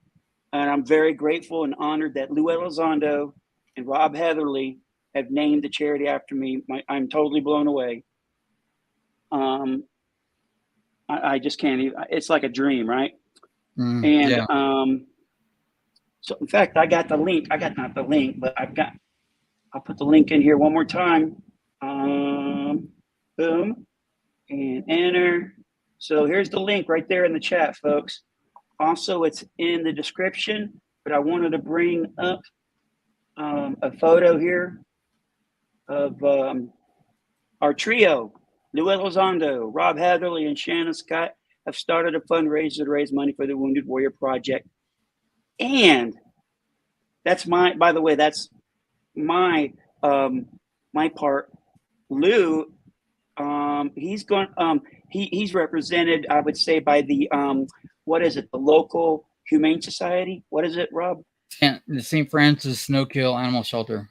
and I'm very grateful and honored that Lou Elizondo and Rob Heatherly have named the charity after me. I'm totally blown away. I just can't even. It's like a dream, right? So in fact, I got the link. I got not the link, but I'll put the link in here one more time. Boom, and enter. So here's the link right there in the chat, folks. Also, it's in the description, but I wanted to bring up a photo here of our trio. Lou Elizondo, Rob Heatherly, and Shannon Scott have started a fundraiser to raise money for the Wounded Warrior Project. And that's by the way, that's my my part. Lou, he's represented, I would say, by the what is it, the local Humane Society? What is it, Rob? The St. Francis No Kill Animal Shelter.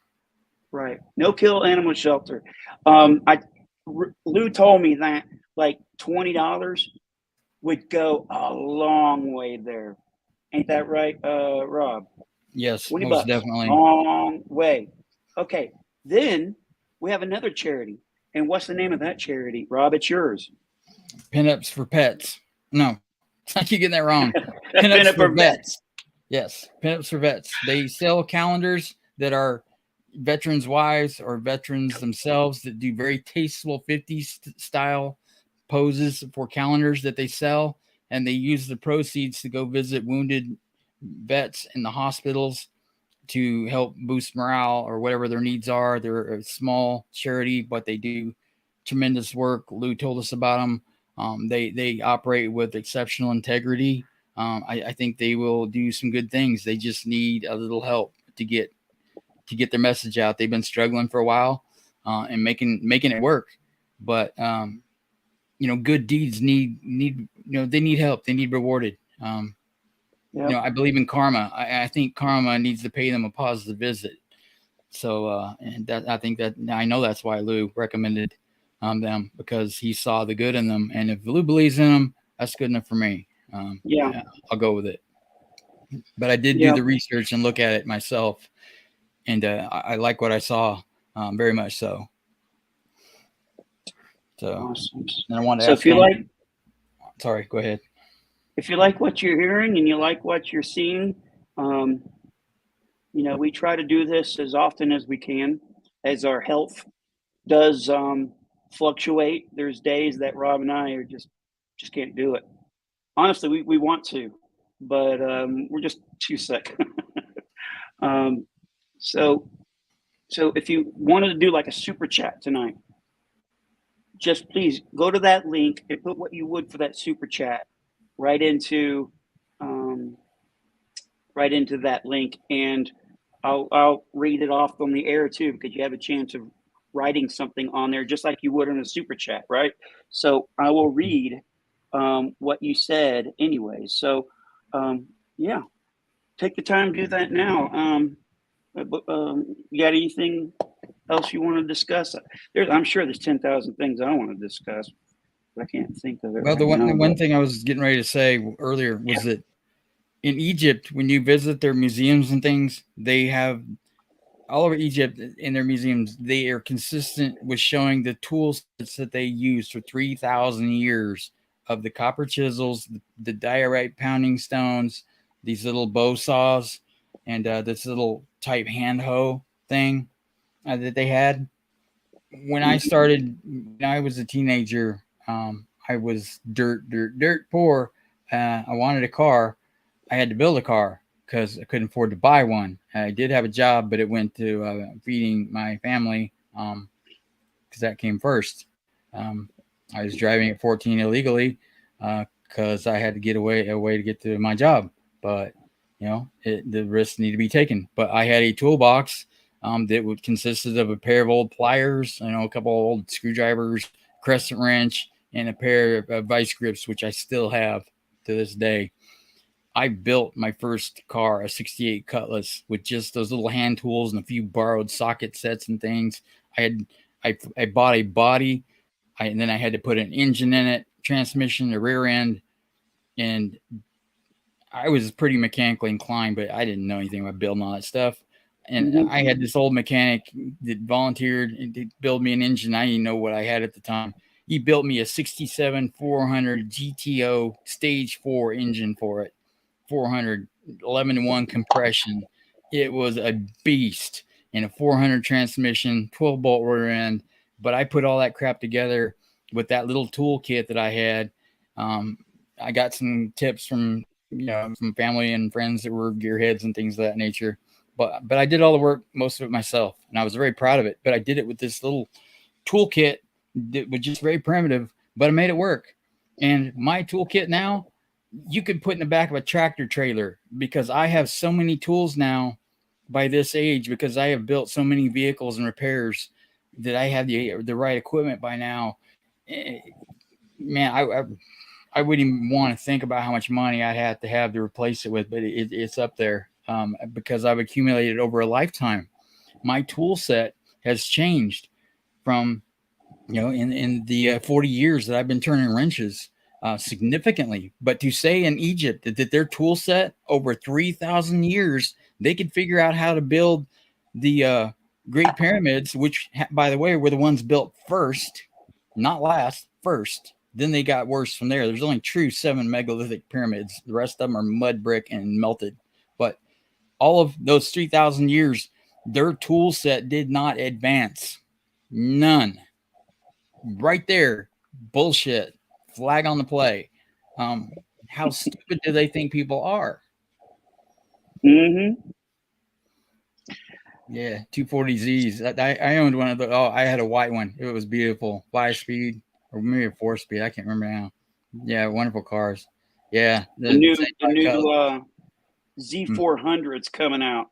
Right, No Kill Animal Shelter. Lou told me that like $20 would go a long way there. Ain't that right, Rob? Yes, $20, most definitely. long way. Okay, then we have another charity. And what's the name of that charity, Rob? It's yours. Pinups for Pets. No, I keep getting that wrong. Pinups for Vets. Yes, Pinups for Vets. They sell calendars that are veterans' wives or veterans themselves that do very tasteful 50s style poses for calendars that they sell, and they use the proceeds to go visit wounded vets in the hospitals to help boost morale or whatever their needs are. They're a small charity, but they do tremendous work. Lou told us about them. They operate with exceptional integrity. I think they will do some good things. They just need a little help to get their message out. They've been struggling for a while and making it work. But good deeds need they need help. They need rewarded. Yep. I believe in karma. I think karma needs to pay them a positive visit. So, and that I think that I know that's why Lou recommended them, because he saw the good in them. And if Lou believes in them, that's good enough for me. Yeah, I'll go with it. But I did do the research and look at it myself, and I like what I saw very much so. So, awesome. And I want to ask if you like, sorry, go ahead. If you like what you're hearing and you like what you're seeing, we try to do this as often as we can, as our health does fluctuate. There's days that Rob and I are just can't do it. Honestly, we want to, but we're just too sick. So if you wanted to do like a super chat tonight, just please go to that link and put what you would for that super chat right into that link, and I'll read it off on the air too, because you have a chance of writing something on there just like you would in a super chat, right? So I will read what you said anyway. So yeah, take the time to do that now. You got anything else you want to discuss? I'm sure there's 10,000 things I want to discuss, but I can't think of it. Well, the one thing I was getting ready to say earlier was that in Egypt, when you visit their museums and things, they have all over Egypt in their museums, they are consistent with showing the tools that they used for 3,000 years, of the copper chisels, the diorite pounding stones, these little bow saws, and this little type hand hoe thing that they had. When I started, when I was a teenager, I was dirt poor. I wanted a car. I had to build a car because I couldn't afford to buy one. I did have a job, but it went to feeding my family because that came first. I was driving at 14 illegally because I had to get a way to get to my job. But, the risks need to be taken. But I had a toolbox that consisted of a pair of old pliers, a couple of old screwdrivers, crescent wrench, and a pair of vice grips, which I still have to this day. I built my first car, a 68 Cutlass, with just those little hand tools and a few borrowed socket sets and things. I bought a body, and then I had to put an engine in it, transmission, a rear end, and I was pretty mechanically inclined, but I didn't know anything about building all that stuff. And I had this old mechanic that volunteered to build me an engine. I didn't know what I had at the time. He built me a 67 400 GTO stage 4 engine for it. 400 11-to-1 compression. It was a beast, and a 400 transmission, 12 bolt rear end. But I put all that crap together with that little toolkit that I had. I got some tips from family and friends that were gearheads and things of that nature. But I did all the work, most of it myself, and I was very proud of it. But I did it with this little toolkit that was just very primitive, but I made it work. And my toolkit now, you could put in the back of a tractor trailer, because I have so many tools now by this age, because I have built so many vehicles and repairs that I have the right equipment by now. Man, I wouldn't even want to think about how much money I'd have to replace it with, but it's up there, because I've accumulated over a lifetime. My tool set has changed from, in the 40 years that I've been turning wrenches, significantly. But to say in Egypt that their tool set over 3,000 years, they could figure out how to build the Great Pyramids, which, by the way, were the ones built first, not last, first. Then they got worse from there. There's only true 7 megalithic pyramids. The rest of them are mud brick and melted. But all of those 3,000 years, their tool set did not advance. None. Right there. Bullshit. Flag on the play. How stupid do they think people are? Mm-hmm. Yeah, 240Zs. I owned one of the. Oh, I had a white one. It was beautiful. 5-speed or maybe a 4-speed. I can't remember now. Yeah, wonderful cars. Yeah, The new Z400's coming out.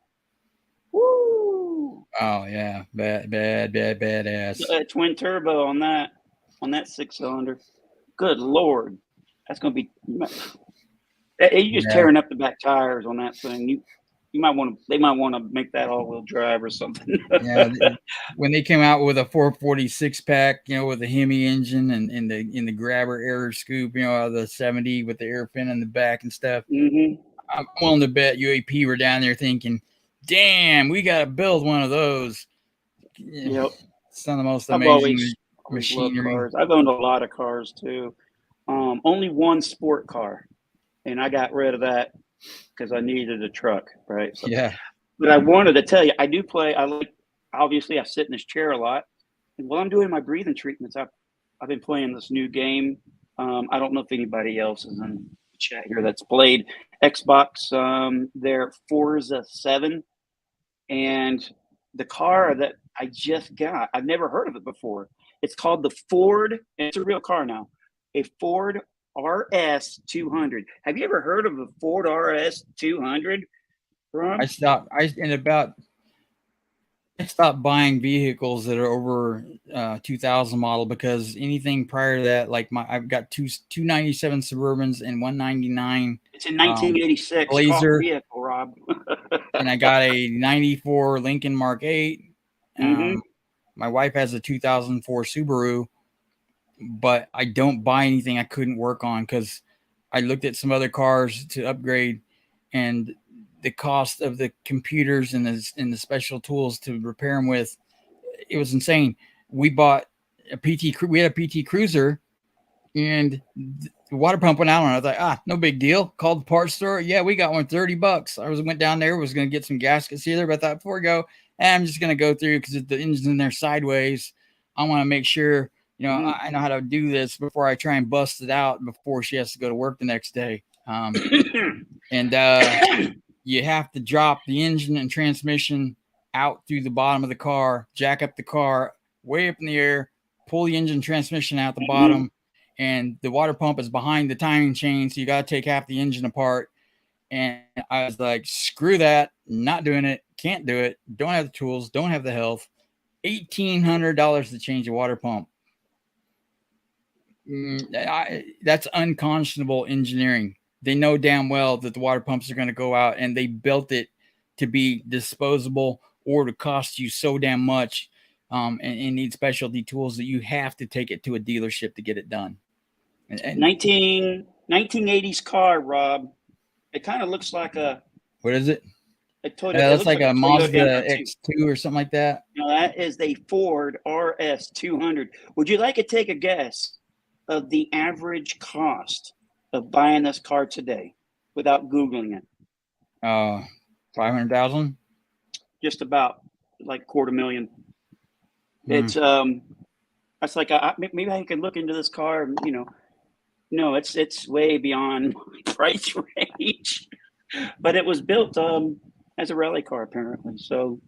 Woo! Oh yeah, badass. Twin turbo on that 6-cylinder. Good Lord, that's gonna be. You're just tearing up the back tires on that thing. They might want to make that all-wheel drive or something. Yeah, when they came out with a 446 pack, with the Hemi engine and in the grabber air scoop, out of the 70 with the air fin in the back and stuff. Mm-hmm. I'm willing to bet UAP were down there thinking, "Damn, we got to build one of those." Yep, some of the most amazing machinery. Cars. I've owned a lot of cars too. Only one sport car, and I got rid of that because I needed a truck, right? So, yeah. But I wanted to tell you, I do play. Obviously, I sit in this chair a lot, and while I'm doing my breathing treatments, I've been playing this new game. I don't know if anybody else is in the chat here that's played Xbox. Their Forza 7, and the car that I just got, I've never heard of it before. It's called the Ford, and it's a real car now, a Ford RS 200. Have you ever heard of the Ford RS 200? Ron? I stopped buying vehicles that are over 2000 model, because anything prior to that, like I've got two 97 Suburbans and 199. It's a 1986 Blazer vehicle, Rob. And I got a 94 Lincoln Mark 8. Mm-hmm. My wife has a 2004 Subaru, but I don't buy anything I couldn't work on, because I looked at some other cars to upgrade, and the cost of the computers and the special tools to repair them with, it was insane. We bought we had a PT Cruiser, and the water pump went out on it. I was like, no big deal. Called the parts store. Yeah, we got one, $30. I went down there, was going to get some gaskets either, but I thought before I go, I'm just going to go through, because the engine's in there sideways. I want to make sure, I know how to do this before I try and bust it out before she has to go to work the next day. And you have to drop the engine and transmission out through the bottom of the car, jack up the car way up in the air, pull the engine transmission out the bottom, and the water pump is behind the timing chain, so you got to take half the engine apart. And I was like, screw that, not doing it, can't do it, don't have the tools, don't have the health. $1,800 to change a water pump. That's unconscionable engineering. They know damn well that the water pumps are going to go out, and they built it to be disposable or to cost you so damn much, and need specialty tools that you have to take it to a dealership to get it done. 1980s car, Rob. It kind of looks like a. What is it? It looks like a Mazda X2 or something like that. No, that is a Ford RS 200. Would you like to take a guess of the average cost of buying this car today without Googling it? 500,000. Just about, like $250,000. It's that's like maybe I can look into this car and no, it's way beyond my price range. But it was built as a rally car apparently. So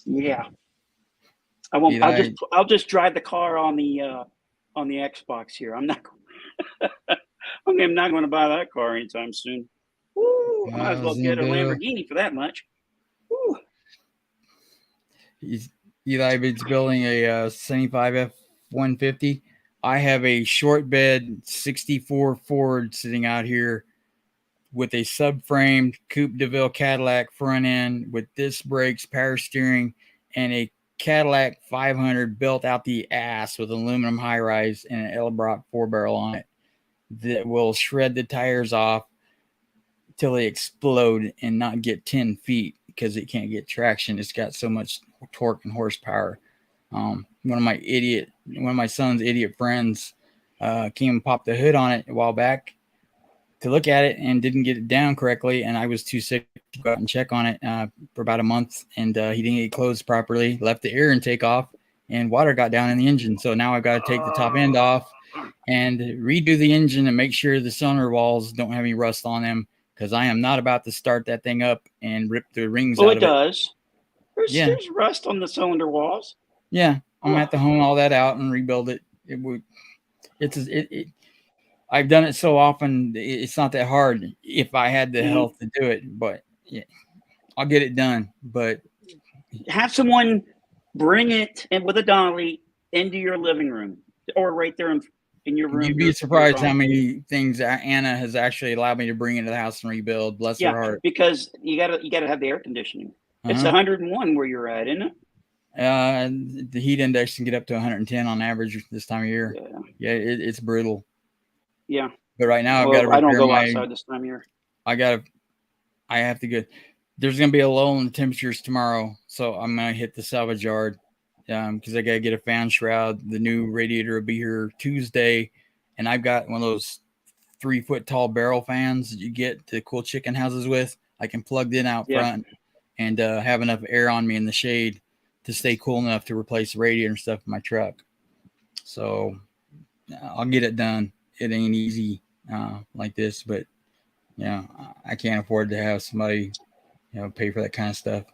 yeah. I won't. Eli, I'll just drive the car on the Xbox here. I'm not. I'm not going to buy that car anytime soon. Woo! I might as well get a Lamborghini for that much. Woo! Eli is building a 75 F-150. I have a short bed 64 Ford sitting out here with a subframed Coupe de Ville Cadillac front end with disc brakes, power steering, and a Cadillac 500 built out the ass with aluminum high rise and an Edelbrock 4-barrel on it that will shred the tires off till they explode and not get 10 feet because it can't get traction. It's got so much torque and horsepower. One of my son's idiot friends came and popped the hood on it a while back to look at it and didn't get it down correctly, and I was too sick to go out and check on it for about a month, and he didn't get it closed properly, left the air intake off, and water got down in the engine. So now I've got to take the top end off and redo the engine and make sure the cylinder walls don't have any rust on them, because I am not about to start that thing up and rip the rings out of it. Oh, it does. There's rust on the cylinder walls. Yeah, I'm gonna have to hone all that out and rebuild it. I've done it so often, it's not that hard if I had the health to do it. But yeah, I'll get it done. But have someone bring it in with a dolly into your living room or right there in your room. You'd be surprised how many things Anna has actually allowed me to bring into the house and rebuild. Bless her heart. Because you gotta have the air conditioning. It's 101 where you're at, isn't it? The heat index can get up to 110 on average this time of year. Yeah, it's brutal. Yeah. But right now I've got to. I don't go outside this time of year. I have to go. There's going to be a lull in the temperatures tomorrow, so I'm going to hit the salvage yard because I got to get a fan shroud. The new radiator will be here Tuesday, and I've got one of those 3-foot tall barrel fans that you get to cool chicken houses with. I can plug it in out front and have enough air on me in the shade to stay cool enough to replace the radiator and stuff in my truck. So I'll get it done. It ain't easy like this, but I can't afford to have somebody, pay for that kind of stuff.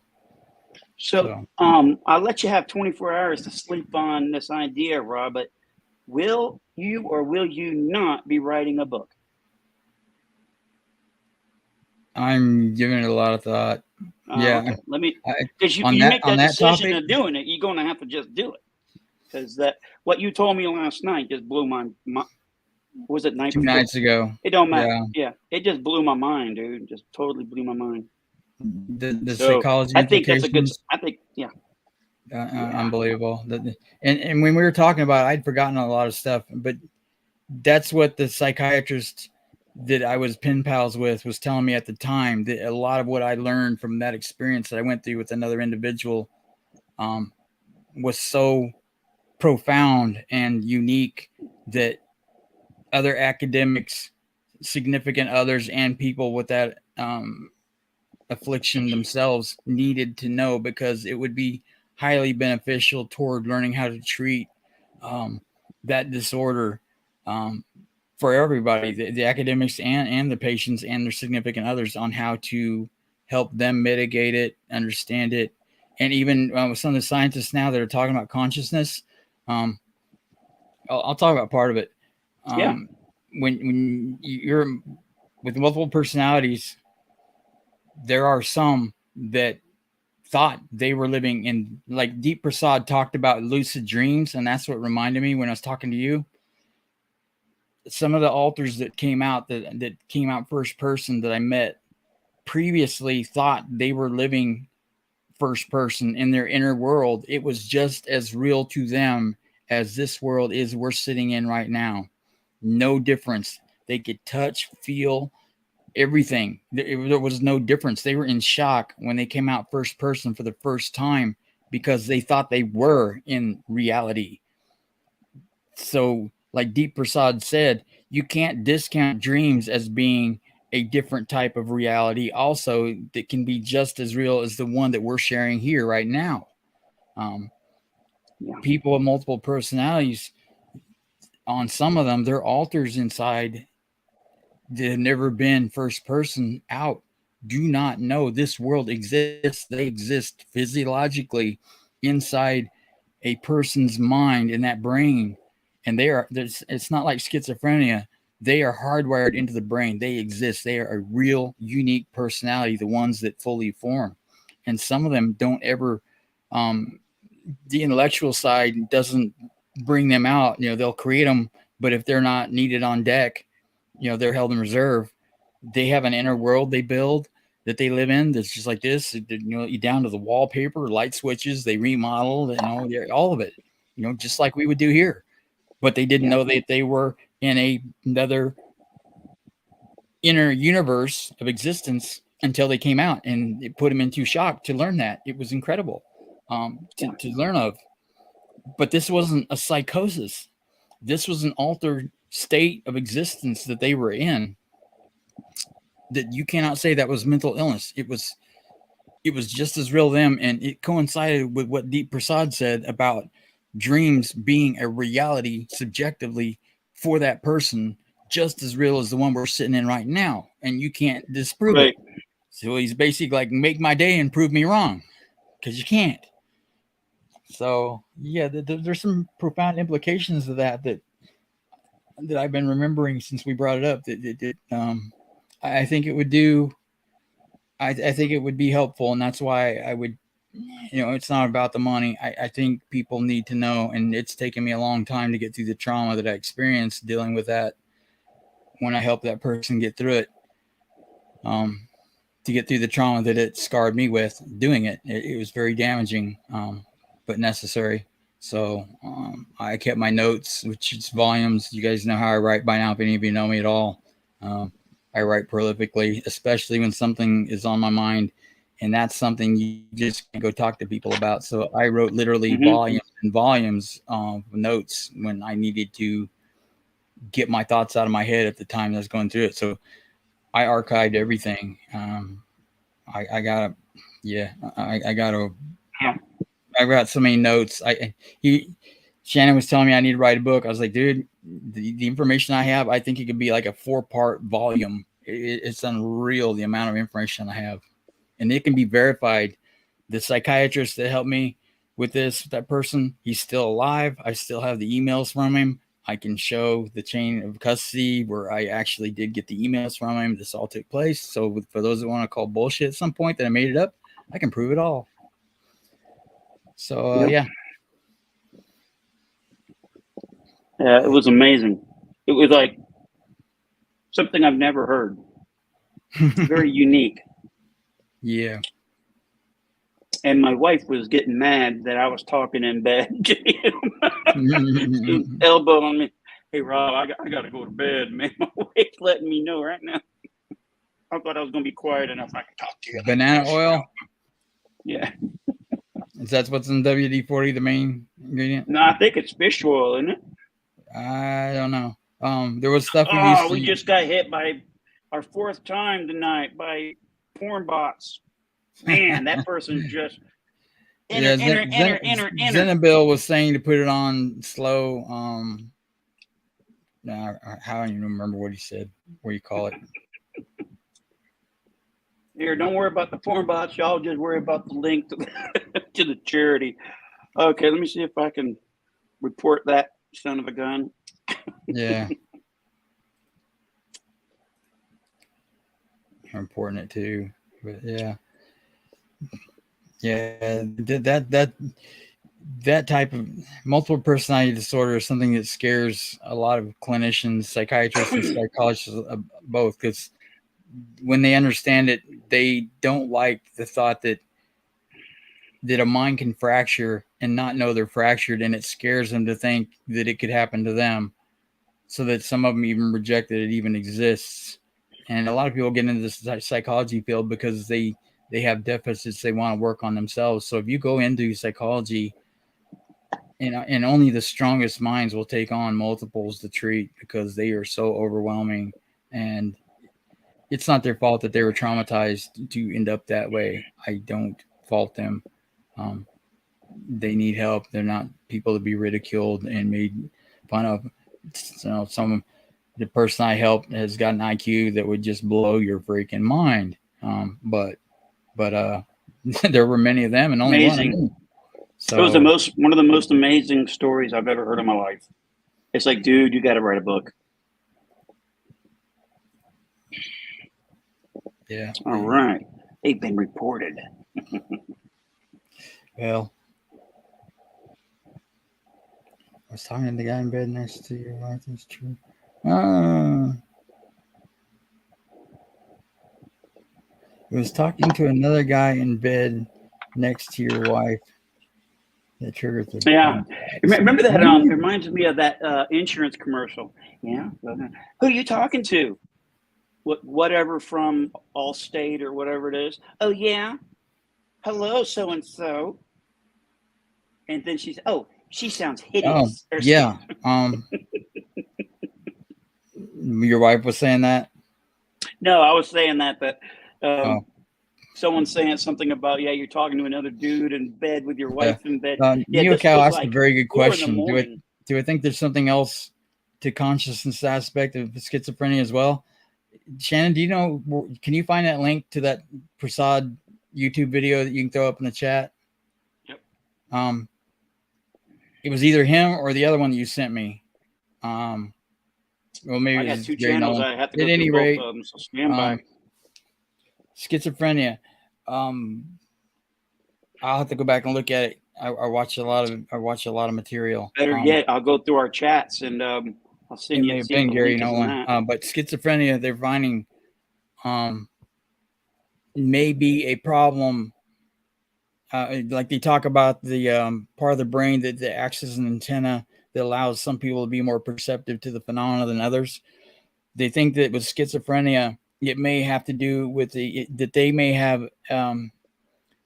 So I'll let you have 24 hours to sleep on this idea, Rob, but will you or will you not be writing a book? I'm giving it a lot of thought. Okay. Because you make that decision of doing it, you're going to have to just do it. Because what you told me last night just blew my was it night 2 nights ago? It don't matter. Yeah, it just blew my mind, dude. Just totally blew my mind. The psychology. I think that's a good. I think unbelievable. And when we were talking about it, I'd forgotten a lot of stuff, but that's what the psychiatrist that I was pen pals with was telling me at the time, that a lot of what I learned from that experience that I went through with another individual was so profound and unique that other academics, significant others, and people with that affliction themselves needed to know, because it would be highly beneficial toward learning how to treat that disorder for everybody, the academics and the patients and their significant others, on how to help them mitigate it, understand it. And even with some of the scientists now that are talking about consciousness, I'll talk about part of it. When you're with multiple personalities, there are some that thought they were living in, like Deep Prasad talked about lucid dreams, and that's what reminded me when I was talking to you. Some of the alters that came out that came out first person that I met previously thought they were living first person in their inner world. It was just as real to them as this world is we're sitting in right now. No difference. They could touch, feel, everything. There was no difference. They were in shock when they came out first person for the first time because they thought they were in reality. So, like Deep Prasad said, you can't discount dreams as being a different type of reality also that can be just as real as the one that we're sharing here right now. People with multiple personalities, on some of them, they're alters inside that have never been first person out, do not know this world exists. They exist physiologically inside a person's mind in that brain, and it's not like schizophrenia. They are hardwired into the brain. They exist. They are a real, unique personality, the ones that fully form. And some of them don't ever, the intellectual side doesn't bring them out. They'll create them, but if they're not needed on deck, they're held in reserve. They have an inner world they build that they live in that's just like this, down to the wallpaper, light switches, they remodel, all of it, just like we would do here. But they didn't know that they were in another inner universe of existence until they came out, and it put them into shock to learn that. It was incredible to learn of. But this wasn't a psychosis. This was an altered state of existence that they were in, that you cannot say that was mental illness. It was just as real to them, and it coincided with what Deep Prasad said about dreams being a reality subjectively for that person, just as real as the one we're sitting in right now, and you can't disprove it. So he's basically like, make my day and prove me wrong, because you can't. So yeah, there's some profound implications of that I've been remembering since we brought it up. I think it would do. I think it would be helpful, and that's why I would. It's not about the money. I think people need to know, and it's taken me a long time to get through the trauma that I experienced dealing with that. When I helped that person get through it, to get through the trauma that it scarred me with doing it, it was very damaging, but necessary. So I kept my notes, which is volumes. You guys know how I write by now, if any of you know me at all. I write prolifically, especially when something is on my mind, and that's something you just can't go talk to people about. So I wrote literally volumes and volumes of notes when I needed to get my thoughts out of my head at the time I was going through it. So I archived everything. I got so many notes. Shannon was telling me I need to write a book. I was like, dude, the information I have, I think it could be like a 4-part volume. It's unreal, the amount of information I have. And it can be verified. The psychiatrist that helped me with that person, he's still alive. I still have the emails from him. I can show the chain of custody where I actually did get the emails from him. This all took place. So for those that want to call bullshit at some point that I made it up, I can prove it all. So, yeah. Yeah, it was amazing. It was like something I've never heard. Very unique. Yeah. And my wife was getting mad that I was talking in bed to him. Elbow on me. Hey, Rob, I got to go to bed, man. My wife's letting me know right now. I thought I was going to be quiet enough I could talk to you. Banana oil? Yeah. Is that what's in WD-40, the main ingredient? No, I think it's fish oil, isn't it? I don't know. There was stuff we just got hit by our 4th time tonight by porn bots. Man, that person's just enter. Zenabil was saying to put it on slow. Now I don't even remember what he said. What do you call it? Here, don't worry about the porn bots. Y'all just worry about the link to the charity. Okay, let me see if I can report that son of a gun. Yeah. I'm reporting it too. But yeah. Yeah, that type of multiple personality disorder is something that scares a lot of clinicians, psychiatrists, and psychologists both, because when they understand it, they don't like the thought that a mind can fracture and not know they're fractured, and it scares them to think that it could happen to them, so that some of them even reject that it even exists. And a lot of people get into this psychology field because they have deficits they want to work on themselves. So if you go into psychology, and only the strongest minds will take on multiples to treat, because they are so overwhelming, and it's not their fault that they were traumatized to end up that way. I don't fault them. They need help. They're not people to be ridiculed and made fun of. The person I helped has got an IQ that would just blow your freaking mind. But there were many of them, and only one of me. So It was one of the most amazing stories I've ever heard in my life. It's like, dude, you got to write a book. yeah. All right. They've been reported. Well, I was talking to the guy in bed next to your wife. That's true. I was talking to another guy in bed next to your wife. That triggered the Yeah. Remember that? It reminds me of that insurance commercial. Yeah. Who are you talking to? Whatever from Allstate or whatever it is. Oh, yeah. Hello, so-and-so. And then she sounds hideous. Oh, yeah. Your wife was saying that? No, I was saying that someone's saying something about, you're talking to another dude in bed with your wife in bed. Neocal asked a very good question. Do I think there's something else to consciousness aspect of schizophrenia as well? Shannon, do you know, can you find that link to that Prasad YouTube video that you can throw up in the chat? Yep. It was either him or the other one that you sent me. Well, maybe I got two channels. I have to go through both of them, so stand by. Schizophrenia. I'll have to go back and look at it. I watch a lot of material. Better yet, I'll go through our chats and I'll send you. It may have been Gary Nolan, but schizophrenia, they're finding may be a problem. Like they talk about the part of the brain that acts as an antenna that allows some people to be more perceptive to the phenomena than others. They think that with schizophrenia, it may have to do with that they may have.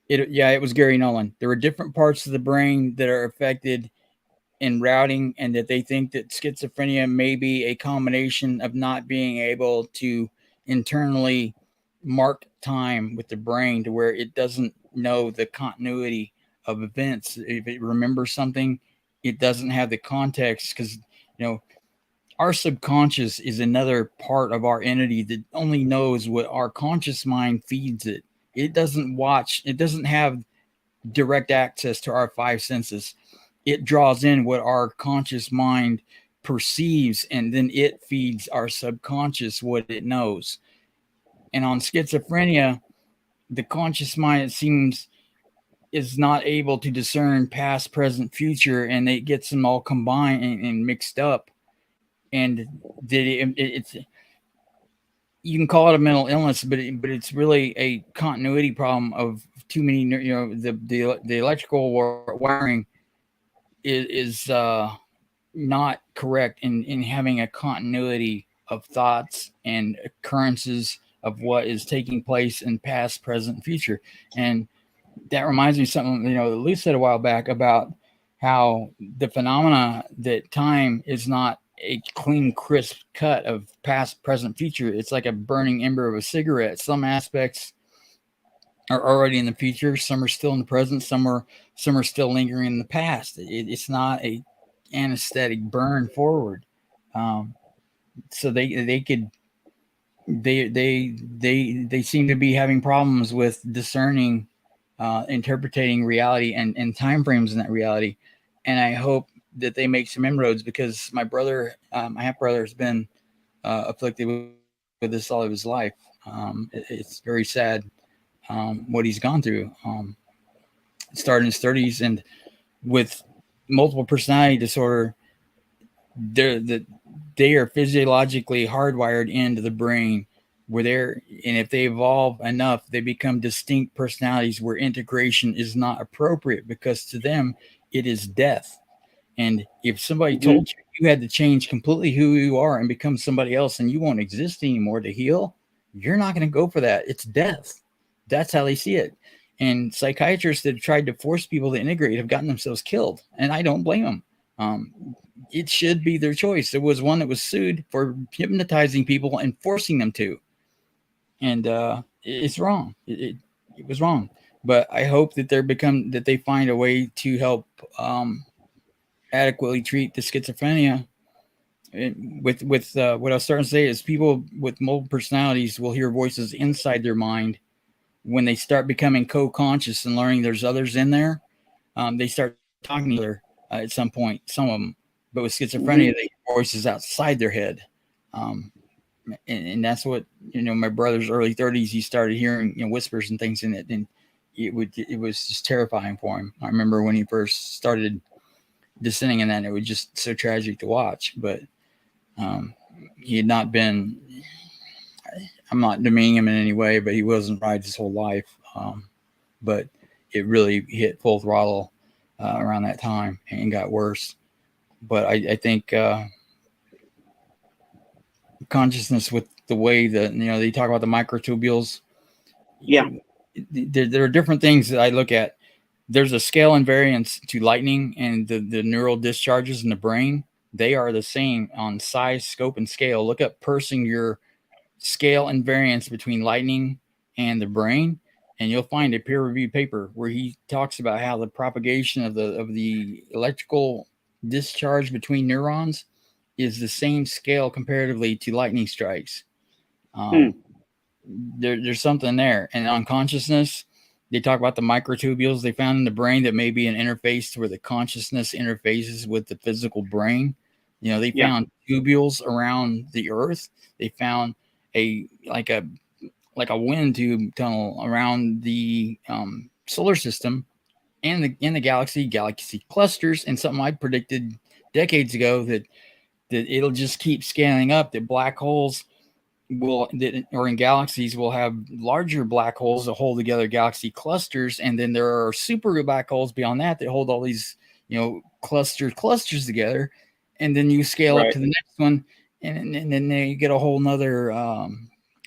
It was Gary Nolan. There are different parts of the brain that are affected in routing, and that they think that schizophrenia may be a combination of not being able to internally mark time with the brain to where it doesn't know the continuity of events. If it remembers something, it doesn't have the context, because our subconscious is another part of our entity that only knows what our conscious mind feeds it. It doesn't have direct access to our five senses. It draws in what our conscious mind perceives, and then it feeds our subconscious what it knows. And on schizophrenia, the conscious mind, it seems, is not able to discern past, present, future, and it gets them all combined and mixed up. And it's, you can call it a mental illness, but it's really a continuity problem of too many. The electrical wiring is not correct in having a continuity of thoughts and occurrences of what is taking place in past, present, future. And that reminds me of something Lou said a while back about how the phenomena that time is not a clean, crisp cut of past, present, future. It's like a burning ember of a cigarette. Some aspects are already in the future. Some are still in the present. Some are still lingering in the past. It's not a anesthetic burn forward. So they seem to be having problems with discerning, interpreting reality and time frames in that reality. And I hope that they make some inroads, because my brother, my half brother, has been afflicted with this all of his life. It's very sad what he's gone through. Started in his 30s, and with multiple personality disorder, they are physiologically hardwired into the brain, and if they evolve enough, they become distinct personalities where integration is not appropriate, because to them it is death. And if somebody told you had to change completely who you are and become somebody else, and you won't exist anymore to heal, you're not going to go for that. It's death. That's how they see it. And psychiatrists that have tried to force people to integrate have gotten themselves killed. And I don't blame them. It should be their choice. There was one that was sued for hypnotizing people and forcing them to. And it's wrong. It was wrong. But I hope that they find a way to help adequately treat the schizophrenia. With what I was starting to say is, people with multiple personalities will hear voices inside their mind when they start becoming co-conscious and learning there's others in there. they start talking to each other at some point, some of them. But with schizophrenia, they hear voices outside their head. And that's what, my brother's early 30s, he started hearing, whispers and things in it. And it was just terrifying for him. I remember when he first started descending in that, it was just so tragic to watch. But he had not been, I'm not demeaning him in any way, but he wasn't right his whole life. But it really hit full throttle around that time and got worse. But I think consciousness, with the way that, they talk about the microtubules. Yeah. There are different things that I look at. There's a scale invariance to lightning, and the neural discharges in the brain, they are the same on size, scope, and scale. Look up Persinger scale invariance between lightning and the brain, and you'll find a peer-reviewed paper where he talks about how the propagation of the electrical discharge between neurons is the same scale comparatively to lightning strikes. There's something there. And on consciousness, they talk about the microtubules they found in the brain that may be an interface to where the consciousness interfaces with the physical brain. They found tubules around the earth. They found a wind tube tunnel around the solar system and the galaxy clusters. And something I predicted decades ago, that it'll just keep scaling up, that black holes or in galaxies will have larger black holes that hold together galaxy clusters, and then there are super black holes beyond that hold all these clusters together, and then you scale up to the next one, and then you get a whole nother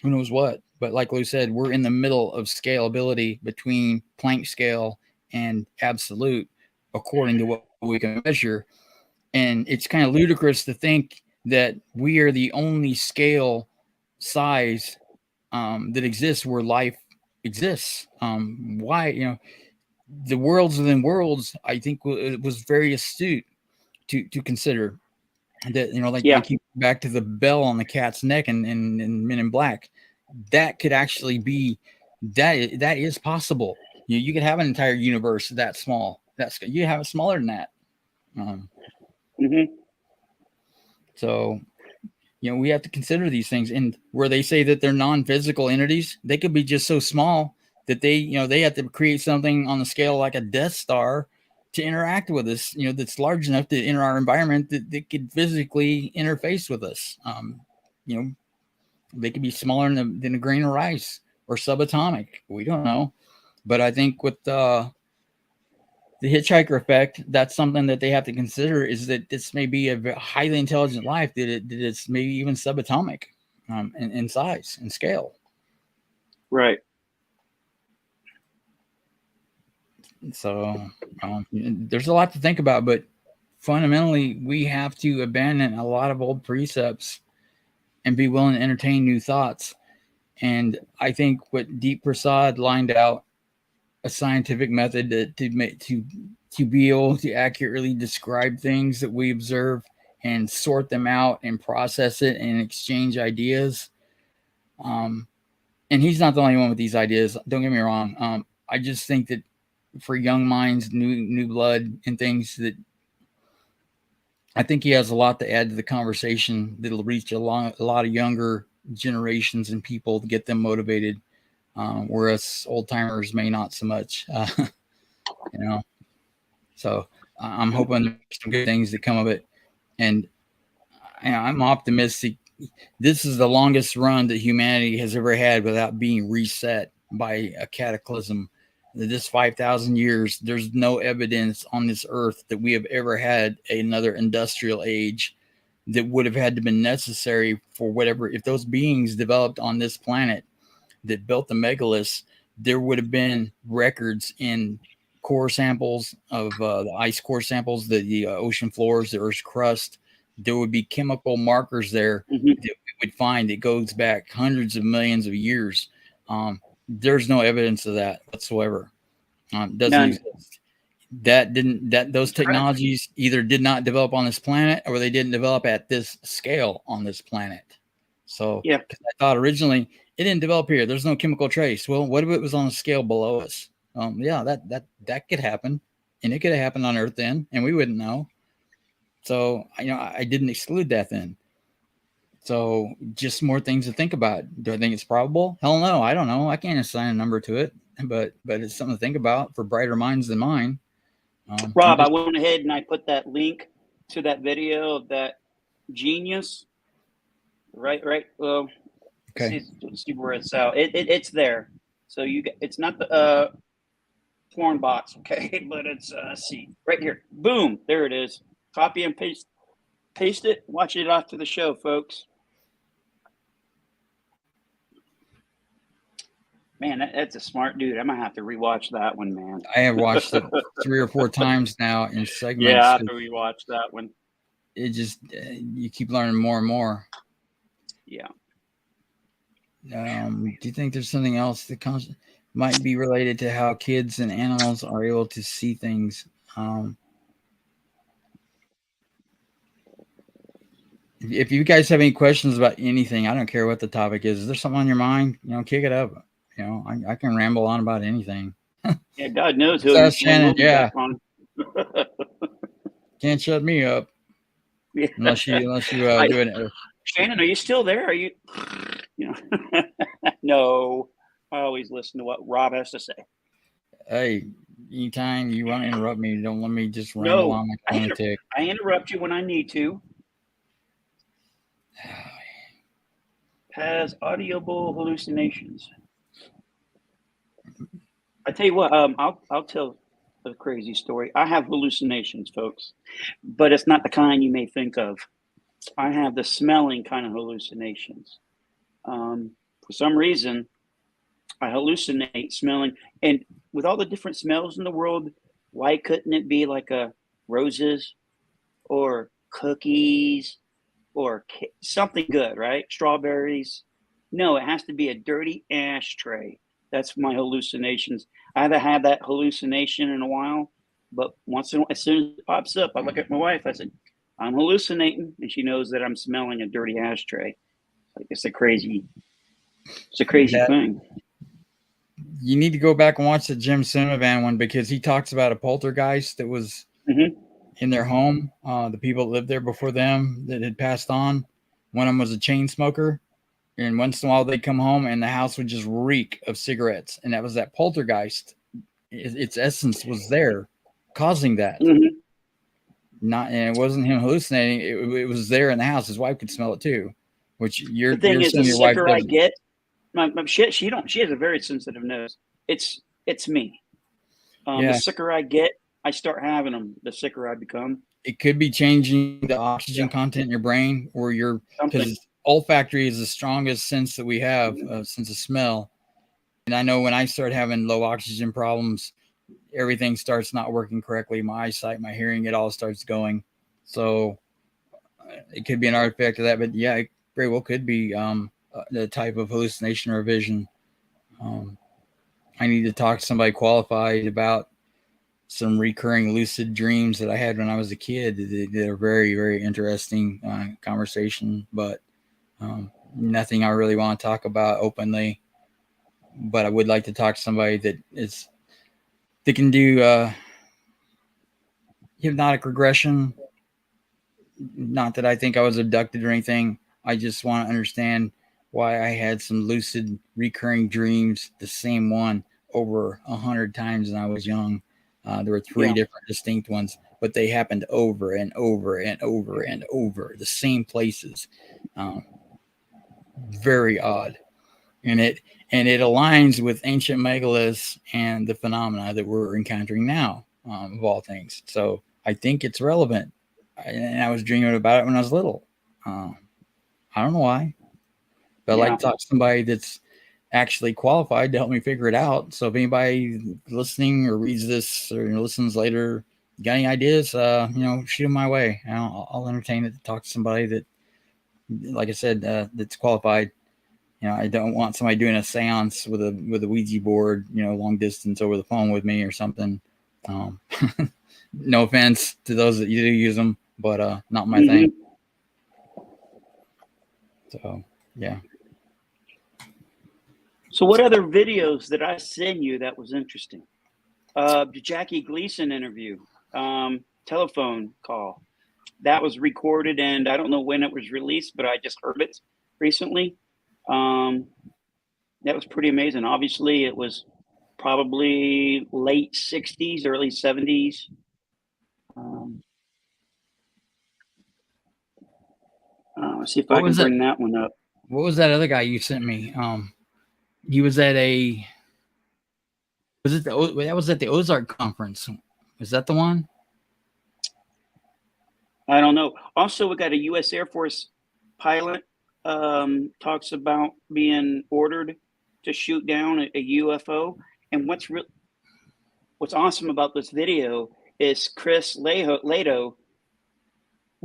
who knows what. But like Lou said, we're in the middle of scalability between Planck scale and absolute, according to what we can measure. And it's kind of ludicrous to think that we are the only scale size that exists where life exists. Why? The worlds within worlds, I think it was very astute to consider that, they keep back to the bell on the cat's neck and Men in Black. That could actually be, that is possible. You could have an entire universe that small. You have it smaller than that. So, we have to consider these things. And where they say that they're non-physical entities, they could be just so small that they have to create something on the scale like a Death Star to interact with us, that's large enough to enter our environment that could physically interface with us. They could be smaller than a grain of rice or subatomic. We don't know. But I think with the hitchhiker effect, that's something that they have to consider, is that this may be a highly intelligent life, that it's maybe even subatomic in size and scale. Right. So there's a lot to think about, but fundamentally, we have to abandon a lot of old precepts and be willing to entertain new thoughts. And I think what Deep Prasad lined out, a scientific method to be able to accurately describe things that we observe and sort them out and process it and exchange ideas. And he's not the only one with these ideas. Don't get me wrong. I just think that for young minds, new blood and things, that I think he has a lot to add to the conversation that'll reach a lot of younger generations and people to get them motivated. Whereas old timers may not so much, So I'm hoping there's some good things that come of it, and I'm optimistic. This is the longest run that humanity has ever had without being reset by a cataclysm. This 5,000 years, there's no evidence on this earth that we have ever had another industrial age that would have had to been necessary for whatever. If those beings developed on this planet that built the megaliths, there would have been records in core samples of the ice core samples, the ocean floors, the Earth's crust. There would be chemical markers there that we would find that goes back hundreds of millions of years. There's no evidence of that whatsoever. Doesn't exist. Those technologies either did not develop on this planet, or they didn't develop at this scale on this planet. So I thought originally it didn't develop here. There's no chemical trace. Well, what if it was on a scale below us? That could happen. and it could have happened on Earth then, and we wouldn't know. So, I didn't exclude that then. So just more things to think about. Do I think it's probable? Hell no, I don't know. I can't assign a number to it, but it's something to think about for brighter minds than mine. Rob, I went ahead and I put that link to that video of that genius. Right. Well, okay. See where it's out. It's there. So it's not the porn box, okay, but it's see right here. Boom, there it is. Copy and paste it. Watch it after the show, folks. Man, that's a smart dude. I might have to rewatch that one, man. I have watched it 3 or 4 times now in segments. Yeah, I have to rewatch that one. It just you keep learning more and more. Yeah. Do you think there's something else that might be related to how kids and animals are able to see things? If you guys have any questions about anything, I don't care what the topic is. Is there something on your mind? Kick it up. I can ramble on about anything. Yeah, God knows who. Shannon, yeah. Can't shut me up. Yeah. Unless you do it. Shannon, are you still there? Are you? No. I always listen to what Rob has to say. Hey, anytime you want to interrupt me, don't let me just ramble on like a lunatic. I interrupt you when I need to. Has audible hallucinations. I tell you what, I'll tell a crazy story. I have hallucinations, folks, but it's not the kind you may think of. I have the smelling kind of hallucinations. For some reason, I hallucinate smelling, and with all the different smells in the world, why couldn't it be like roses or cookies or something good, right? Strawberries. No, it has to be a dirty ashtray. That's my hallucinations. I haven't had that hallucination in a while, but as soon as it pops up, I look at my wife. I said, "I'm hallucinating," and she knows that I'm smelling a dirty ashtray. Like it's a crazy thing. You need to go back and watch the Jim Sinovan one because he talks about a poltergeist that was in their home. The people that lived there before them that had passed on. One of them was a chain smoker. And once in a while they'd come home and the house would just reek of cigarettes. And that was that poltergeist. Its essence was there causing that. And it wasn't him hallucinating. It was there in the house. His wife could smell it too. Which the thing is, the sicker I get, she has a very sensitive nose. It's me. The sicker I get, I start having them. The sicker I become. It could be changing the oxygen content in your brain, or because olfactory is the strongest sense that we have, sense of smell. And I know when I start having low oxygen problems, everything starts not working correctly. My eyesight, my hearing, it all starts going. So it could be an artifact of that, but yeah, it very well could be the type of hallucination or vision. I need to talk to somebody qualified about some recurring lucid dreams that I had when I was a kid. They're very, very interesting conversation, but nothing I really want to talk about openly. But I would like to talk to somebody that can do hypnotic regression. Not that I think I was abducted or anything. I just want to understand why I had some lucid recurring dreams, the same one over 100 times when I was young. There were 3 different distinct ones, but they happened over and over and over and over, the same places. Very odd. And it aligns with ancient megaliths and the phenomena that we're encountering now, of all things. So I think it's relevant. And I was dreaming about it when I was little. I don't know why, but I'd like to talk to somebody that's actually qualified to help me figure it out. So if anybody listening or reads this or listens later, got any ideas, shoot them my way. I'll entertain it to talk to somebody that, like I said, that's qualified. I don't want somebody doing a seance with a Ouija board, long distance over the phone with me or something. No offense to those that do use them, but not my thing. So, yeah. So what other videos did I send you that was interesting? The Jackie Gleason interview, telephone call. That was recorded, and I don't know when it was released, but I just heard it recently. That was pretty amazing. Obviously, it was probably late 60s, early 70s. Let's see if I can bring that one up. What was that other guy you sent me? He was at that was at the Ozark conference. Was that the one? I don't know. Also, we got a U.S. Air Force pilot talks about being ordered to shoot down a UFO. And what's awesome about this video is Chris Lato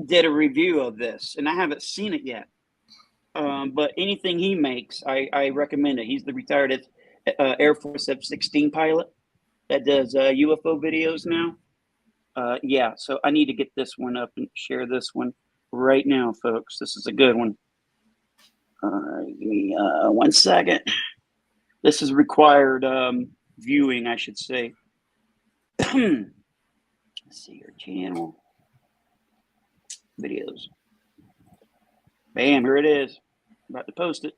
did a review of this, and I haven't seen it yet. But anything he makes, I recommend it. He's the retired Air Force F-16 pilot that does UFO videos now. Yeah, so I need to get this one up and share this one right now, folks. This is a good one. Give me 1 second. This is required viewing, I should say. Let's see your channel. Videos. Bam, here it is. About to post it.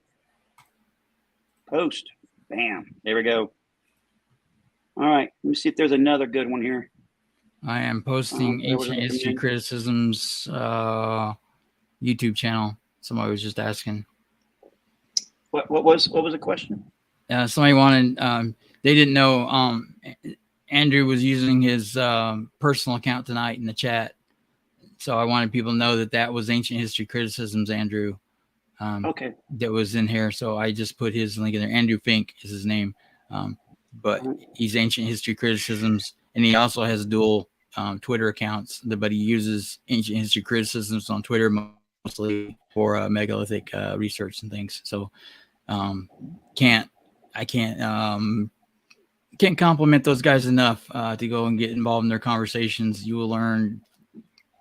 Post. Bam. There we go. All right. Let me see if there's another good one here. I am posting Ancient History Criticisms YouTube channel. Somebody was just asking. What was the question? Somebody wanted. They didn't know. Andrew was using his personal account tonight in the chat, so I wanted people to know that was Ancient History Criticisms, Andrew. Okay. That was in here, so I just put his link in there. Andrew Fink is his name, but he's Ancient History Criticisms, and he also has dual Twitter accounts. But he uses Ancient History Criticisms on Twitter mostly for megalithic research and things. So can't compliment those guys enough to go and get involved in their conversations. You will learn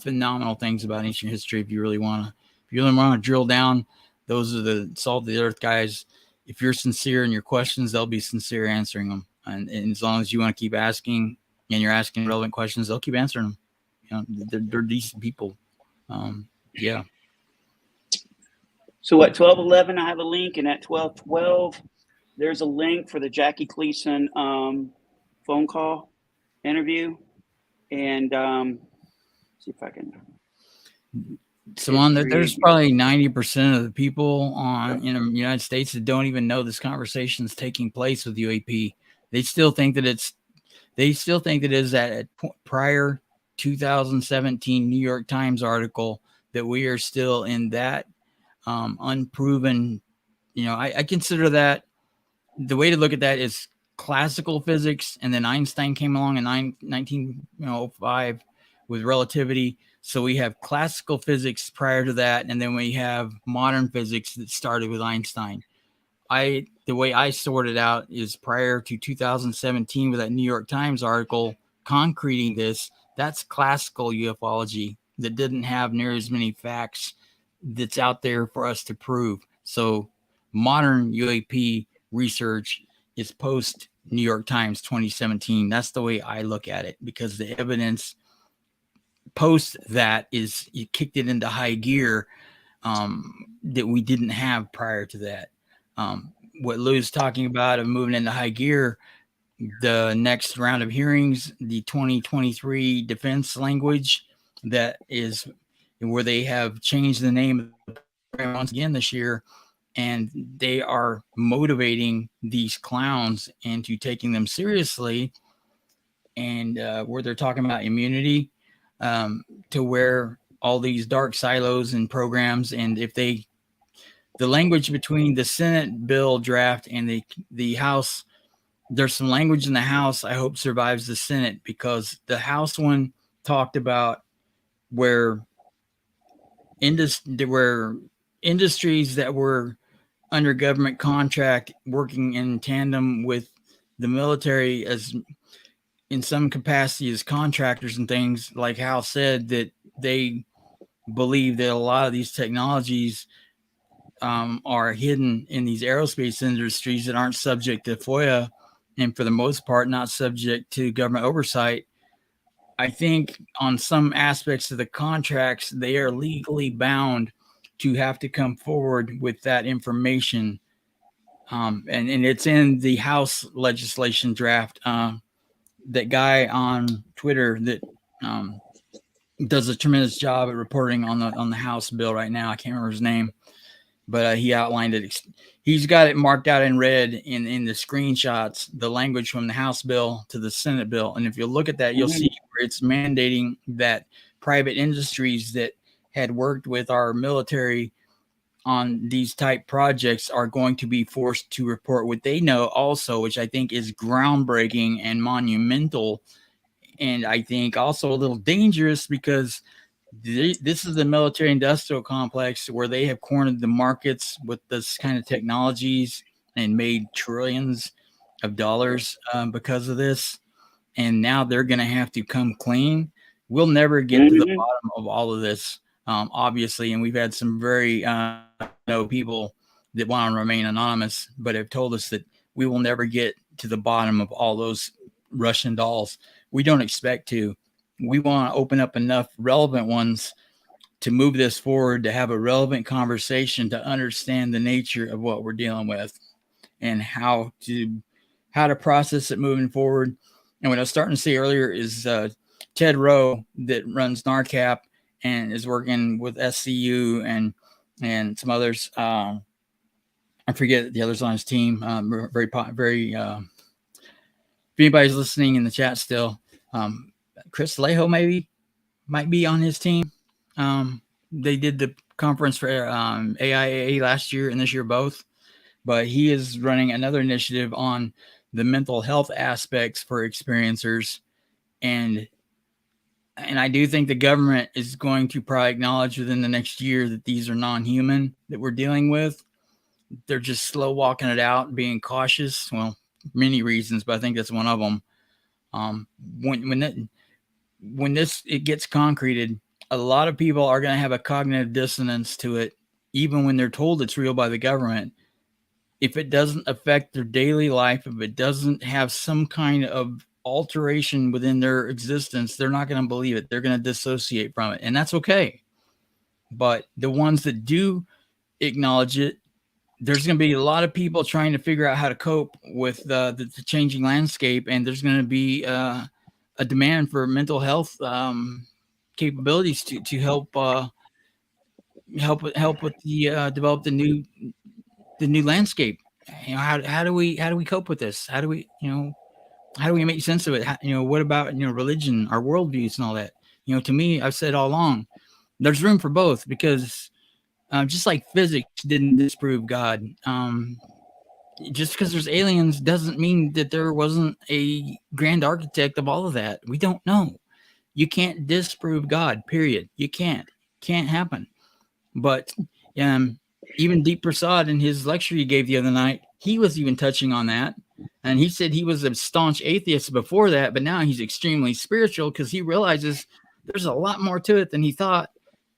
phenomenal things about ancient history if you really want to. If you really want to drill down, those are the salt of the earth guys. If you're sincere in your questions, they'll be sincere answering them. And as long as you want to keep asking and you're asking relevant questions, they'll keep answering them. You know, they're decent people. Yeah. So at 12:11, I have a link, and at 12:12, there's a link for the Jackie Gleason phone call interview. And see if I can. So there's probably 90% of the people in the United States that don't even know this conversation is taking place with UAP. They still think that it is that prior 2017 New York Times article that we are still in that unproven. You know, I consider that the way to look at that is classical physics, and then Einstein came along in 1905 with relativity. So we have classical physics prior to that, and then we have modern physics that started with Einstein. The way I sorted out is prior to 2017 with that New York Times article concreting this, that's classical ufology that didn't have near as many facts that's out there for us to prove. So modern UAP research is post New York Times 2017. That's the way I look at it, because the evidence post that is, you kicked it into high gear that we didn't have prior to that. What Lou's talking about of moving into high gear, the next round of hearings, the 2023 defense language, that is where they have changed the name of the program once again this year, and they are motivating these clowns into taking them seriously, and where they're talking about immunity, to where all these dark silos and programs, and if the language between the Senate bill draft and the House, there's some language in the House I hope survives the Senate, because the House one talked about where industries that were under government contract working in tandem with the military as in some capacity as contractors and things, like Hal said, that they believe that a lot of these technologies are hidden in these aerospace industries that aren't subject to FOIA and for the most part not subject to government oversight. I think on some aspects of the contracts, they are legally bound to have to come forward with that information. And it's in the House legislation draft. That guy on Twitter that does a tremendous job at reporting on the House bill right now. I can't remember his name, but he outlined it. He's got it marked out in red in the screenshots, the language from the House bill to the Senate bill. And if you look at that, you'll see where it's mandating that private industries that had worked with our military on these type projects are going to be forced to report what they know also, which I think is groundbreaking and monumental. And I think also a little dangerous because this is the military industrial complex where they have cornered the markets with this kind of technologies and made trillions of dollars because of this. And now they're going to have to come clean. We'll never get to the bottom of all of this, obviously. And we've had some very people that want to remain anonymous, but have told us that we will never get to the bottom of all those Russian dolls. We don't expect to. We want to open up enough relevant ones to move this forward, to have a relevant conversation, to understand the nature of what we're dealing with and how to process it moving forward. And what I was starting to see earlier is Ted Rowe that runs NARCAP and is working with SCU and some others. I forget the others on his team. Very. If anybody's listening in the chat still, Chris Lejo might be on his team. They did the conference for AIAA last year and this year both, but he is running another initiative on the mental health aspects for experiencers. And I do think the government is going to probably acknowledge within the next year that these are non-human that we're dealing with. They're just slow walking it out, being cautious. Well, many reasons, but I think that's one of them. When it gets concreted, a lot of people are going to have a cognitive dissonance to it, even when they're told it's real by the government. If it doesn't affect their daily life, if it doesn't have some kind of alteration within their existence, they're not going to believe it. They're going to dissociate from it, and that's okay. But the ones that do acknowledge it, there's going to be a lot of people trying to figure out how to cope with the changing landscape, and there's going to be a demand for mental health capabilities to help with the develop the new landscape. How do we cope with this? How do we make sense of it? What about religion, our worldviews, and all that? To me, I've said all along, there's room for both because just like physics didn't disprove God, just because there's aliens doesn't mean that there wasn't a grand architect of all of that. We don't know. You can't disprove God, period. You can't happen. But even Deep Prasad in his lecture he gave the other night, he was even touching on that. And he said he was a staunch atheist before that, but now he's extremely spiritual because he realizes there's a lot more to it than he thought.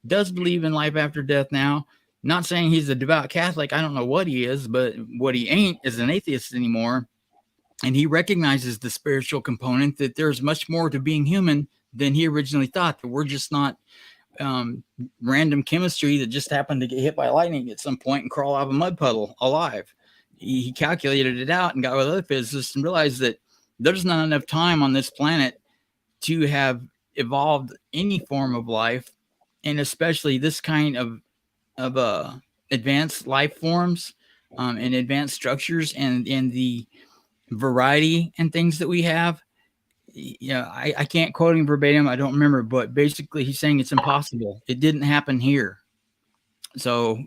Does believe in life after death now. Not saying he's a devout Catholic. I don't know what he is, but what he ain't is an atheist anymore. And he recognizes the spiritual component, that there's much more to being human than he originally thought, that we're just not random chemistry that just happened to get hit by lightning at some point and crawl out of a mud puddle alive. He calculated it out and got with other physicists and realized that there's not enough time on this planet to have evolved any form of life, and especially this kind of advanced life forms and advanced structures and the variety and things that we have. I can't quote him verbatim. I don't remember, but basically he's saying it's impossible. It didn't happen here. So,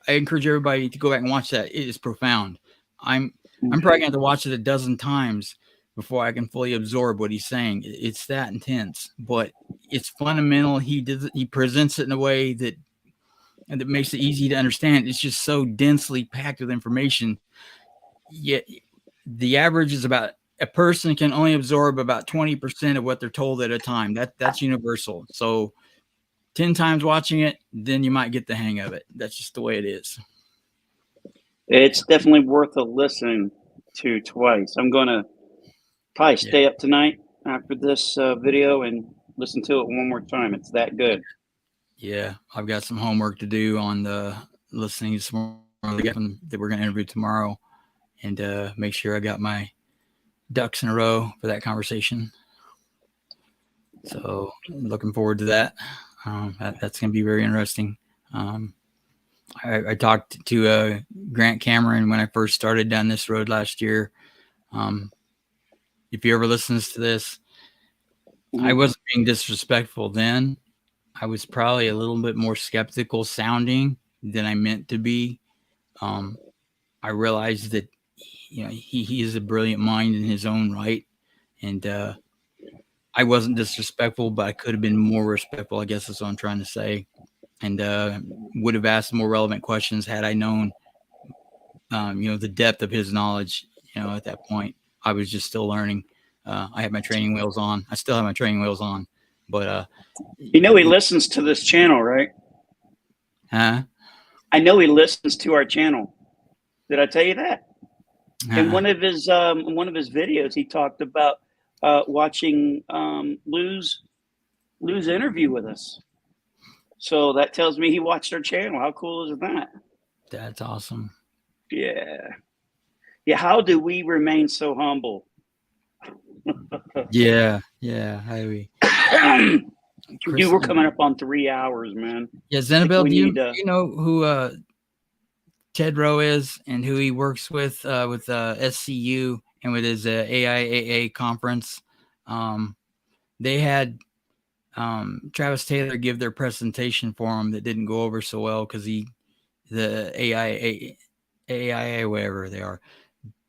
I encourage everybody to go back and watch that. It is profound. I'm probably going to have to watch it a dozen times before I can fully absorb what he's saying. It's that intense, but it's fundamental. He presents it in a way that makes it easy to understand. It's just so densely packed with information. Yet the average is about a person can only absorb about 20% of what they're told at a time. That's universal. So 10 times watching it, then you might get the hang of it. That's just the way it is. It's definitely worth a listen. to twice. I'm gonna probably stay up tonight after this video and listen to it one more time. It's that good. Yeah, I've got some homework to do on the listening to some that we're going to interview tomorrow, and make sure I got my ducks in a row for that conversation. So looking forward to that. That's going to be very interesting. I talked to Grant Cameron when I first started down this road last year. If he ever listens to this, I wasn't being disrespectful then. I was probably a little bit more skeptical sounding than I meant to be. I realized that, you know, he is a brilliant mind in his own right. And I wasn't disrespectful, but I could have been more respectful, I guess is what I'm trying to say. And would have asked more relevant questions had I known, you know, the depth of his knowledge. You know, at that point, I was just still learning. I had my training wheels on. I still have my training wheels on. But you know, he listens to this channel, right? Huh? I know he listens to our channel. Did I tell you that? In one of his videos, he talked about watching Lou's interview with us. So that tells me he watched our channel. How cool is that? That's awesome. Yeah. How do we remain so humble? Yeah. How do we? Dude, we're coming up on 3 hours, man. Yeah, Zenabel, do you know who Ted Rowe is and who he works with SCU and with his AIAA conference? They had Travis Taylor give their presentation for him that didn't go over so well because the AIA, whatever they are,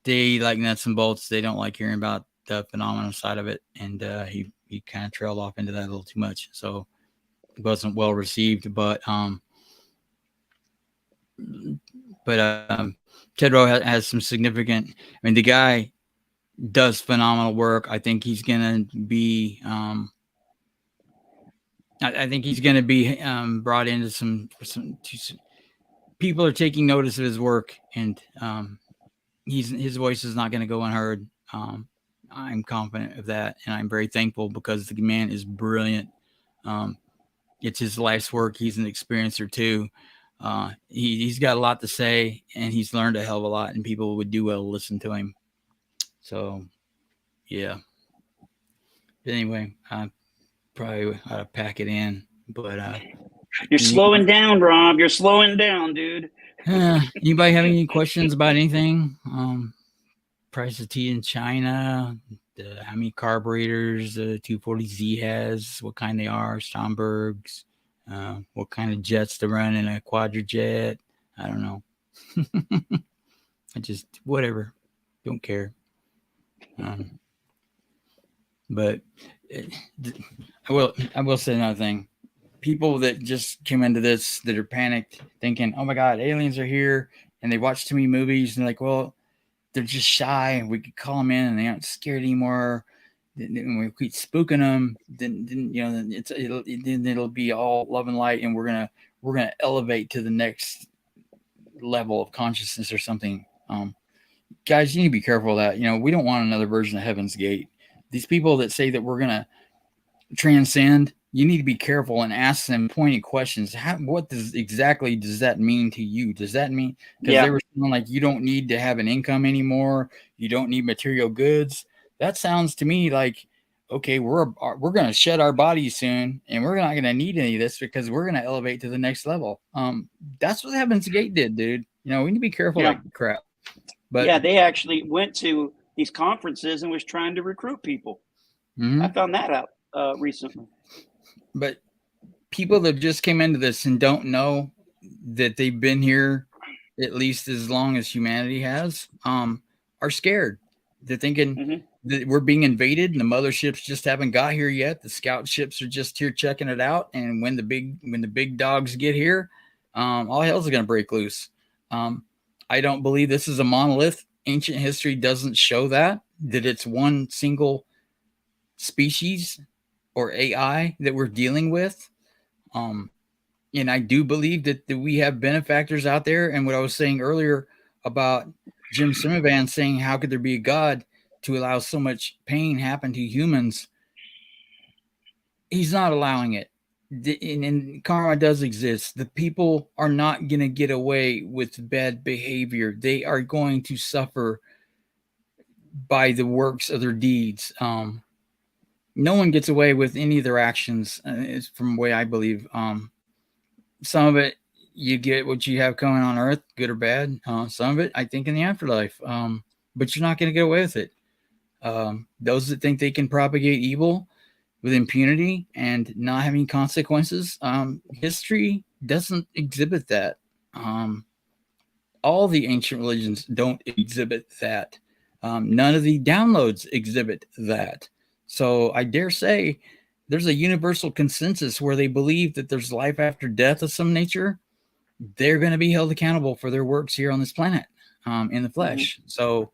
they like nuts and bolts. They don't like hearing about the phenomenal side of it, and he kind of trailed off into that a little too much, so it wasn't well received. But Ted Rowe has some significant. I mean, the guy does phenomenal work. I think he's gonna be. I think he's going to be brought into some people are taking notice of his work, and his voice is not going to go unheard. I'm confident of that, and I'm very thankful because the man is brilliant. It's his life's work. He's an experiencer too. He's got a lot to say, and he's learned a hell of a lot, and people would do well to listen to him. So, yeah. But anyway, probably ought to pack it in, but you're slowing down, Rob. You're slowing down, dude. Anybody have any questions about anything? Price of tea in China, how many carburetors the 240Z has, what kind they are, Strombergs, what kind of jets to run in a quadrijet. I don't know. I just whatever, don't care. But I will say another thing. People that just came into this that are panicked, thinking, "Oh my God, aliens are here," and they watch too many movies, and like, well, they're just shy. We could call them in, and they aren't scared anymore. Then we keep spooking them. Then you know, it'll be all love and light, and we're gonna elevate to the next level of consciousness or something. Guys, you need to be careful of that. You know, we don't want another version of Heaven's Gate. These people that say that we're going to transcend, you need to be careful and ask them pointed questions. What does that mean to you? Does that mean, because they were saying like, you don't need to have an income anymore. You don't need material goods. That sounds to me like, okay, we're going to shed our bodies soon, and we're not going to need any of this because we're going to elevate to the next level. That's what Heaven's Gate did, dude. You know, we need to be careful of that crap. But yeah, they actually went to these conferences and was trying to recruit people. I found that out recently. But people that just came into this and don't know that they've been here at least as long as humanity has, are scared. They're thinking that we're being invaded and the motherships just haven't got here yet. The scout ships are just here checking it out. And when the big dogs get here, all hell's going to break loose. I don't believe this is a monolith. Ancient history doesn't show that it's one single species or AI that we're dealing with. And I do believe that we have benefactors out there. And what I was saying earlier about Jim Simivan saying, how could there be a God to allow so much pain happen to humans? He's not allowing it. And karma does exist. The people are not going to get away with bad behavior. They are going to suffer by the works of their deeds. No one gets away with any of their actions, is from the way I believe. Some of it, you get what you have coming on earth, good or bad. Some of it, I think, in the afterlife. But you're not going to get away with it. Those that think they can propagate evil with impunity and not having consequences, history doesn't exhibit that. All the ancient religions don't exhibit that. None of the downloads exhibit that. So I dare say there's a universal consensus where they believe that there's life after death of some nature. They're going to be held accountable for their works here on this planet, in the flesh. Mm-hmm. So,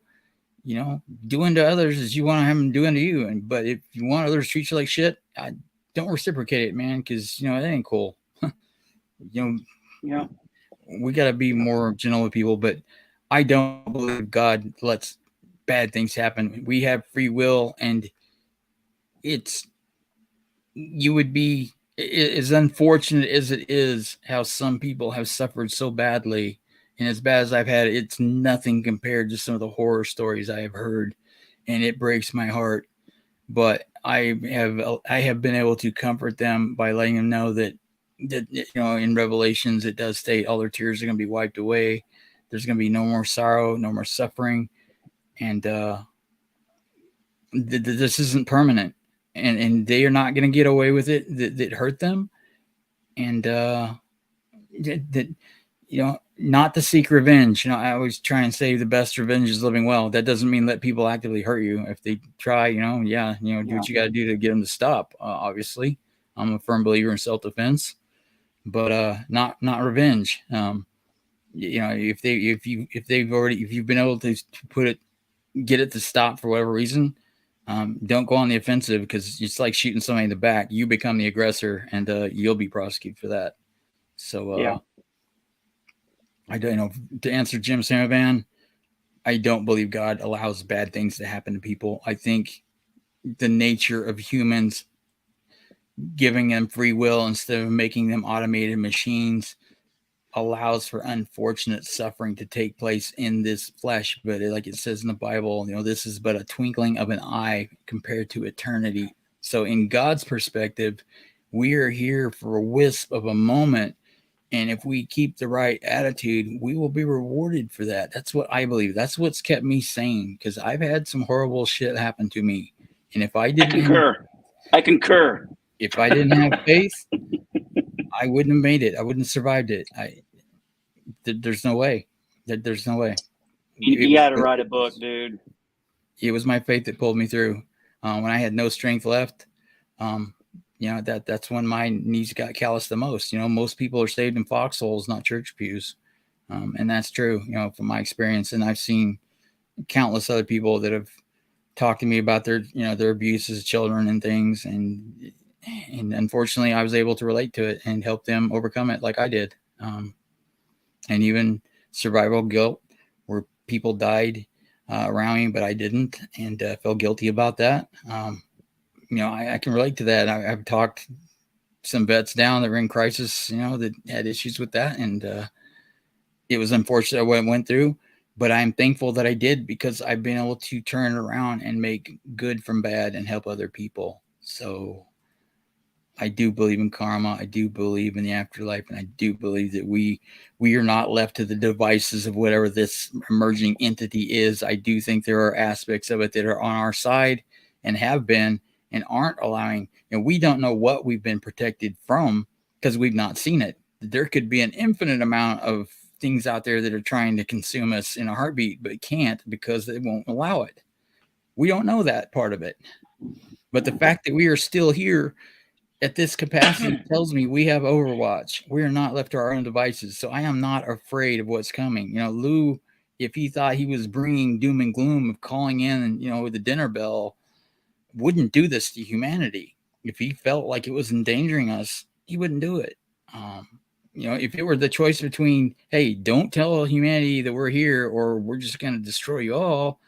do unto others as you want to have them do unto you. But if you want others to treat you like shit, don't reciprocate it, man, because, it ain't cool. Yeah. We got to be more gentle with people, but I don't believe God lets bad things happen. We have free will, and you would be as unfortunate as it is how some people have suffered so badly. And as bad as I've had it, it's nothing compared to some of the horror stories I have heard, and it breaks my heart. But I have been able to comfort them by letting them know that in Revelations it does state all their tears are going to be wiped away. There's going to be no more sorrow, no more suffering, and this isn't permanent, and they are not going to get away with it. That hurt them, and not to seek revenge. I always try and say the best revenge is living well. That doesn't mean let people actively hurt you. If they try, do what you got to do to get them to stop. Obviously, I'm a firm believer in self-defense, but not revenge. If you've been able to get it to stop for whatever reason, don't go on the offensive, because it's like shooting somebody in the back. You become the aggressor, and you'll be prosecuted for that. So I don't know. To answer Jim Samivan, I don't believe God allows bad things to happen to people. I think the nature of humans giving them free will instead of making them automated machines allows for unfortunate suffering to take place in this flesh. But like it says in the Bible, this is but a twinkling of an eye compared to eternity. So in God's perspective, we are here for a wisp of a moment. And if we keep the right attitude, we will be rewarded for that. That's what I believe. That's what's kept me sane, because I've had some horrible shit happen to me. And if I didn't I concur. If I didn't have faith, I wouldn't have made it. I wouldn't have survived it. There's no way. There's no way. You got to write a book, dude. It was my faith that pulled me through. When I had no strength left, that's when my knees got calloused the most. Most people are saved in foxholes, not church pews. And that's true, from my experience. And I've seen countless other people that have talked to me about their abuse as children and things. And unfortunately, I was able to relate to it and help them overcome it like I did. And even survival guilt, where people died around me, but I didn't, and felt guilty about that. I can relate to that. I've talked some vets down that were in crisis, that had issues with that. And it was unfortunate what I went through, but I'm thankful that I did, because I've been able to turn it around and make good from bad and help other people. So I do believe in karma. I do believe in the afterlife. And I do believe that we are not left to the devices of whatever this emerging entity is. I do think there are aspects of it that are on our side and have been, and aren't allowing, and we don't know what we've been protected from because we've not seen it. There could be an infinite amount of things out there that are trying to consume us in a heartbeat, but can't because they won't allow it. We don't know that part of it. But the fact that we are still here at this capacity tells me we have Overwatch. We are not left to our own devices. So I am not afraid of what's coming. Lou, if he thought he was bringing doom and gloom of calling in, with the dinner bell, wouldn't do this to humanity. If he felt like it was endangering us, he wouldn't do it. if it were the choice between, hey, don't tell humanity that we're here, or we're just going to destroy you all,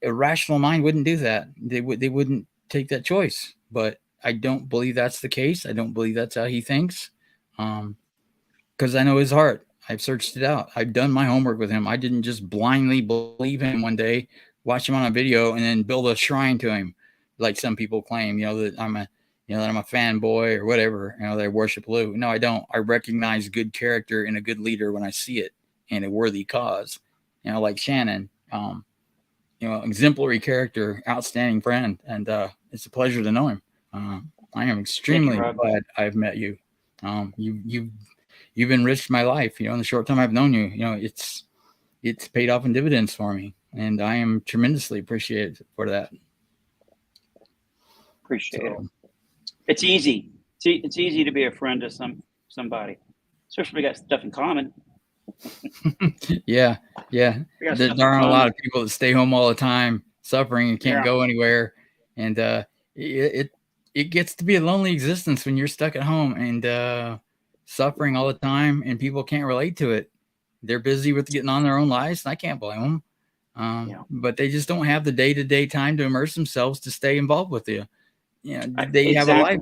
a rational mind wouldn't do that. They wouldn't take that choice. But I don't believe that's the case. I don't believe that's how he thinks. Because I know his heart. I've searched it out. I've done my homework with him. I didn't just blindly believe him one day, watch him on a video, and then build a shrine to him, like some people claim. That I'm a fanboy or whatever. They worship Lou. No, I don't. I recognize good character in a good leader when I see it, and a worthy cause. Like Shannon. Exemplary character, outstanding friend, and it's a pleasure to know him. I am extremely glad I've met you. You've enriched my life. In the short time I've known you, it's paid off in dividends for me, and I am tremendously appreciated for that. Appreciate it. It's easy. It's easy to be a friend to somebody, especially if we got stuff in common. Yeah. There aren't a lot of people that stay home all the time, suffering and can't go anywhere, and it gets to be a lonely existence when you're stuck at home and suffering all the time, and people can't relate to it. They're busy with getting on their own lives, and I can't blame them. But they just don't have the day-to-day time to immerse themselves to stay involved with you. They have a life.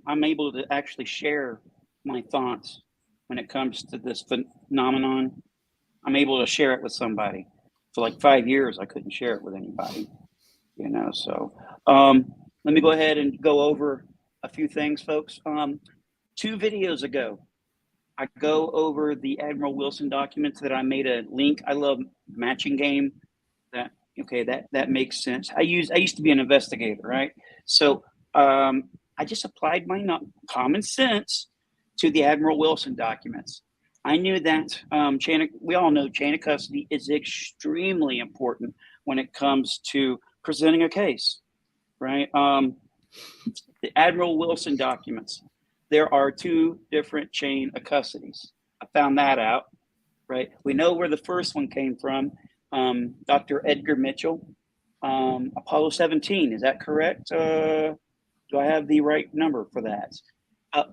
I'm able to actually share my thoughts when it comes to this phenomenon. I'm able to share it with somebody. For like 5 years, I couldn't share it with anybody, so let me go ahead and go over a few things, folks. 2 videos ago, I go over the Admiral Wilson documents that I made a link. I love matching game. That makes sense. I used to be an investigator, right? So I just applied my common sense to the Admiral Wilson documents. I knew that we all know chain of custody is extremely important when it comes to presenting a case, right? The Admiral Wilson documents, there are 2 different chain of custodies. I found that out, right? We know where the first one came from, Dr. Edgar Mitchell, Apollo 17, is that correct? Do I have the right number for that?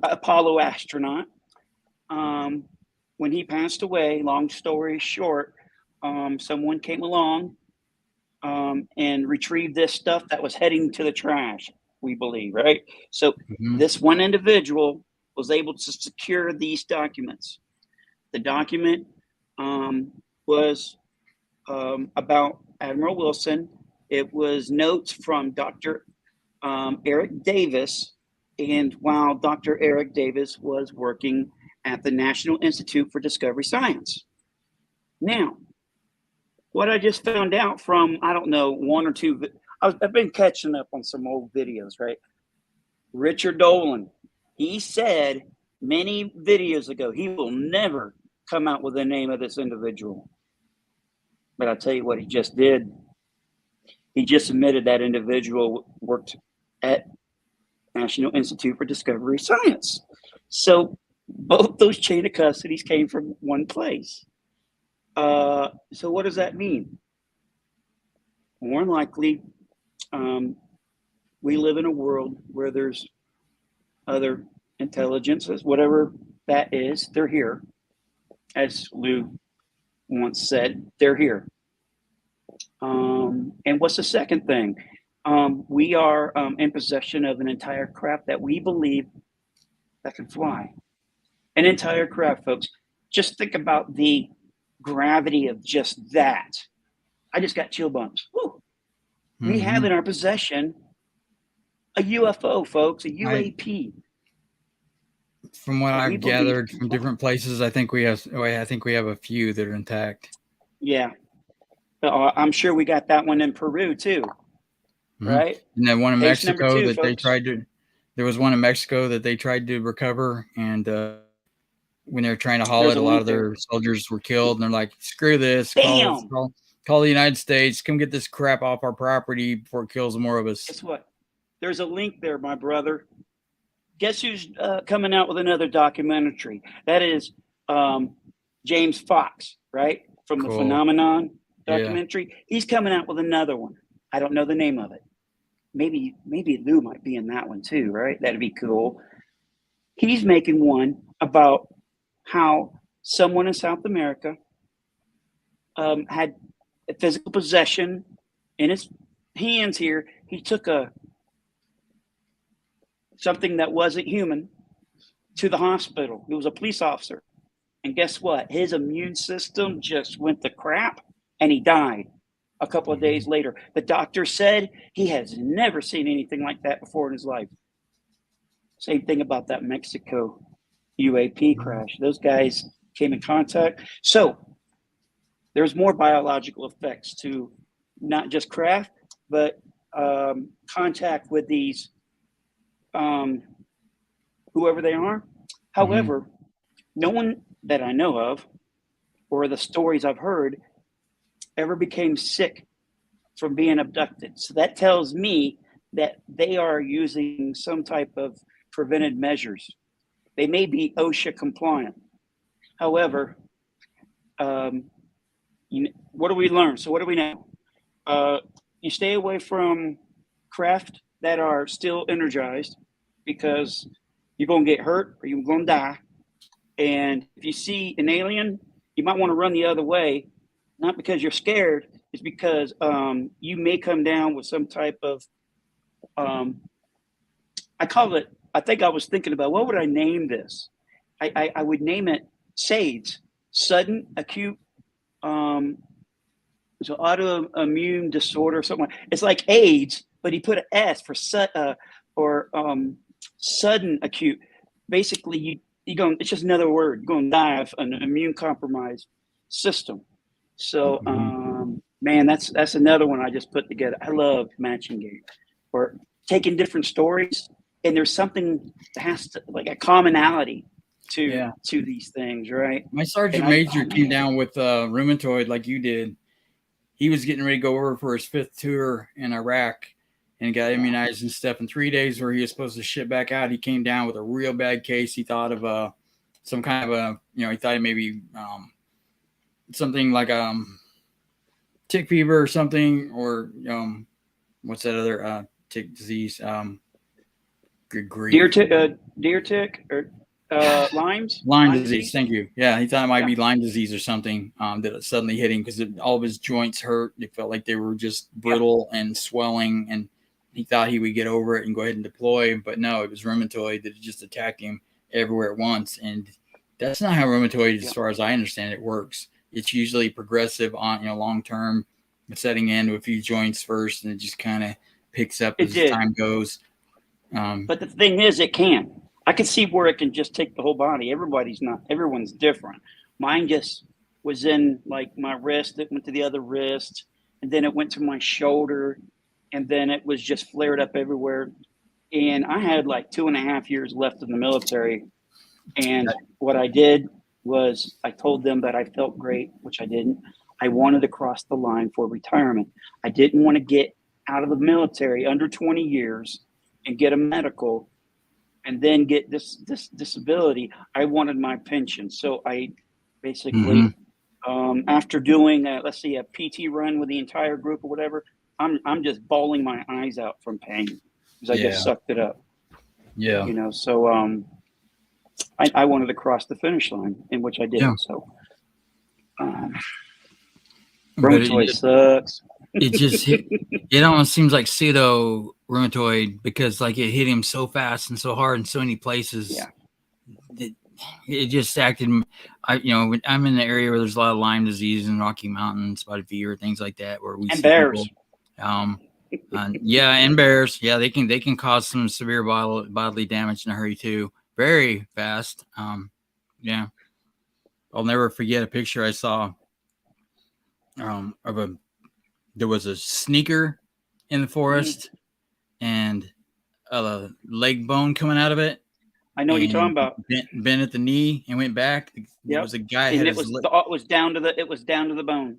Apollo astronaut. When he passed away, long story short, someone came along and retrieved this stuff that was heading to the trash, we believe, right? So this one individual was able to secure these documents. The document was about Admiral Wilson. It was notes from Dr. Eric Davis. And while Dr. Eric Davis was working at the National Institute for Discovery Science. Now, what I just found out from, I don't know, 1 or 2, I've been catching up on some old videos, right? Richard Dolan, he said many videos ago, he will never come out with the name of this individual. But I'll tell you what he just did. He just admitted that individual worked at National Institute for Discovery Science. So both those chain of custodies came from one place. So what does that mean? More than likely, we live in a world where there's other intelligences, whatever that is, they're here. As Lou once said, they're here. And what's the second thing? We are in possession of an entire craft that we believe that can fly. An entire craft, folks. Just think about the gravity of just that. I just got chill bumps. We have in our possession a UFO, folks, a UAP. From what I've gathered from different places, I think we have a few that are intact. Yeah. I'm sure we got that one in Peru too. Right? And then one in Case Mexico 2, that folks. There was one in Mexico that they tried to recover, and when they were trying to haul it, a lot of their soldiers were killed, and they're like, screw this, call the United States, come get this crap off our property before it kills more of us. Guess what? There's a link there, my brother. Guess who's coming out with another documentary? That is James Fox, right? From the Phenomenon documentary. Yeah. He's coming out with another one. I don't know the name of it. Maybe Lou might be in that one too, right? That'd be cool. He's making one about how someone in South America had a physical possession in his hands here. He took something that wasn't human to the hospital. He was a police officer. And guess what? His immune system just went to crap and he died a couple of days later. The doctor said he has never seen anything like that before in his life. Same thing about that Mexico UAP crash. Those guys came in contact. So there's more biological effects to not just craft, but contact with these, whoever they are. However, no one that I know of, or the stories I've heard, ever became sick from being abducted. So that tells me that they are using some type of preventive measures. They may be OSHA compliant. However, what do we learn? So what do we know? You stay away from craft that are still energized, because you're going to get hurt or you're going to die. And if you see an alien, you might want to run the other way, not because you're scared, it's because you may come down with some type of, I think I was thinking about, what would I name this? I would name it SAIDS, sudden acute, it's an autoimmune disorder or something. It's like AIDS, but he put an S for sudden acute. Basically, it's just another word. You're going to die of an immune compromised system. So, man, that's another one I just put together. I love matching game, or taking different stories, and there's something that has to, like, a commonality to these things, right? My sergeant major came down with rheumatoid like you did. He was getting ready to go over for his 5th tour in Iraq and got immunized and stuff. In 3 days where he was supposed to ship back out, he came down with a real bad case. He thought of some kind of he thought it maybe something like tick fever or something, or what's that other tick disease? Good grief. Deer tick or Lyme's? Lyme disease. Thank you. Yeah, he thought it might be Lyme disease or something that it suddenly hit him, because all of his joints hurt. It felt like they were just brittle and swelling, and he thought he would get over it and go ahead and deploy. But no, it was rheumatoid that just attacked him everywhere at once. And that's not how rheumatoid, as far as I understand it, works. It's usually progressive on long term, setting into a few joints first, and it just kind of picks up as time goes. But the thing is, it can. I can see where it can just take the whole body. Everyone's different. Mine just was in like my wrist. It went to the other wrist, and then it went to my shoulder, and then it was just flared up everywhere. And I had like 2.5 years left in the military. And what I did was I told them that I felt great, which I didn't. I wanted to cross the line for retirement. I didn't want to get out of the military under 20 years and get a medical and then get this disability. I wanted my pension. So I basically, after doing a PT run with the entire group or whatever, I'm just bawling my eyes out from pain because I just sucked it up. Yeah. So I wanted to cross the finish line, in which I did. Yeah. So rheumatoid sucks. It almost seems like pseudo rheumatoid, because like it hit him so fast and so hard in so many places. Yeah. It just acted. I'm in the area where there's a lot of Lyme disease in Rocky Mountains, spotted fever, things like that, where we see bears. People, and bears. Yeah, they can cause some severe bodily damage in a hurry too, very fast. Yeah, I'll never forget a picture I saw there was a sneaker in the forest and a leg bone coming out of it. I know what you're talking about. Bent at the knee and went back. There was a guy. And it was down to the bone.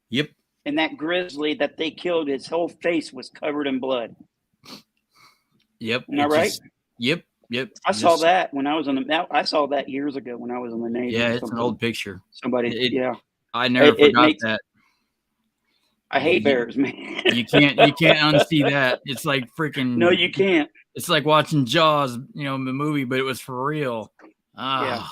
Yep. And that grizzly that they killed, his whole face was covered in blood. Yep. Am I right? Yep. I saw that when I was I saw that years ago when I was in the Navy. Yeah, it's an old picture. I never forgot that. I hate bears, man. You can't unsee that. It's like freaking. No, you can't. It's like watching Jaws, you know, the movie, but it was for real. Yeah.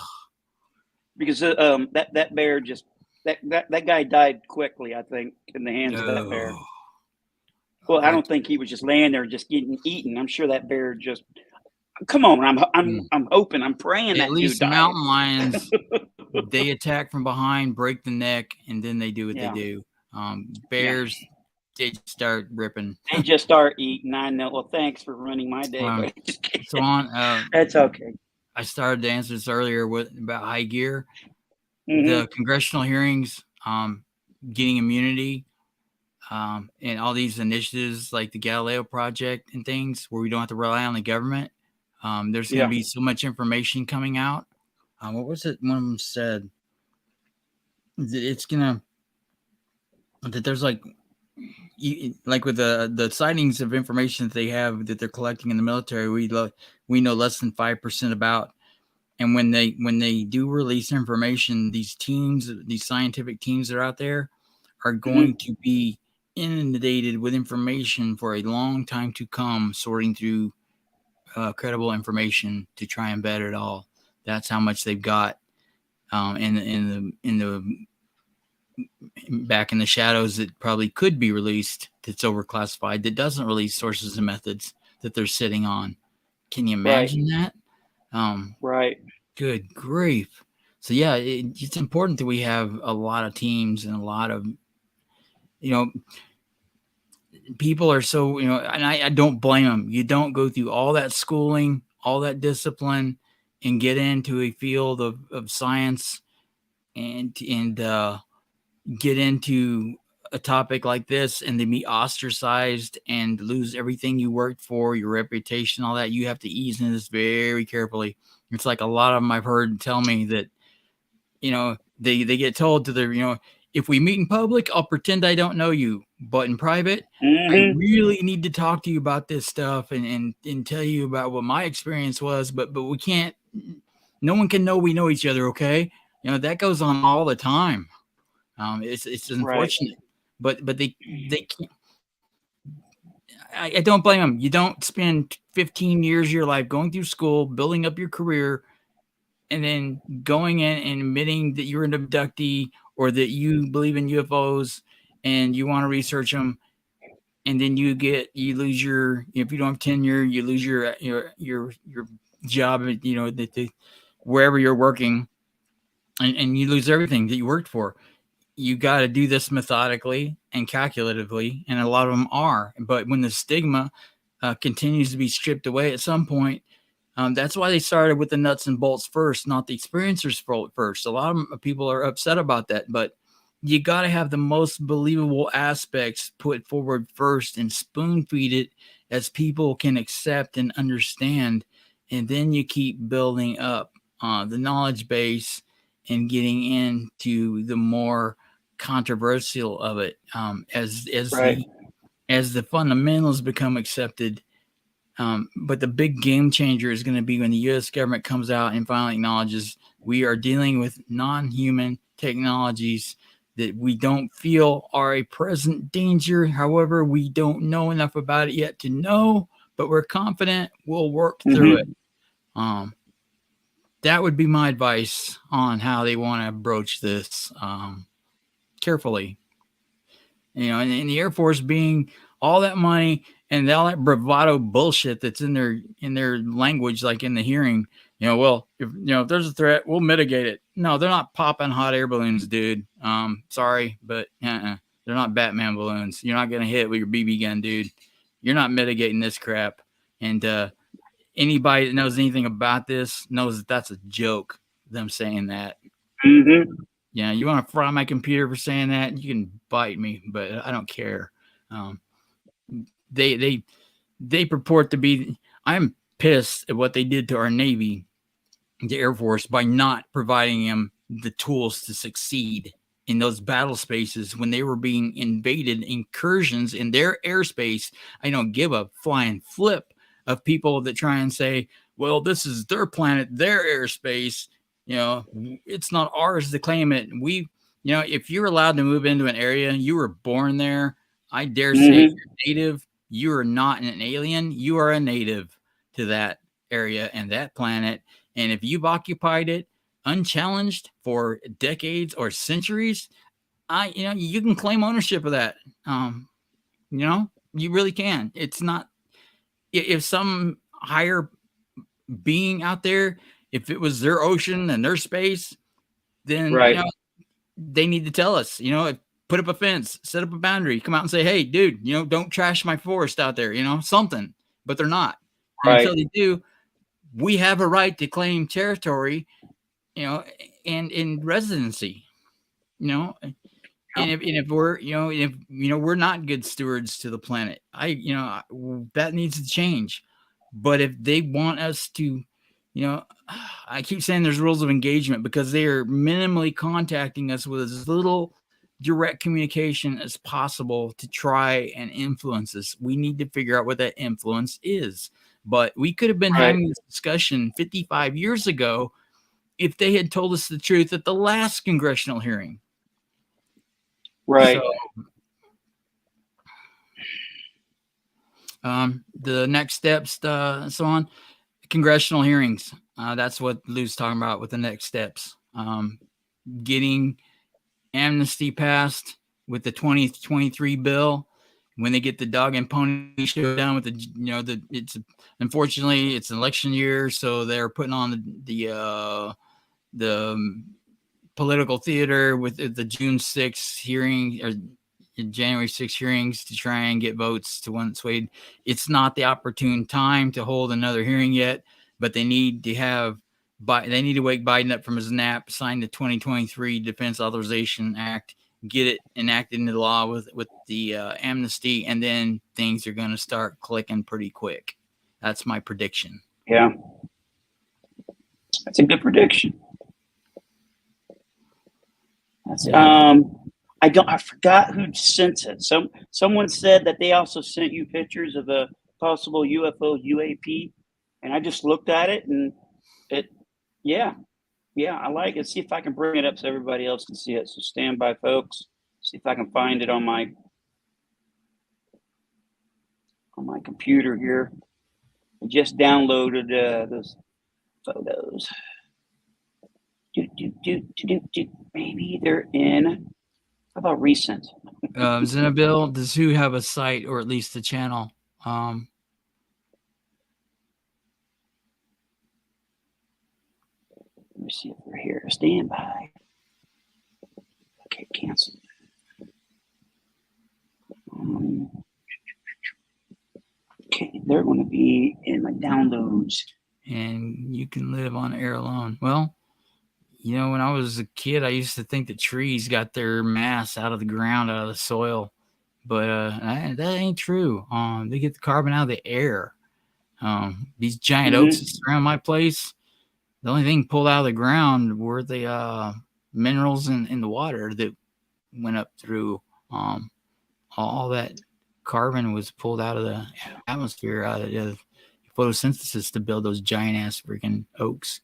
Because that bear just that guy died quickly, I think, in the hands of that bear. Well, I don't think he was just laying there just getting eaten. I'm sure that bear just. Come on, I'm hoping, I'm praying that at least dude died. mountain lions, they attack from behind, break the neck, and then they do what they do. Bears, they start ripping. They just start eating. I know. Well, thanks for ruining my day. So on. That's okay. I started to answer this earlier about high gear. Mm-hmm. The congressional hearings, getting immunity, and all these initiatives like the Galileo Project and things where we don't have to rely on the government. There's going to be so much information coming out. What was it? One of them said it's gonna that there's like with the sightings of information that they have that they're collecting in the military, we know less than 5% about. And when they do release information, these scientific teams that are out there are going to be inundated with information for a long time to come, sorting through credible information to try and vet it all. That's how much they've got in the back in the shadows that probably could be released. That's overclassified. That doesn't release sources and methods that they're sitting on. Can you imagine that? Right. Good grief. So yeah, it's important that we have a lot of teams and a lot of, people are so, and I don't blame them. You don't go through all that schooling, all that discipline, and get into a field of science and get into a topic like this and then be ostracized and lose everything you worked for, your reputation, all that. You have to ease into this very carefully. It's like a lot of them I've heard tell me that, they get told to their, if we meet in public, I'll pretend I don't know you, but in private, I really need to talk to you about this stuff and tell you about what my experience was, but we can't, no one can know we know each other. Okay. That goes on all the time. It's unfortunate, but they can't. I don't blame them. You don't spend 15 years of your life going through school, building up your career, and then going in and admitting that you're an abductee or that you believe in UFOs and you want to research them. And then you lose your, if you don't have tenure, you lose your job, wherever you're working, and you lose everything that you worked for. You got to do this methodically and calculatively, and a lot of them are. But when the stigma continues to be stripped away at some point, that's why they started with the nuts and bolts first, not the experiencers first. A lot of people are upset about that, but you got to have the most believable aspects put forward first and spoon feed it as people can accept and understand. And then you keep building up the knowledge base and getting into the more controversial of it as the fundamentals become accepted. But the big game changer is going to be when the U.S. government comes out and finally acknowledges we are dealing with non-human technologies that we don't feel are a present danger. However, we don't know enough about it yet to know, but we're confident we'll work through it. That would be my advice on how they want to broach this carefully. And the Air Force being all that money and all that bravado bullshit that's in their language, like in the hearing, well, if there's a threat, we'll mitigate it. No, they're not popping hot air balloons, dude. Sorry, but they're not Batman balloons. You're not gonna hit with your BB gun, dude. You're not mitigating this crap. And anybody that knows anything about this knows that that's a joke. Them saying that. Yeah, you want to fry my computer for saying that? You can bite me, but I don't care. They purport to be. I'm pissed at what they did to our Navy, the Air Force, by not providing them the tools to succeed in those battle spaces when they were being invaded, incursions in their airspace. I don't give a flying flip of people that try and say, well, this is their planet, their airspace. It's not ours to claim it. If you're allowed to move into an area, you were born there. I dare say if you're native, you are not an alien. You are a native. to that area and that planet. And if you've occupied it unchallenged for decades or centuries, you can claim ownership of that. You really can. It's not, if some higher being out there, if it was their ocean and their space, then Right. they need to tell us, put up a fence, set up a boundary, come out and say, hey, dude, don't trash my forest out there, something. But they're not. And Right. until they do, we have a right to claim territory, and in residency, and if we're, we're not good stewards to the planet, that needs to change. But if they want us to, I keep saying there's rules of engagement, because they are minimally contacting us with as little direct communication as possible to try and influence us. We need to figure out what that influence is. But we could have been having this discussion 55 years ago if they had told us the truth at the last congressional hearing. Right. So, the next steps, so on, congressional hearings. That's what Lou's talking about with the next steps. Getting amnesty passed with the 2023 bill. When they get the dog and pony show down with it's unfortunately it's an election year, so they're putting on the political theater with the June 6th hearing or January 6th hearings to try and get votes to one swayed. It's not the opportune time to hold another hearing yet, but they need to wake Biden up from his nap, sign the 2023 Defense Authorization Act, get it enacted into law with the amnesty, and then things are going to start clicking pretty quick. That's my prediction. Yeah. That's a good prediction. I forgot who sent it. Someone said that they also sent you pictures of a possible UFO UAP, and I just looked at it and I like it. See if I can bring it up so everybody else can see it. So stand by, folks. See if I can find it on my computer here. I just downloaded those photos. Maybe they're in. How about recent? Zenabil, does who have a site or at least a channel? Let me see if they're here. Stand by. Okay, cancel. Okay, they're going to be in my downloads. And you can live on air alone. Well, when I was a kid, I used to think that trees got their mass out of the ground, out of the soil. But that ain't true. They get the carbon out of the air. These giant oaks that surround my place, the only thing pulled out of the ground were the minerals in the water that went up through. All that carbon was pulled out of the atmosphere, out of photosynthesis to build those giant ass freaking oaks.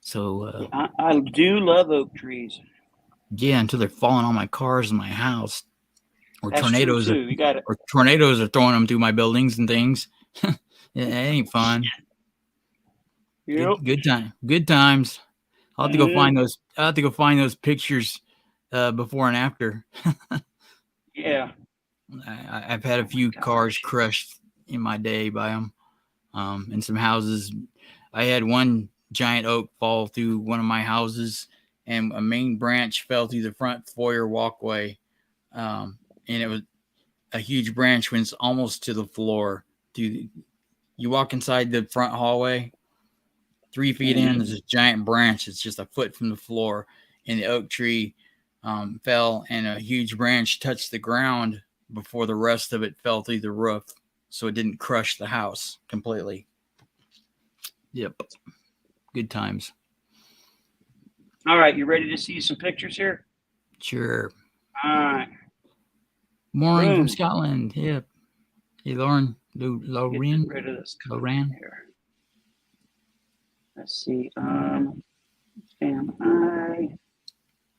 So I do love oak trees. Yeah, until they're falling on my cars and my house, or That's tornadoes, true too. or tornadoes are throwing them through my buildings and things. It ain't fun. Yep. Good times. I'll have to go find those. I'll have to go find those pictures before and after. Yeah. I've had a few cars crushed in my day by them, and some houses. I had one giant oak fall through one of my houses, and a main branch fell through the front foyer walkway, and it was a huge branch went almost to the floor. You walk inside the front hallway, 3 feet in, there's a giant branch. It's just a foot from the floor, and the oak tree fell, and a huge branch touched the ground before the rest of it fell through the roof, so it didn't crush the house completely. Yep. Good times. All right, you ready to see some pictures here? Sure. All right. Maureen from Scotland. Yep. Hey, Lauren. Lauren. Get rid of this Lauren. here. Let's see. Am I?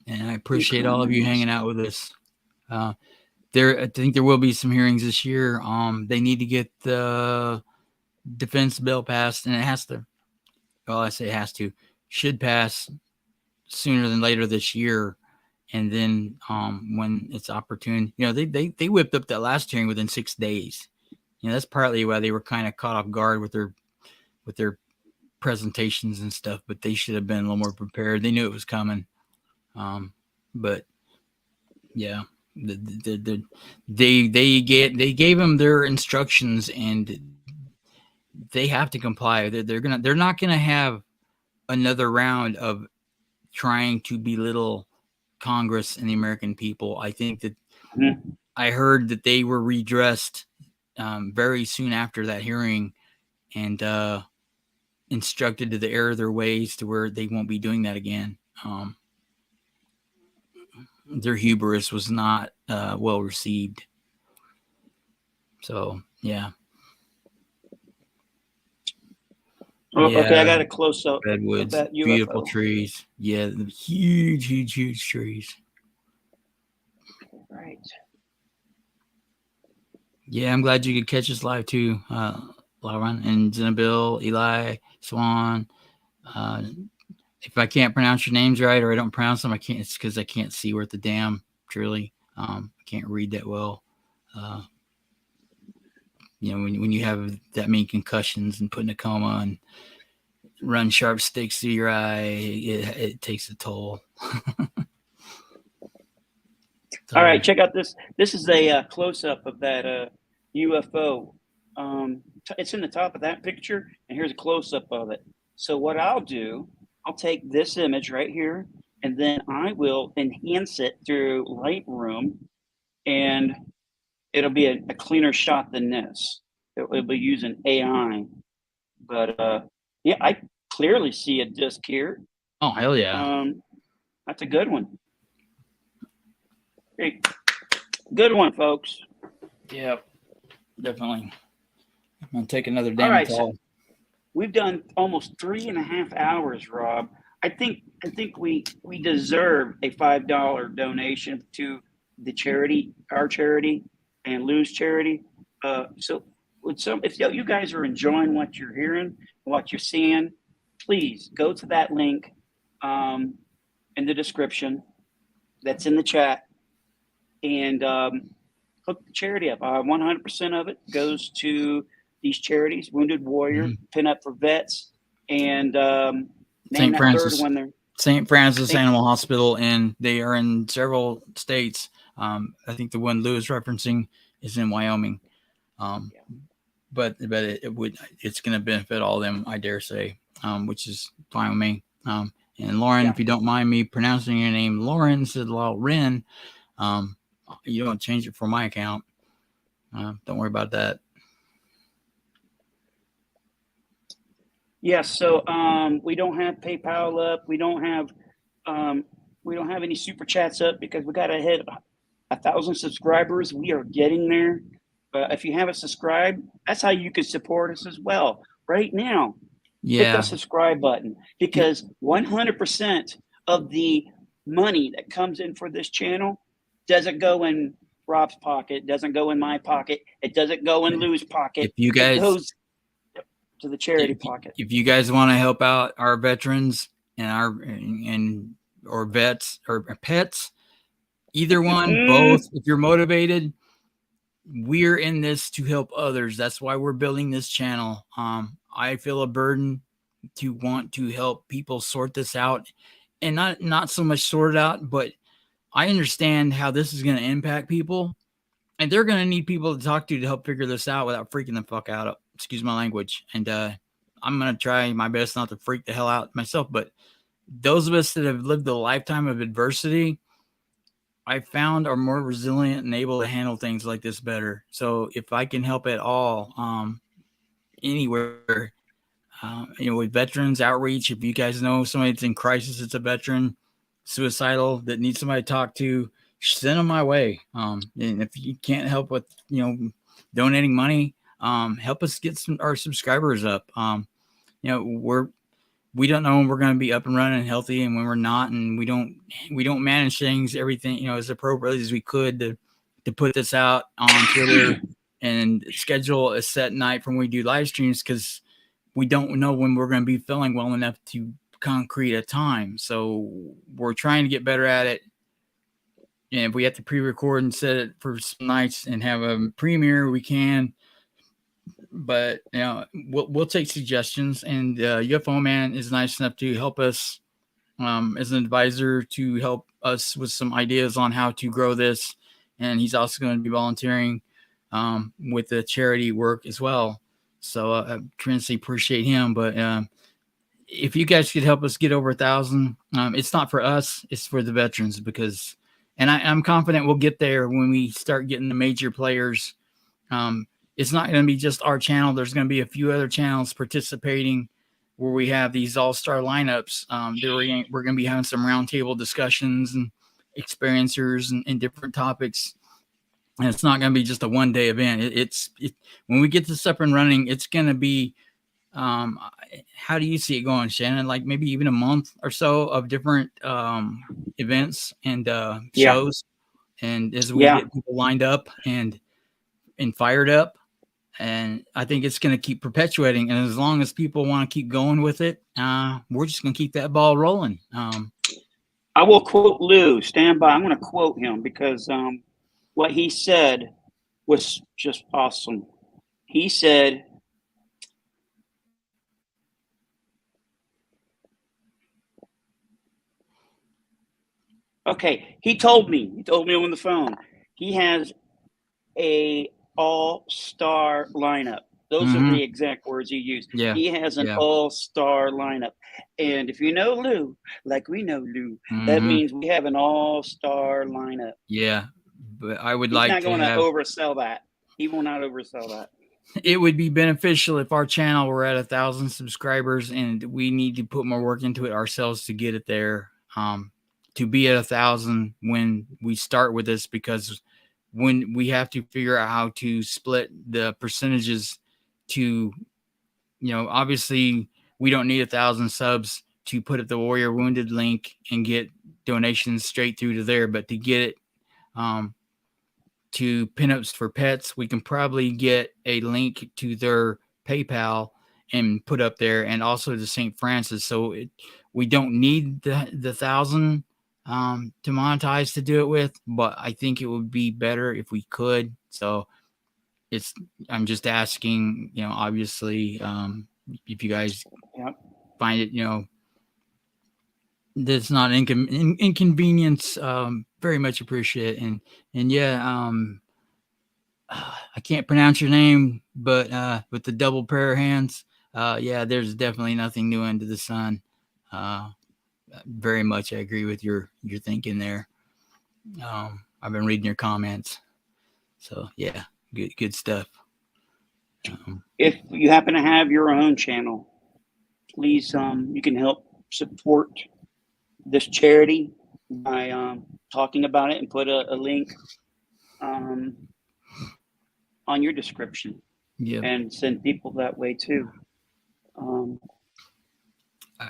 And I appreciate all of you hanging out with us. I think there will be some hearings this year. They need to get the defense bill passed, and it has to. Well, I say it has to. Should pass sooner than later this year. And then when it's opportune, they whipped up that last hearing within 6 days. That's partly why they were kind of caught off guard with their presentations and stuff, but they should have been a little more prepared. They knew it was coming. But yeah, they gave them their instructions, and they have to comply. They're not gonna have another round of trying to belittle Congress and the American people. I think that I heard that they were redressed very soon after that hearing, and instructed to err their ways to where they won't be doing that again. Their hubris was not well received. So yeah. Oh, yeah. Okay, I got a close up. Redwoods, beautiful trees. Yeah, huge trees. Right. Yeah, I'm glad you could catch us live too, Lauren and Zenabil, Eli, Swan. If I can't pronounce your names right or I don't pronounce them, I can't. It's because I can't see worth the damn. Truly, I can't read that well. When you have that many concussions and put in a coma and run sharp sticks through your eye, it takes a toll. All right, check out this. This is a close-up of that UFO. It's in the top of that picture, and here's a close-up of it. So what I'll do, I'll take this image right here, and then I will enhance it through Lightroom, and it'll be a cleaner shot than this. It'll be using AI. But yeah, I clearly see a disc here. Oh, hell yeah. That's a good one. Hey, good one, folks. Yeah, definitely. I'm going to take another damn call. So we've done almost 3.5 hours, Rob. I think we deserve a $5 donation to the charity, our charity, and Lou's charity. So if you guys are enjoying what you're hearing, what you're seeing, please go to that link in the description that's in the chat and hook the charity up. 100% of it goes to these charities: Wounded Warrior, Pin Up for Vets, and St. Francis Animal Hospital, and they are in several states. I think the one Lou is referencing is in Wyoming. But it's going to benefit all of them, I dare say, which is fine with me. And Lauren, if you don't mind me pronouncing your name, Lauren Ren, you don't change it for my account. Don't worry about that. Yes. So we don't have PayPal up. We don't have any super chats up because we got to hit 1,000 subscribers. We are getting there. If you haven't subscribed, that's how you can support us as well. Right now, hit the subscribe button, because 100% of the money that comes in for this channel doesn't go in Rob's pocket, doesn't go in my pocket, it doesn't go in Lou's pocket. If you guys, it goes to the charity pocket. If you guys want to help out our veterans and or vets or pets, either one, both, if you're motivated, we're in this to help others. That's why we're building this channel. I feel a burden to want to help people sort this out, and not so much sort it out, but I understand how this is going to impact people, and they're going to need people to talk to help figure this out without freaking the fuck out. Excuse my language. And I'm going to try my best not to freak the hell out myself, but those of us that have lived a lifetime of adversity, I found, are more resilient and able to handle things like this better. So if I can help at all, anywhere, with veterans outreach, if you guys know somebody that's in crisis, it's a veteran, suicidal, that needs somebody to talk to, send them my way. And if you can't help with, donating money, help us get our subscribers up. We don't know when we're going to be up and running and healthy and when we're not, and we don't manage things, everything, as appropriately as we could to put this out on Twitter and schedule a set night from when we do live streams, because we don't know when we're going to be feeling well enough to concrete a time. So we're trying to get better at it. And if we have to pre-record and set it for some nights and have a premiere, we can. But we'll take suggestions. And UFO Man is nice enough to help us as an advisor, to help us with some ideas on how to grow this. And he's also going to be volunteering with the charity work as well. So I tremendously appreciate him. But if you guys could help us get over 1,000, it's not for us, it's for the veterans, because, and I'm confident we'll get there when we start getting the major players. It's not going to be just our channel. There's going to be a few other channels participating where we have these all-star lineups. We're going to be having some roundtable discussions and experiencers and different topics. And it's not going to be just a one-day event. When we get this up and running, it's going to be, how do you see it going, Shannon? Like maybe even a month or so of different events and shows. And as we get people lined up and fired up, and I think it's going to keep perpetuating. And as long as people want to keep going with it, we're just going to keep that ball rolling. I will quote Lou. Stand by. I'm going to quote him because what he said was just awesome. He said, okay, he told me on the phone, he has a all-star lineup. Those are the exact words he used. Yeah. He has an all-star lineup. And if you know Lou, like we know Lou, that means we have an all-star lineup. Yeah. But I would He's like not to going to oversell that. He will not oversell that. It would be beneficial if our channel were at 1,000 subscribers, and we need to put more work into it ourselves to get it there. To be at 1,000 when we start with this, because when we have to figure out how to split the percentages to, obviously we don't need 1,000 subs to put up the Warrior Wounded link and get donations straight through to there. But to get it to Pinups for Pets, we can probably get a link to their PayPal and put up there, and also to St. Francis. So we don't need the 1,000 to monetize to do it with, but I think it would be better if we could. So I'm just asking, obviously, if you guys find it, that's not inconvenience, very much appreciate it. And I can't pronounce your name, but with the double pair of hands, there's definitely nothing new under the sun. Very much I agree with your thinking there. I've been reading your comments, so yeah, good stuff. If you happen to have your own channel, please you can help support this charity by talking about it and put a link on your description, and send people that way too.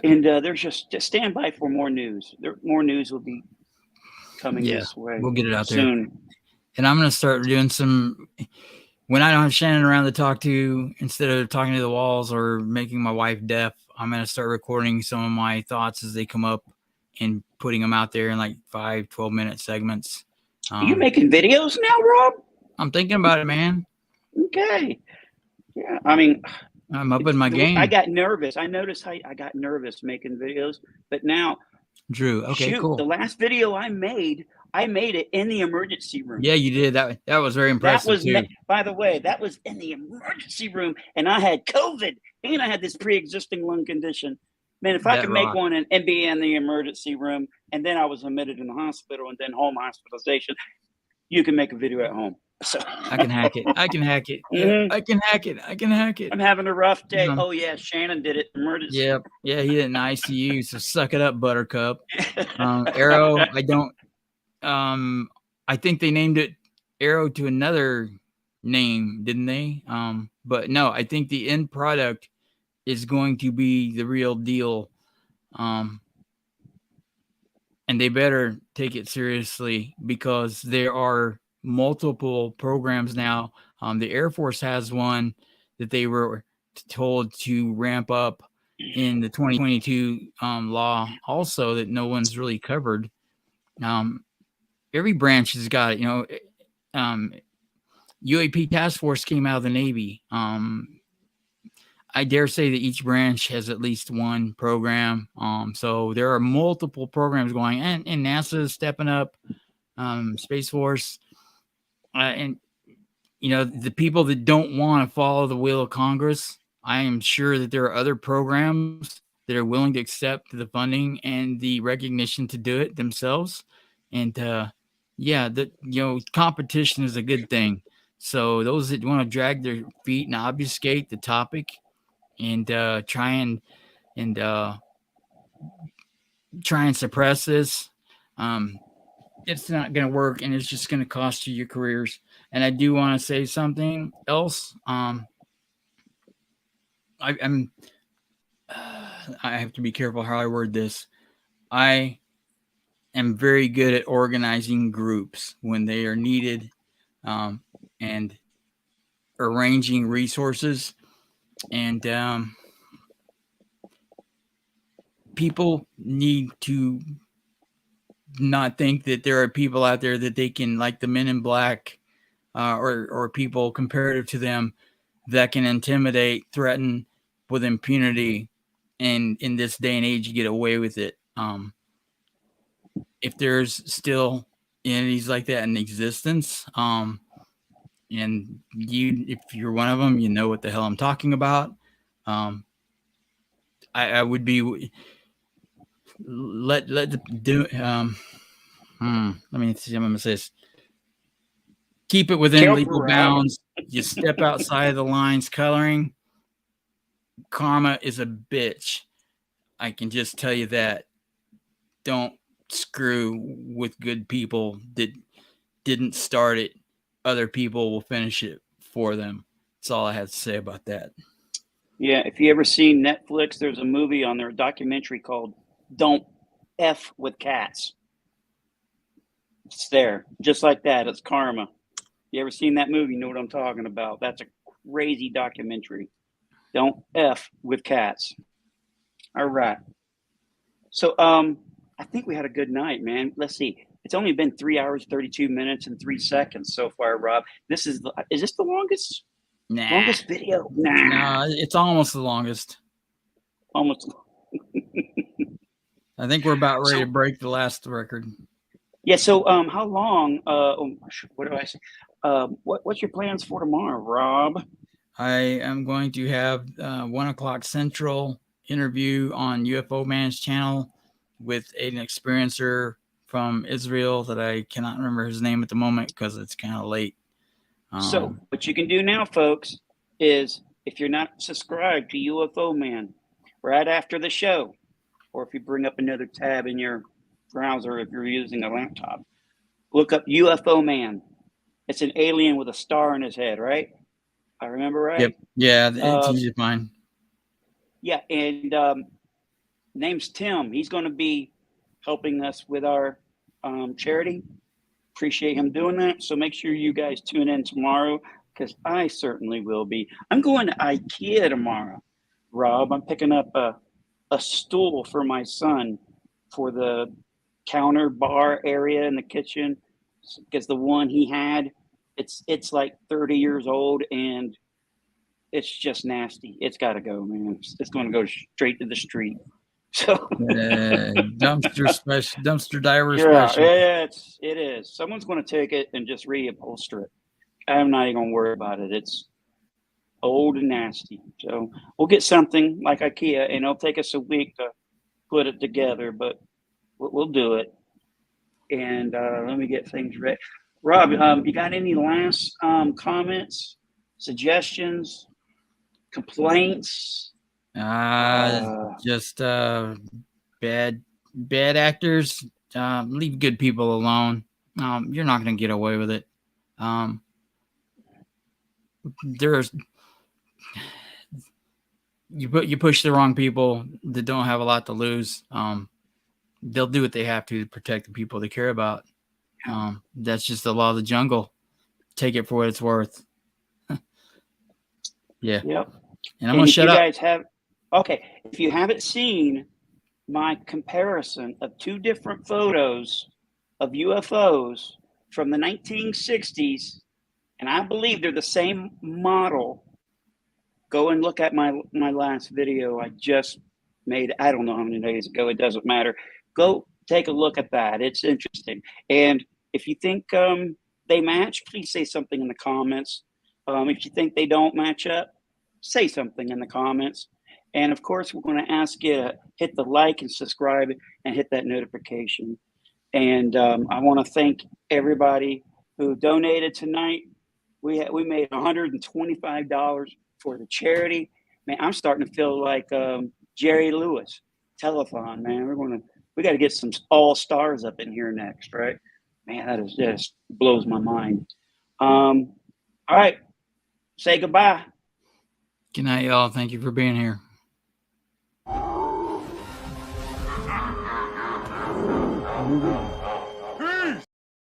And there's just stand by for more news. More news will be coming this way. We'll get it out soon. there. And I'm going to start doing some, when I don't have Shannon around to talk to, instead of talking to the walls or making my wife deaf, I'm going to start recording some of my thoughts as they come up and putting them out there in like 12-minute segments. Are you making videos now, Rob? I'm thinking about it, man. Okay. Yeah. I mean, I'm up in my game. I got nervous. I noticed how I got nervous making videos, but now, Drew. Okay, cool. The last video I made it in the emergency room. Yeah, you did. That was very impressive. By the way, that was in the emergency room, and I had COVID, and I had this pre-existing lung condition. Man, if I could make one and be in the emergency room, and then I was admitted in the hospital and then home hospitalization, you can make a video at home. So I can hack it. I can hack it. Mm-hmm. I can hack it. I'm having a rough day. Oh yeah, Shannon did it. Emergency. Yep. Yeah, he did an ICU. So suck it up, Buttercup. Arrow. I don't. I think they named it Arrow to another name, didn't they? But no, I think the end product is going to be the real deal. And they better take it seriously, because there are multiple programs now. The Air Force has one that they were told to ramp up in the 2022 law also that no one's really covered. Every branch has got it. UAP task force came out of the Navy. I dare say that each branch has at least one program. So there are multiple programs going, and NASA is stepping up, Space Force, and the people that don't want to follow the will of Congress. I am sure that there are other programs that are willing to accept the funding and the recognition to do it themselves. And competition is a good thing. So those that want to drag their feet and obfuscate the topic and try and suppress this, it's not going to work, and it's just going to cost you your careers. And I do want to say something else. I have to be careful how I word this. I am very good at organizing groups when they are needed, and arranging resources. And people need to not think that there are people out there that they can, like the Men in Black, or people comparative to them, that can intimidate, threaten with impunity, and in this day and age get away with it. If there's still entities like that in existence, and if you're one of them, you know what the hell I'm talking about. I would be let me see. I'm gonna say this. Keep it within legal bounds. You step outside of the lines coloring, karma is a bitch. I can just tell you that. Don't screw with good people that didn't start it. Other people will finish it for them. That's all I have to say about that. Yeah, if you ever seen Netflix, there's a movie on there, a documentary called Don't F with Cats. It's there, just like that. It's karma. You ever seen that movie? You know what I'm talking about. That's a crazy documentary. Don't F with cats. All right. So I think we had a good night, man. Let's see. It's only been 3 hours, 32 minutes, and 3 seconds so far, Rob. Is this the longest? Nah. Longest video? Nah, it's almost the longest. Almost. I think we're about ready to break the last record. Yeah. So, how long? What do I say? What's your plans for tomorrow, Rob? I am going to have 1:00 Central interview on UFO Man's channel with an experiencer from Israel that I cannot remember his name at the moment because it's kind of late. So what you can do now, folks, is if you're not subscribed to UFO Man, right after the show, or if you bring up another tab in your browser if you're using a laptop, look up UFO Man. It's an alien with a star in his head, right? I remember right? Yep. Yeah, it's easy to find. Yeah, and name's Tim. He's going to be helping us with our charity. Appreciate him doing that. So make sure you guys tune in tomorrow because I certainly will be. I'm going to IKEA tomorrow, Rob. I'm picking up a stool for my son for the counter bar area in the kitchen because the one he had, it's like 30 years old and it's just nasty. It's got to go, man. It's going to go straight to the street. So dumpster diver special. Yeah, it is. Someone's going to take it and just reupholster it. I'm not even going to worry about it. It's old and nasty. So we'll get something like IKEA, and it'll take us a week to put it together, but we'll do it. And let me get things ready. Rob, you got any last comments, suggestions, complaints? Just bad actors. Leave good people alone. You're not going to get away with it. You push the wrong people that don't have a lot to lose. They'll do what they have to protect the people they care about. That's just the law of the jungle. Take it for what it's worth. Yeah. Yep. And I'm going to shut up. If you haven't seen my comparison of two different photos of UFOs from the 1960s, and I believe they're the same model, go and look at my last video I just made. I don't know how many days ago. It doesn't matter. Go take a look at that. It's interesting. And if you think they match, please say something in the comments. If you think they don't match up, say something in the comments. And of course, we're going to ask you to hit the like and subscribe and hit that notification. And I want to thank everybody who donated tonight. We made $125 for the charity. Man, I'm starting to feel like Jerry Lewis telethon. Man, we got to get some all stars up in here next, right? Man, that is just blows my mind. All right, say goodbye. Good night, y'all. Thank you for being here. Mm-hmm.